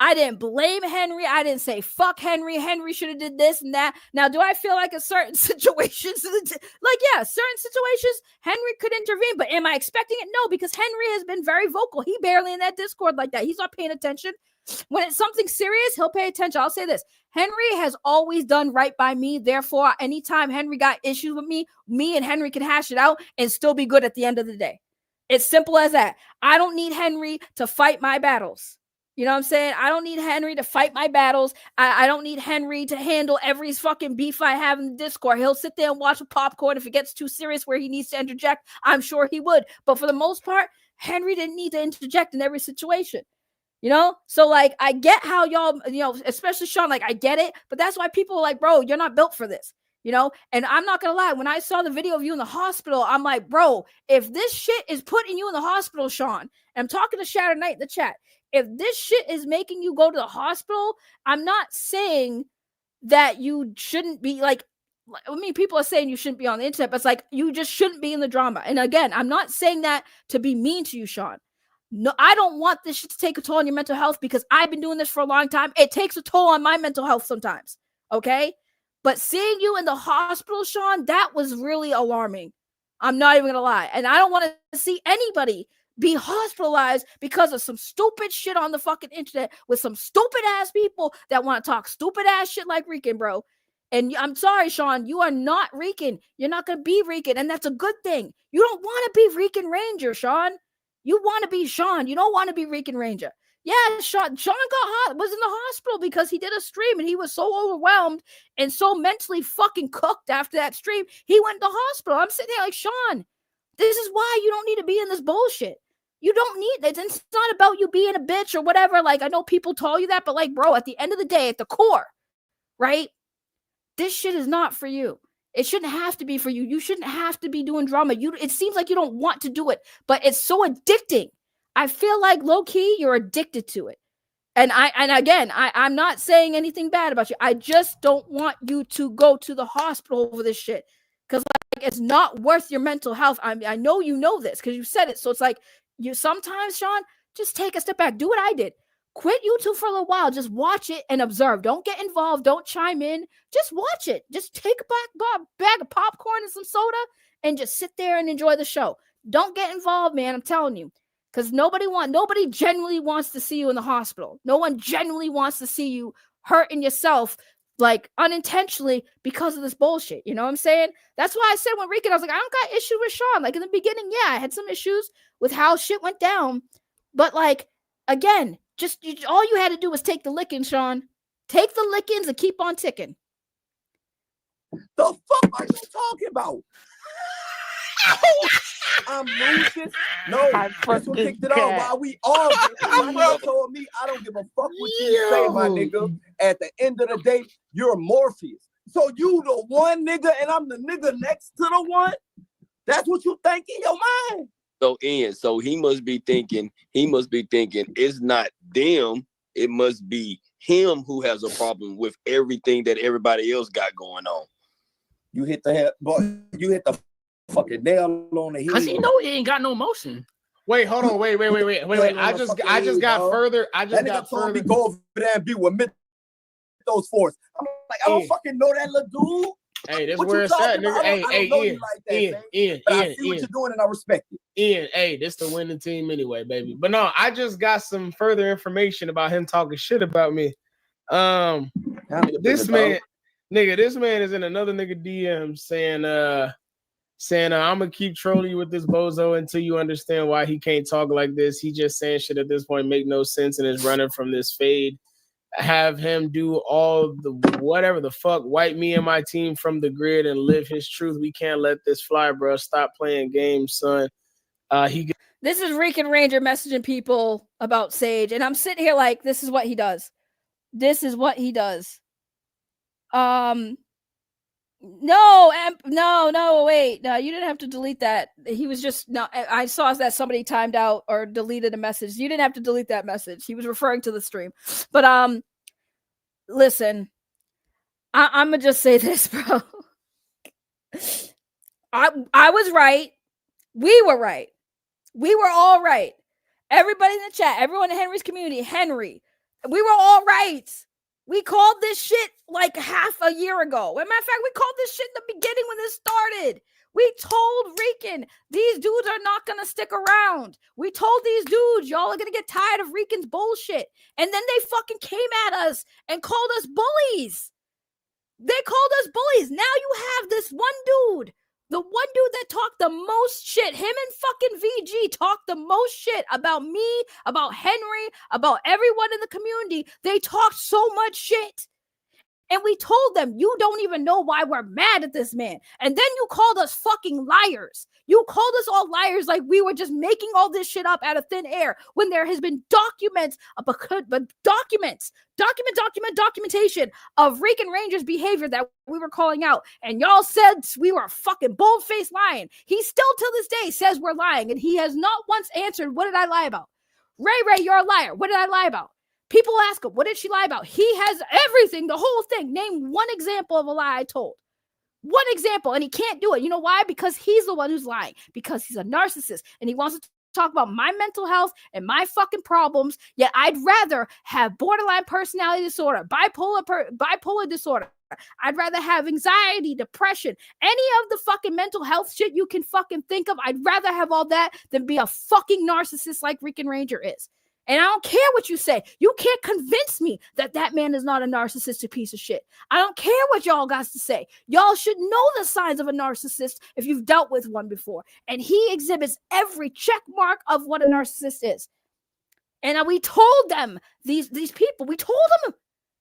I didn't blame Henry. I didn't say, fuck Henry. Henry should have did this and that. Now, do I feel like in certain situations, like, yeah, certain situations, Henry could intervene. But am I expecting it? No, because Henry has been very vocal. He barely in that Discord like that. He's not paying attention. When it's something serious, he'll pay attention. I'll say this. Henry has always done right by me. Therefore, anytime Henry got issues with me and Henry can hash it out and still be good at the end of the day. It's simple as that. I don't need Henry to fight my battles. You know what I'm saying? I don't need Henry to fight my battles. I don't need Henry to handle every fucking beef I have in the Discord. He'll sit there and watch with popcorn. If it gets too serious where he needs to interject, I'm sure he would. But for the most part, Henry didn't need to interject in every situation. You know? So, like, I get how y'all, you know, especially Sean, like, I get it. But that's why people are like, bro, you're not built for this. You know? And I'm not going to lie. When I saw the video of you in the hospital, I'm like, bro, if this shit is putting you in the hospital, Sean, and I'm talking to Shattered Knight in the chat, if this shit is making you go to the hospital, I'm not saying that you shouldn't be like, I mean, people are saying you shouldn't be on the internet, but it's like, you just shouldn't be in the drama. And again, I'm not saying that to be mean to you, Sean. No, I don't want this shit to take a toll on your mental health because I've been doing this for a long time. It takes a toll on my mental health sometimes. Okay. But seeing you in the hospital, Sean, that was really alarming. I'm not even going to lie. And I don't want to see anybody be hospitalized because of some stupid shit on the fucking internet with some stupid ass people that want to talk stupid ass shit like Rican, bro. And I'm sorry, Sean, you are not Rican. You're not going to be Rican. And that's a good thing. You don't want to be Rican Ranger, Sean. You want to be Sean. You don't want to be Rican Ranger. Yeah, Sean was in the hospital because he did a stream and he was so overwhelmed and so mentally fucking cooked after that stream. He went to the hospital. I'm sitting there like, Sean, this is why you don't need to be in this bullshit. You don't need it. It's not about you being a bitch or whatever. Like, I know people told you that, but like, bro, at the end of the day, at the core, right? This shit is not for you. It shouldn't have to be for you. You shouldn't have to be doing drama. It seems like you don't want to do it, but it's so addicting. I feel like low key, you're addicted to it. And I'm not saying anything bad about you. I just don't want you to go to the hospital over this shit. Because like, it's not worth your mental health. I know you know this because you said it. So it's like, you sometimes, Sean, just take a step back. Do what I did. Quit YouTube for a little while. Just watch it and observe. Don't get involved. Don't chime in. Just watch it. Just take a bag of popcorn and some soda and just sit there and enjoy the show. Don't get involved, man. I'm telling you. Because nobody genuinely wants to see you in the hospital. No one genuinely wants to see you hurting yourself like unintentionally because of this bullshit. You know what I'm saying? That's why I said when Rican, I was like, I don't got issues with Sean. Like in the beginning, yeah, I had some issues with how shit went down. But like, again, all you had to do was take the licking, Sean. Take the lickings and keep on ticking. The fuck are you talking about? I'm Lucius. No, that's what kicked it off. While we arguing, my nigga told me I don't give a fuck what you say, my nigga. At the end of the day, you're Morpheus. So you the one nigga and I'm the nigga next to the one? That's what you think in your mind? So Ian, he must be thinking it's not them, it must be him who has a problem with everything that everybody else got going on. You hit the head, boy. You hit the fucking nail on the head. Cause he know he ain't got no motion. Wait, hold on. Wait. I just got further. Go over there and be with those force. I'm like, I don't fucking know that little dude. Hey, that's where it's at, nigga. Ian, I see what you're doing and I respect it. Ian, hey, this the winning team anyway, baby. But no, I just got some further information about him talking shit about me. This man is in another nigga DM saying I'm gonna keep trolling you with this bozo until you understand why he can't talk like this. He just saying shit at this point make no sense and is running from this fade. Have him do all the whatever the fuck, wipe me and my team from the grid and live his truth. We can't let this fly, bro. Stop playing games, son. This is Rican Ranger messaging people about Sage, and I'm sitting here like, this is what he does. This is what he does. No, wait. No, you didn't have to delete that. He was just no. I saw that somebody timed out or deleted a message. You didn't have to delete that message. He was referring to the stream. But listen, I'm gonna just say this, bro. I was right. We were right. We were all right. Everybody in the chat, everyone in Henry's community, Henry, we were all right. We called this shit like half a year ago. As a matter of fact, we called this shit in the beginning when this started. We told Rican, these dudes are not going to stick around. We told these dudes, y'all are going to get tired of Rican's bullshit. And then they fucking came at us and called us bullies. They called us bullies. Now you have this one dude, the one dude that talked the most shit. Him and fucking VG talked the most shit about me, about Henry, about everyone in the community. They talked so much shit. And we told them, you don't even know why we're mad at this man. And then you called us fucking liars. You called us all liars like we were just making all this shit up out of thin air when there has been documentation of Rican Rangers behavior that we were calling out. And y'all said we were fucking bold-faced lying. He still till this day says we're lying. And he has not once answered, what did I lie about? Ray, you're a liar. What did I lie about? People ask him, what did she lie about? He has everything, the whole thing. Name one example of a lie I told. One example, and he can't do it. You know why? Because he's the one who's lying. Because he's a narcissist, and he wants to talk about my mental health and my fucking problems, yet I'd rather have borderline personality disorder, bipolar disorder. I'd rather have anxiety, depression, any of the fucking mental health shit you can fucking think of. I'd rather have all that than be a fucking narcissist like Rican Ranger is. And I don't care what you say. You can't convince me that that man is not a narcissistic piece of shit. I don't care what y'all got to say. Y'all should know the signs of a narcissist if you've dealt with one before. And he exhibits every check mark of what a narcissist is. And we told them, these people, we told them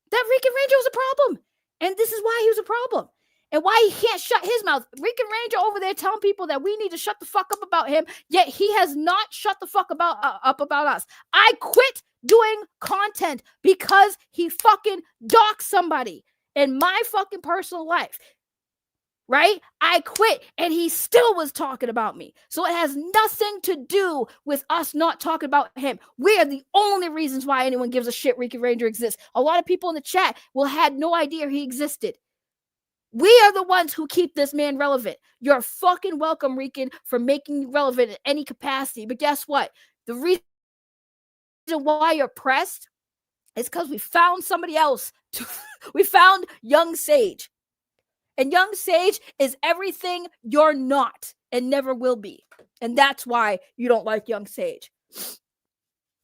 that Rican Ranger was a problem. And this is why he was a problem. And why he can't shut his mouth. Rican Ranger over there telling people that we need to shut the fuck up about him, yet he has not shut the fuck up about us. I quit doing content because he fucking doxed somebody in my fucking personal life. Right? I quit and he still was talking about me. So it has nothing to do with us not talking about him. We are the only reasons why anyone gives a shit Rican Ranger exists. A lot of people in the chat had no idea he existed. We are the ones who keep this man relevant. You're fucking welcome, Rican, for making you relevant in any capacity. But guess what? The reason why you're pressed is because we found somebody else. We found Young Sage. And Young Sage is everything you're not and never will be. And that's why you don't like Young Sage.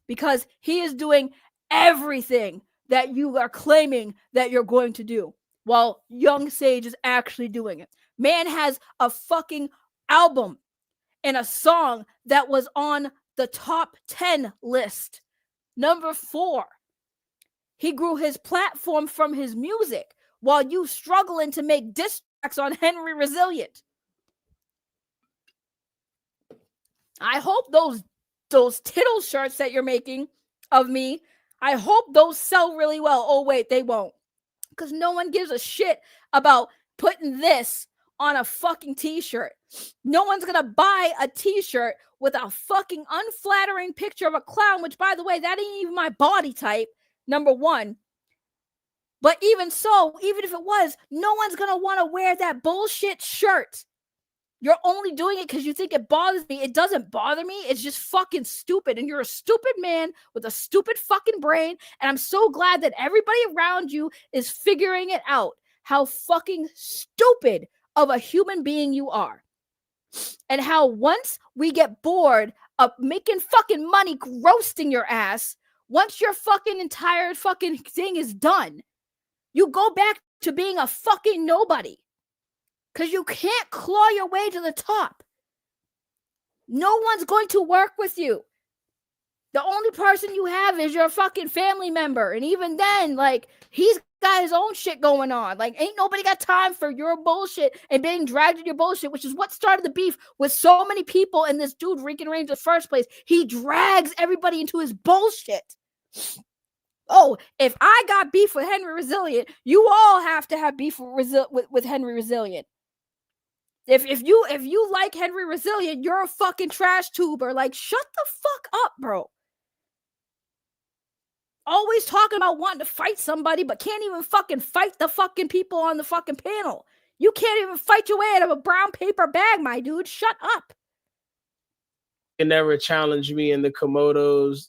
Because he is doing everything that you are claiming that you're going to do. While Young Sage is actually doing it. Man has a fucking album and a song that was on the top 10 list. Number 4. He grew his platform from his music while you struggling to make diss tracks on Henry Resilient. I hope those tittle shirts that you're making of me, I hope those sell really well. Oh, wait, they won't. Because no one gives a shit about putting this on a fucking t-shirt. No one's going to buy a t-shirt with a fucking unflattering picture of a clown, which, by the way, that ain't even my body type, number one. But even so, even if it was, no one's going to want to wear that bullshit shirt. You're only doing it because you think it bothers me. It doesn't bother me. It's just fucking stupid. And you're a stupid man with a stupid fucking brain. And I'm so glad that everybody around you is figuring it out. How fucking stupid of a human being you are. And how once we get bored of making fucking money roasting your ass, once your fucking entire fucking thing is done, you go back to being a fucking nobody. Because you can't claw your way to the top. No one's going to work with you. The only person you have is your fucking family member. And even then, like, he's got his own shit going on. Like, ain't nobody got time for your bullshit and being dragged in your bullshit, which is what started the beef with so many people and this dude, Rican Ranger, in the first place. He drags everybody into his bullshit. Oh, if I got beef with Henry Resilient, you all have to have beef with Henry Resilient. If you like Henry Resilient, you're a fucking trash tuber. Like, shut the fuck up, bro. Always talking about wanting to fight somebody, but can't even fucking fight the fucking people on the fucking panel. You can't even fight your way out of a brown paper bag, my dude. Shut up. Can never challenge me in the Komodos.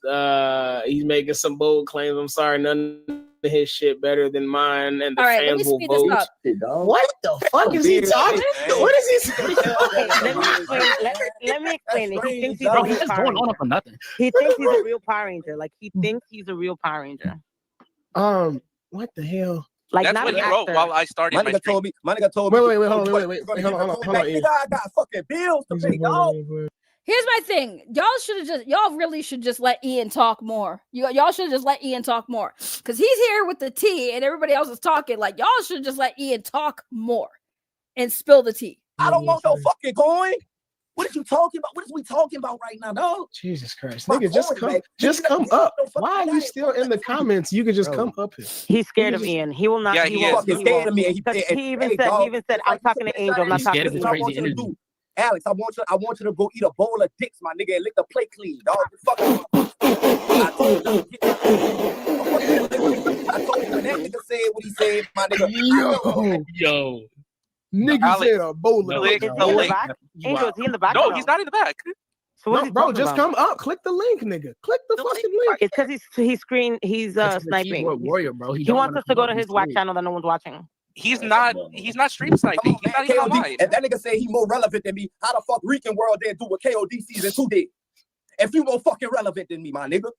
He's making some bold claims. I'm sorry, none of his shit better than mine, and the fans will vote. What the fuck is he talking? What is he saying? Let me explain it. He thinks he's Bro, a he's real just Power going on Ranger. for nothing. He thinks he's a real Power Ranger. Like, he thinks he's a real Power Ranger. What the hell? Like, That's not what an he wrote actor. while I started my stream. My nigga told me. Wait, hold on. Nigga, I got fucking bills to pay, dog. Here's my thing. Y'all really should just let Ian talk more. Y'all should just let Ian talk more. Because he's here with the tea and everybody else is talking. Like, y'all should just let Ian talk more and spill the tea. I don't want no fucking coin. What are you talking about? What is we talking about right now, dog? Jesus Christ. Nigga, just come up. Why are you still in the comments? You can just come up here. He's scared of Ian. He will not. Yeah, he he won't. is. He Scared of me. He even said, I'm talking to Angel. I'm not talking to his you. crazy energy. Alex, I want you to go eat a bowl of dicks, my nigga, and lick the plate clean, dog. Fuck I told you when that nigga said what he said, my nigga. Yo. Nigga Alex, said a bowl of click dicks. the link. Angel, is he in the back? No, he's not in the back. So what No, is he bro, talking just about? come up. Click the link, nigga. Click the fucking link. It's because he's sniping. Keyboard warrior, bro. He wants us to go to his whack channel that no one's watching. He's not stream sniping. He's not even online. If that nigga say he more relevant than me, how the fuck Rican World did do what KOD season 2 did? If you more fucking relevant than me, my nigga.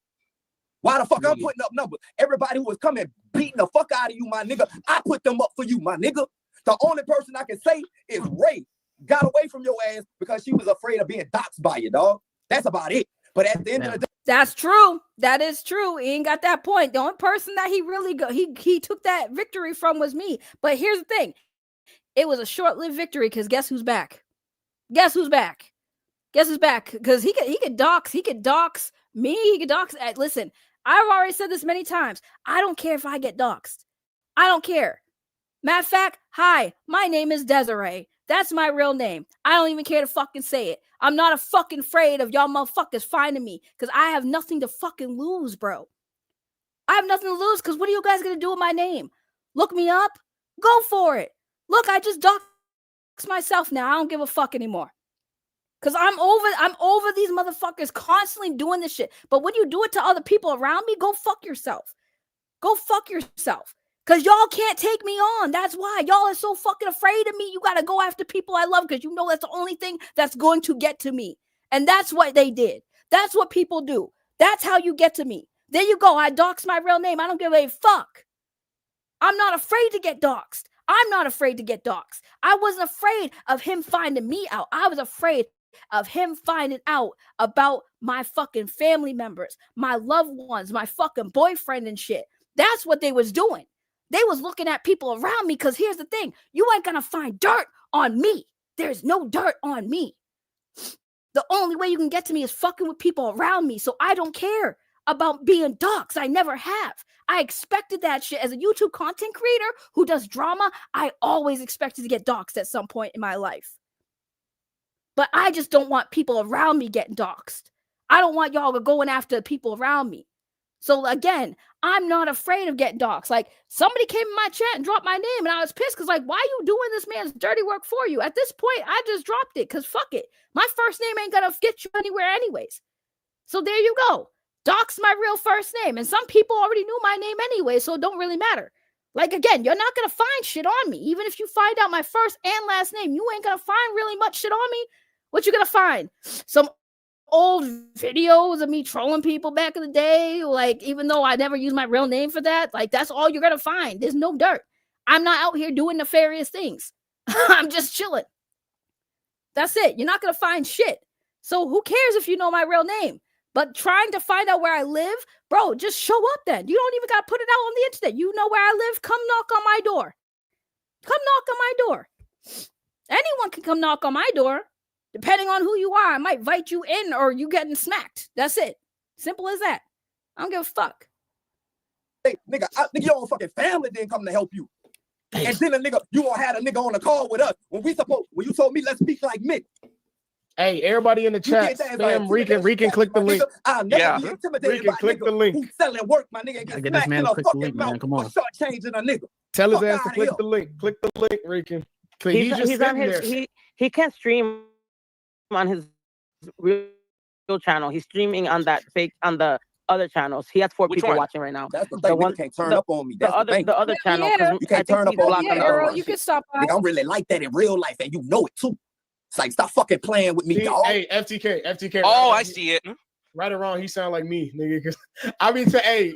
Why the fuck I'm putting up numbers? Everybody who was coming beating the fuck out of you, my nigga, I put them up for you, my nigga. The only person I can say is Ray. Got away from your ass because she was afraid of being doxxed by you, dog. That's about it. But at the end of the day, That's true. That is true. Ian got that point. The only person that he really he took that victory from was me. But here's the thing. It was a short-lived victory because guess who's back? Guess who's back? Guess who's back? Because he could dox me. He could dox. Listen, I've already said this many times. I don't care if I get doxed. I don't care. Matter of fact, hi, my name is Desiree. That's my real name. I don't even care to fucking say it. I'm not a fucking afraid of y'all motherfuckers finding me because I have nothing to fucking lose, bro. I have nothing to lose because what are you guys going to do with my name? Look me up? Go for it. Look, I just doxed myself now. I don't give a fuck anymore. Because I'm over these motherfuckers constantly doing this shit. But when you do it to other people around me, go fuck yourself. Go fuck yourself. Because y'all can't take me on. That's why. Y'all are so fucking afraid of me. You got to go after people I love because you know that's the only thing that's going to get to me. And that's what they did. That's what people do. That's how you get to me. There you go. I doxed my real name. I don't give a fuck. I'm not afraid to get doxed. I'm not afraid to get doxed. I wasn't afraid of him finding me out. I was afraid of him finding out about my fucking family members, my loved ones, my fucking boyfriend and shit. That's what they was doing. They was looking at people around me because here's the thing. You ain't going to find dirt on me. There's no dirt on me. The only way you can get to me is fucking with people around me. So I don't care about being doxxed. I never have. I expected that shit. As a YouTube content creator who does drama, I always expected to get doxxed at some point in my life. But I just don't want people around me getting doxxed. I don't want y'all going after people around me. So again, I'm not afraid of getting doxxed. Like, somebody came in my chat and dropped my name, and I was pissed because, like, why are you doing this man's dirty work for you? At this point, I just dropped it because fuck it. My first name ain't gonna get you anywhere anyways. So there you go. Dox my real first name. And some people already knew my name anyway, so it don't really matter. Like, again, you're not gonna find shit on me. Even if you find out my first and last name, you ain't gonna find really much shit on me. What you gonna find? Some old videos of me trolling people back in the day, like, even though I never used my real name for that, like, that's all you're gonna find. There's no dirt. I'm not out here doing nefarious things. I'm just chilling. That's it. You're not gonna find shit. So who cares if you know my real name? But trying to find out where I live, bro, just show up then. You don't even gotta put it out on the internet. You know where I live? Come knock on my door. Come knock on my door. Anyone can come knock on my door. Depending on who you are, I might invite you in or you getting smacked. That's it. Simple as that. I don't give a fuck. nigga, your own fucking family didn't come to help you. And then a nigga, you all had a nigga on the call with us when you told me let's speak like Mick. Hey, everybody in the chat, spam Rican, click the link. I'll never be intimidated by click the link. Who's selling work, my nigga. I get this man to click the link, man. Come on. Start changing a nigga. Tell his ass to click the link. Click the link, Rican. He's just on his. He can't stream on his real channel. He's streaming on that fake on the other channels. He has 4 people watching right now. That's the thing. You can't turn up on me. That's the other channel. You can't turn up on me. Arrow, you can stop by. I'm really like that in real life, and you know it too. It's like, stop fucking playing with me, dog. Hey, FTK. Oh, I see it. Right or wrong, he sound like me, nigga. Cause I be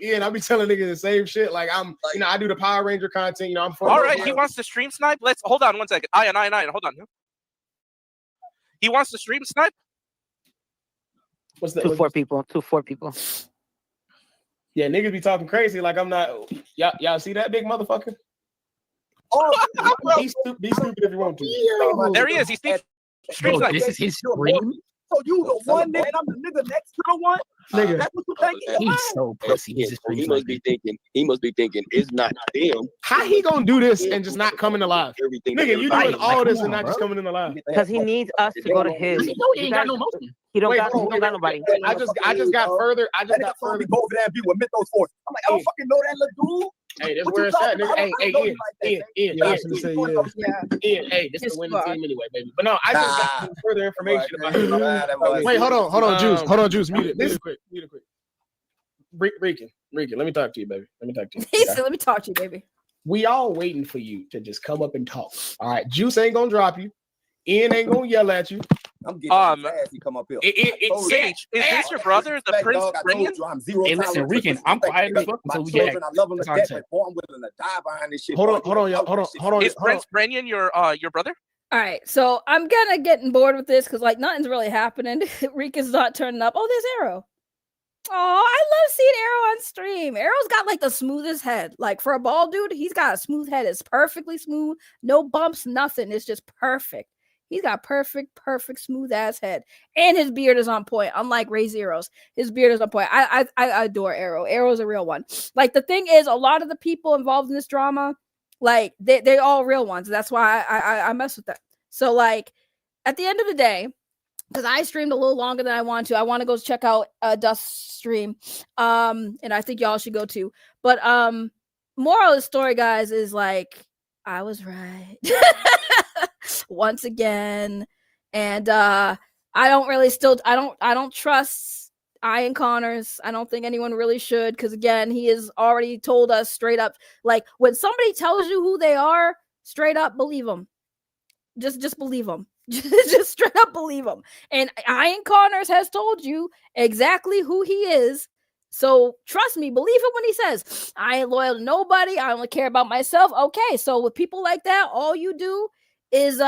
Ian, I be telling niggas the same shit. Like I'm, I do the Power Ranger content. I'm all right. He wants to stream snipe. Let's hold on 1 second. Ian, hold on. He wants to stream snipe. What's that? 4 people. Yeah, niggas be talking crazy like I'm not. Y'all see that big motherfucker? Oh, be stupid if you want to. There he is. He's stream snipe. This is his stream. So you the one, and I'm the nigga next to the one. Nigga, that's what you thinking. He's so pussy. He must be thinking it's not them. How he gonna do this and just not coming alive? Everything nigga, you doing all this and not just coming in alive? Because he needs us to go to his. He ain't got no motion. He don't got nobody. I just got further. Go over there and be with Mythos Force. I'm like, I don't fucking know that little dude. Hey, that's where it's at, nigga. Hey, Ian, hey, this is a winning team anyway, baby. But no, I just got some further information about it. Wait, hold on, Juice. Mute it quick. Rican, let me talk to you, baby. He said, let me talk to you, baby. We all waiting for you to just come up and talk. All right, Juice ain't gonna drop you. Ian ain't gonna yell at you. I'm getting fast. He come up here. Sage, is this your brother, the Prince Brennan? Hey, listen, Rican, I'm quiet as fuck until we get I love him to death, but boy, I'm willing to die behind this shit. Hold on. Is Prince Brennan your brother? All right, so I'm gonna getting bored with this because like nothing's really happening. Rican's not turning up. Oh, there's Arrow. Oh, I love seeing Arrow on stream. Arrow's got like the smoothest head. Like for a bald dude, he's got a smooth head. It's perfectly smooth, no bumps, nothing. It's just perfect. He's got perfect smooth ass head, and his beard is on point. Unlike Ray Zero's, his beard is on point. I adore Arrow. Arrow's a real one. Like the thing is, a lot of the people involved in this drama, like they all real ones. That's why I mess with them. So like at the end of the day, because I streamed a little longer than I want to go check out Dust's stream, and I think y'all should go too. But moral of the story, guys, is like I was right. Once again, and I don't trust Ian Connors. I don't think anyone really should, because again, he has already told us straight up, like when somebody tells you who they are, straight up believe them. Just believe them. Just straight up believe them. And Ian Connors has told you exactly who he is. So trust me, believe it when he says, I ain't loyal to nobody. I only care about myself. Okay, so with people like that, all you do is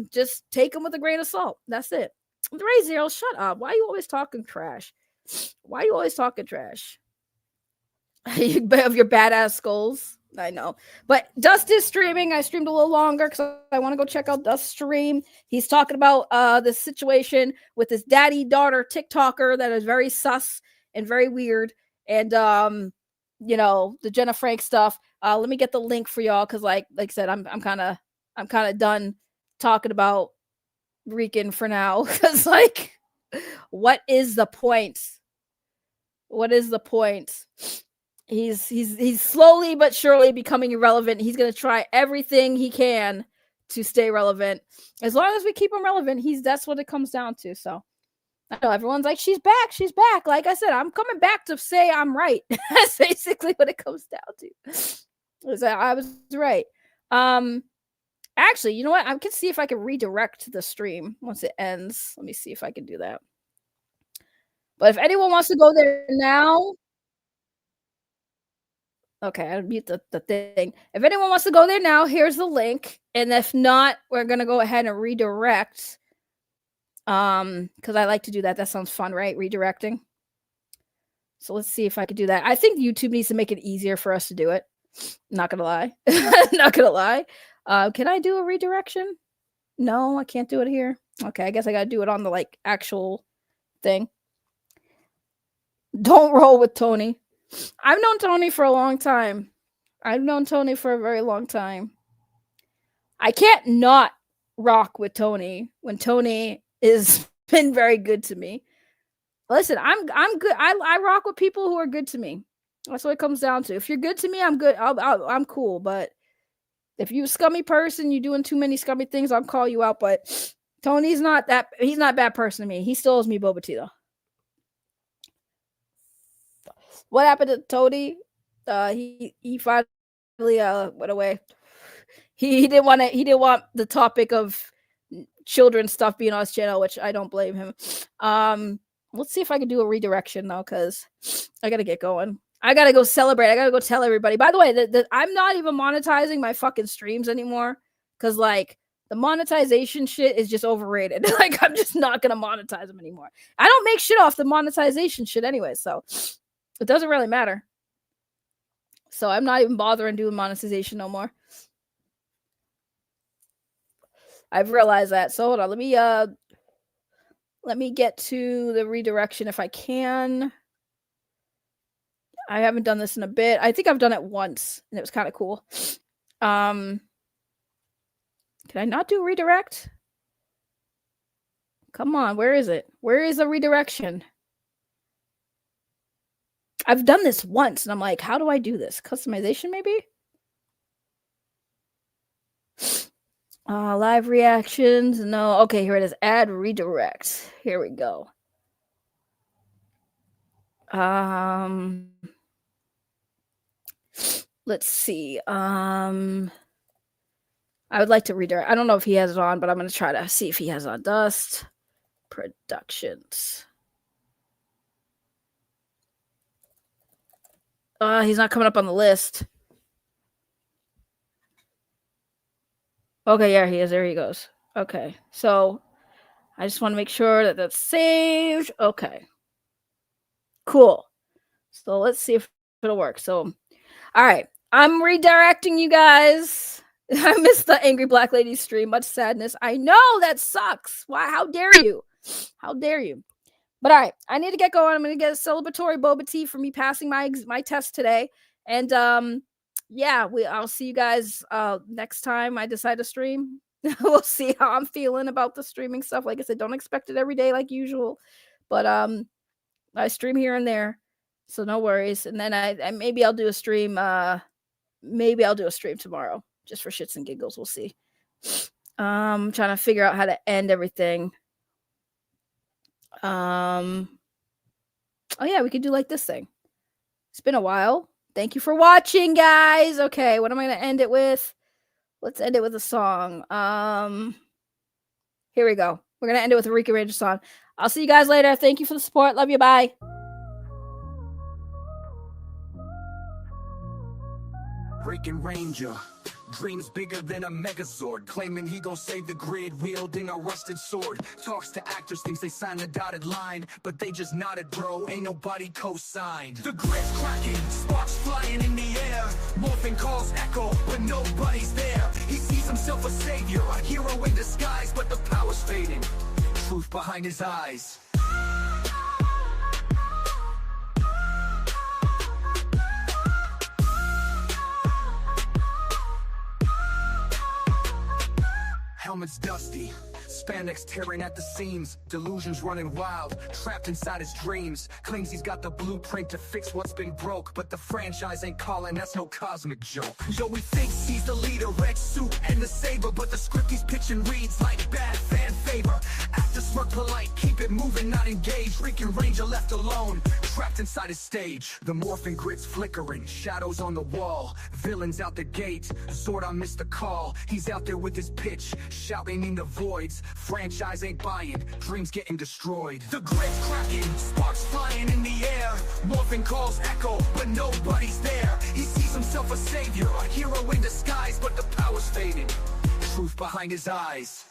just take them with a grain of salt. That's it. Ray Zero, shut up. Why are you always talking trash? Of your badass skulls. I know. But Dust is streaming. I streamed a little longer because I want to go check out Dust's stream. He's talking about this situation with this daddy-daughter TikToker that is very sus and very weird. And the Jenna Frank stuff. Let me get the link for y'all because like I said, I'm kind of done talking about Rican for now because like what is the point? He's slowly but surely becoming irrelevant. He's going to try everything he can to stay relevant. As long as we keep him relevant, that's what it comes down to. So I know everyone's like, she's back. Like I said, I'm coming back to say I'm right. That's basically what it comes down to. I was right. Actually, you know what? I can see if I can redirect the stream once it ends. Let me see if I can do that. But if anyone wants to go there now, okay, I'll mute the thing. If anyone wants to go there now, here's the link. And if not, we're gonna go ahead and redirect. Because I like to do that. That sounds fun, right? Redirecting. So let's see if I can do that. I think YouTube needs to make it easier for us to do it. Not gonna lie. Not gonna lie. Can I do a redirection? No, I can't do it here. Okay, I guess I gotta do it on the like actual thing. Don't roll with Tony. I've known Tony for a long time. I've known Tony for a very long time. I can't not rock with Tony when Tony is been very good to me. Listen, I'm good. I rock with people who are good to me. That's what it comes down to. If you're good to me, I'm good. I'm cool. But if you're a scummy person, you're doing too many scummy things, I'll call you out. But Tony's not that. He's not a bad person to me. He still owes me boba tea though. What happened to Tony? He finally went away. He didn't want the topic of children stuff being on his channel, which I don't blame him. Let's see if I can do a redirection though, because I gotta get going. I gotta go celebrate. I gotta go tell everybody. By the way, I'm not even monetizing my fucking streams anymore, because like the monetization shit is just overrated. Like I'm just not gonna monetize them anymore. I don't make shit off the monetization shit anyway, so it doesn't really matter. So I'm not even bothering doing monetization no more. I've realized that. So hold on, let me get to the redirection if I can. I haven't done this in a bit. I think I've done it once and it was kind of cool. Can I not do redirect? Come on, where is it? Where is the redirection? I've done this once and I'm like, how do I do this? Customization maybe? Live reactions. No. Okay, here it is. Add redirect. Here we go. Let's see. I would like to redirect. I don't know if he has it on, but I'm going to try to see if he has it on. Dust Productions. He's not coming up on the list. Okay, yeah, he is. There he goes. Okay, so I just want to make sure that that's saved. Okay, cool. So let's see if it'll work. So, all right, I'm redirecting you guys. I missed the Angry Black Lady stream. Much sadness. I know that sucks. Why? How dare you? How dare you? But all right, I need to get going. I'm going to get a celebratory boba tea for me passing my test today. And yeah, I'll see you guys next time I decide to stream. We'll see how I'm feeling about the streaming stuff. Like I said, don't expect it every day like usual. But I stream here and there, so no worries. And then I maybe I'll do a stream. Maybe I'll do a stream tomorrow just for shits and giggles. We'll see. I'm trying to figure out how to end everything. Oh yeah, we could do like this thing. It's been a while. Thank you for watching, guys. Okay, what am I going to end it with? Let's end it with a song. Here we go. We're going to end it with a Rican Ranger song. I'll see you guys later. Thank you for the support. Love you. Bye. Rican Ranger, dreams bigger than a megazord, claiming he gon' save the grid, wielding a rusted sword. Talks to actors, thinks they signed a dotted line, but they just nodded, bro, ain't nobody co-signed. The grid's cracking, sparks flying in the air, morphing calls echo, but nobody's there. He sees himself a savior, a hero in disguise, but the power's fading, truth behind his eyes. Helmet's dusty, spandex tearing at the seams, delusions running wild, trapped inside his dreams. Claims he's got the blueprint to fix what's been broke, but the franchise ain't calling, that's no cosmic joke. Joey thinks he's the leader, red suit and the saber, but the script he's pitching reads like bad fan favor. Actors smirk polite, keep it moving, not engaged. Rican Ranger left alone, trapped inside his stage. The morphing grid's flickering, shadows on the wall, villains out the gate. Zordon missed the call, he's out there with his pitch, shouting in the voids. Franchise ain't buying, dreams getting destroyed. The grid's cracking, sparks flying in the air, morphing calls echo, but nobody's there. He sees himself a savior, a hero in disguise, but the power's fading, truth behind his eyes.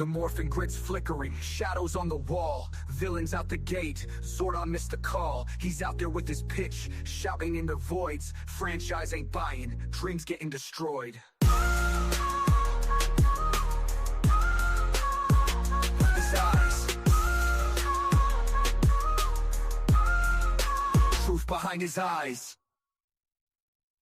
The morphing grid's flickering, shadows on the wall, villains out the gate, Zordon missed the call. He's out there with his pitch, shouting in the voids. Franchise ain't buying, dreams getting destroyed. His eyes, truth behind his eyes.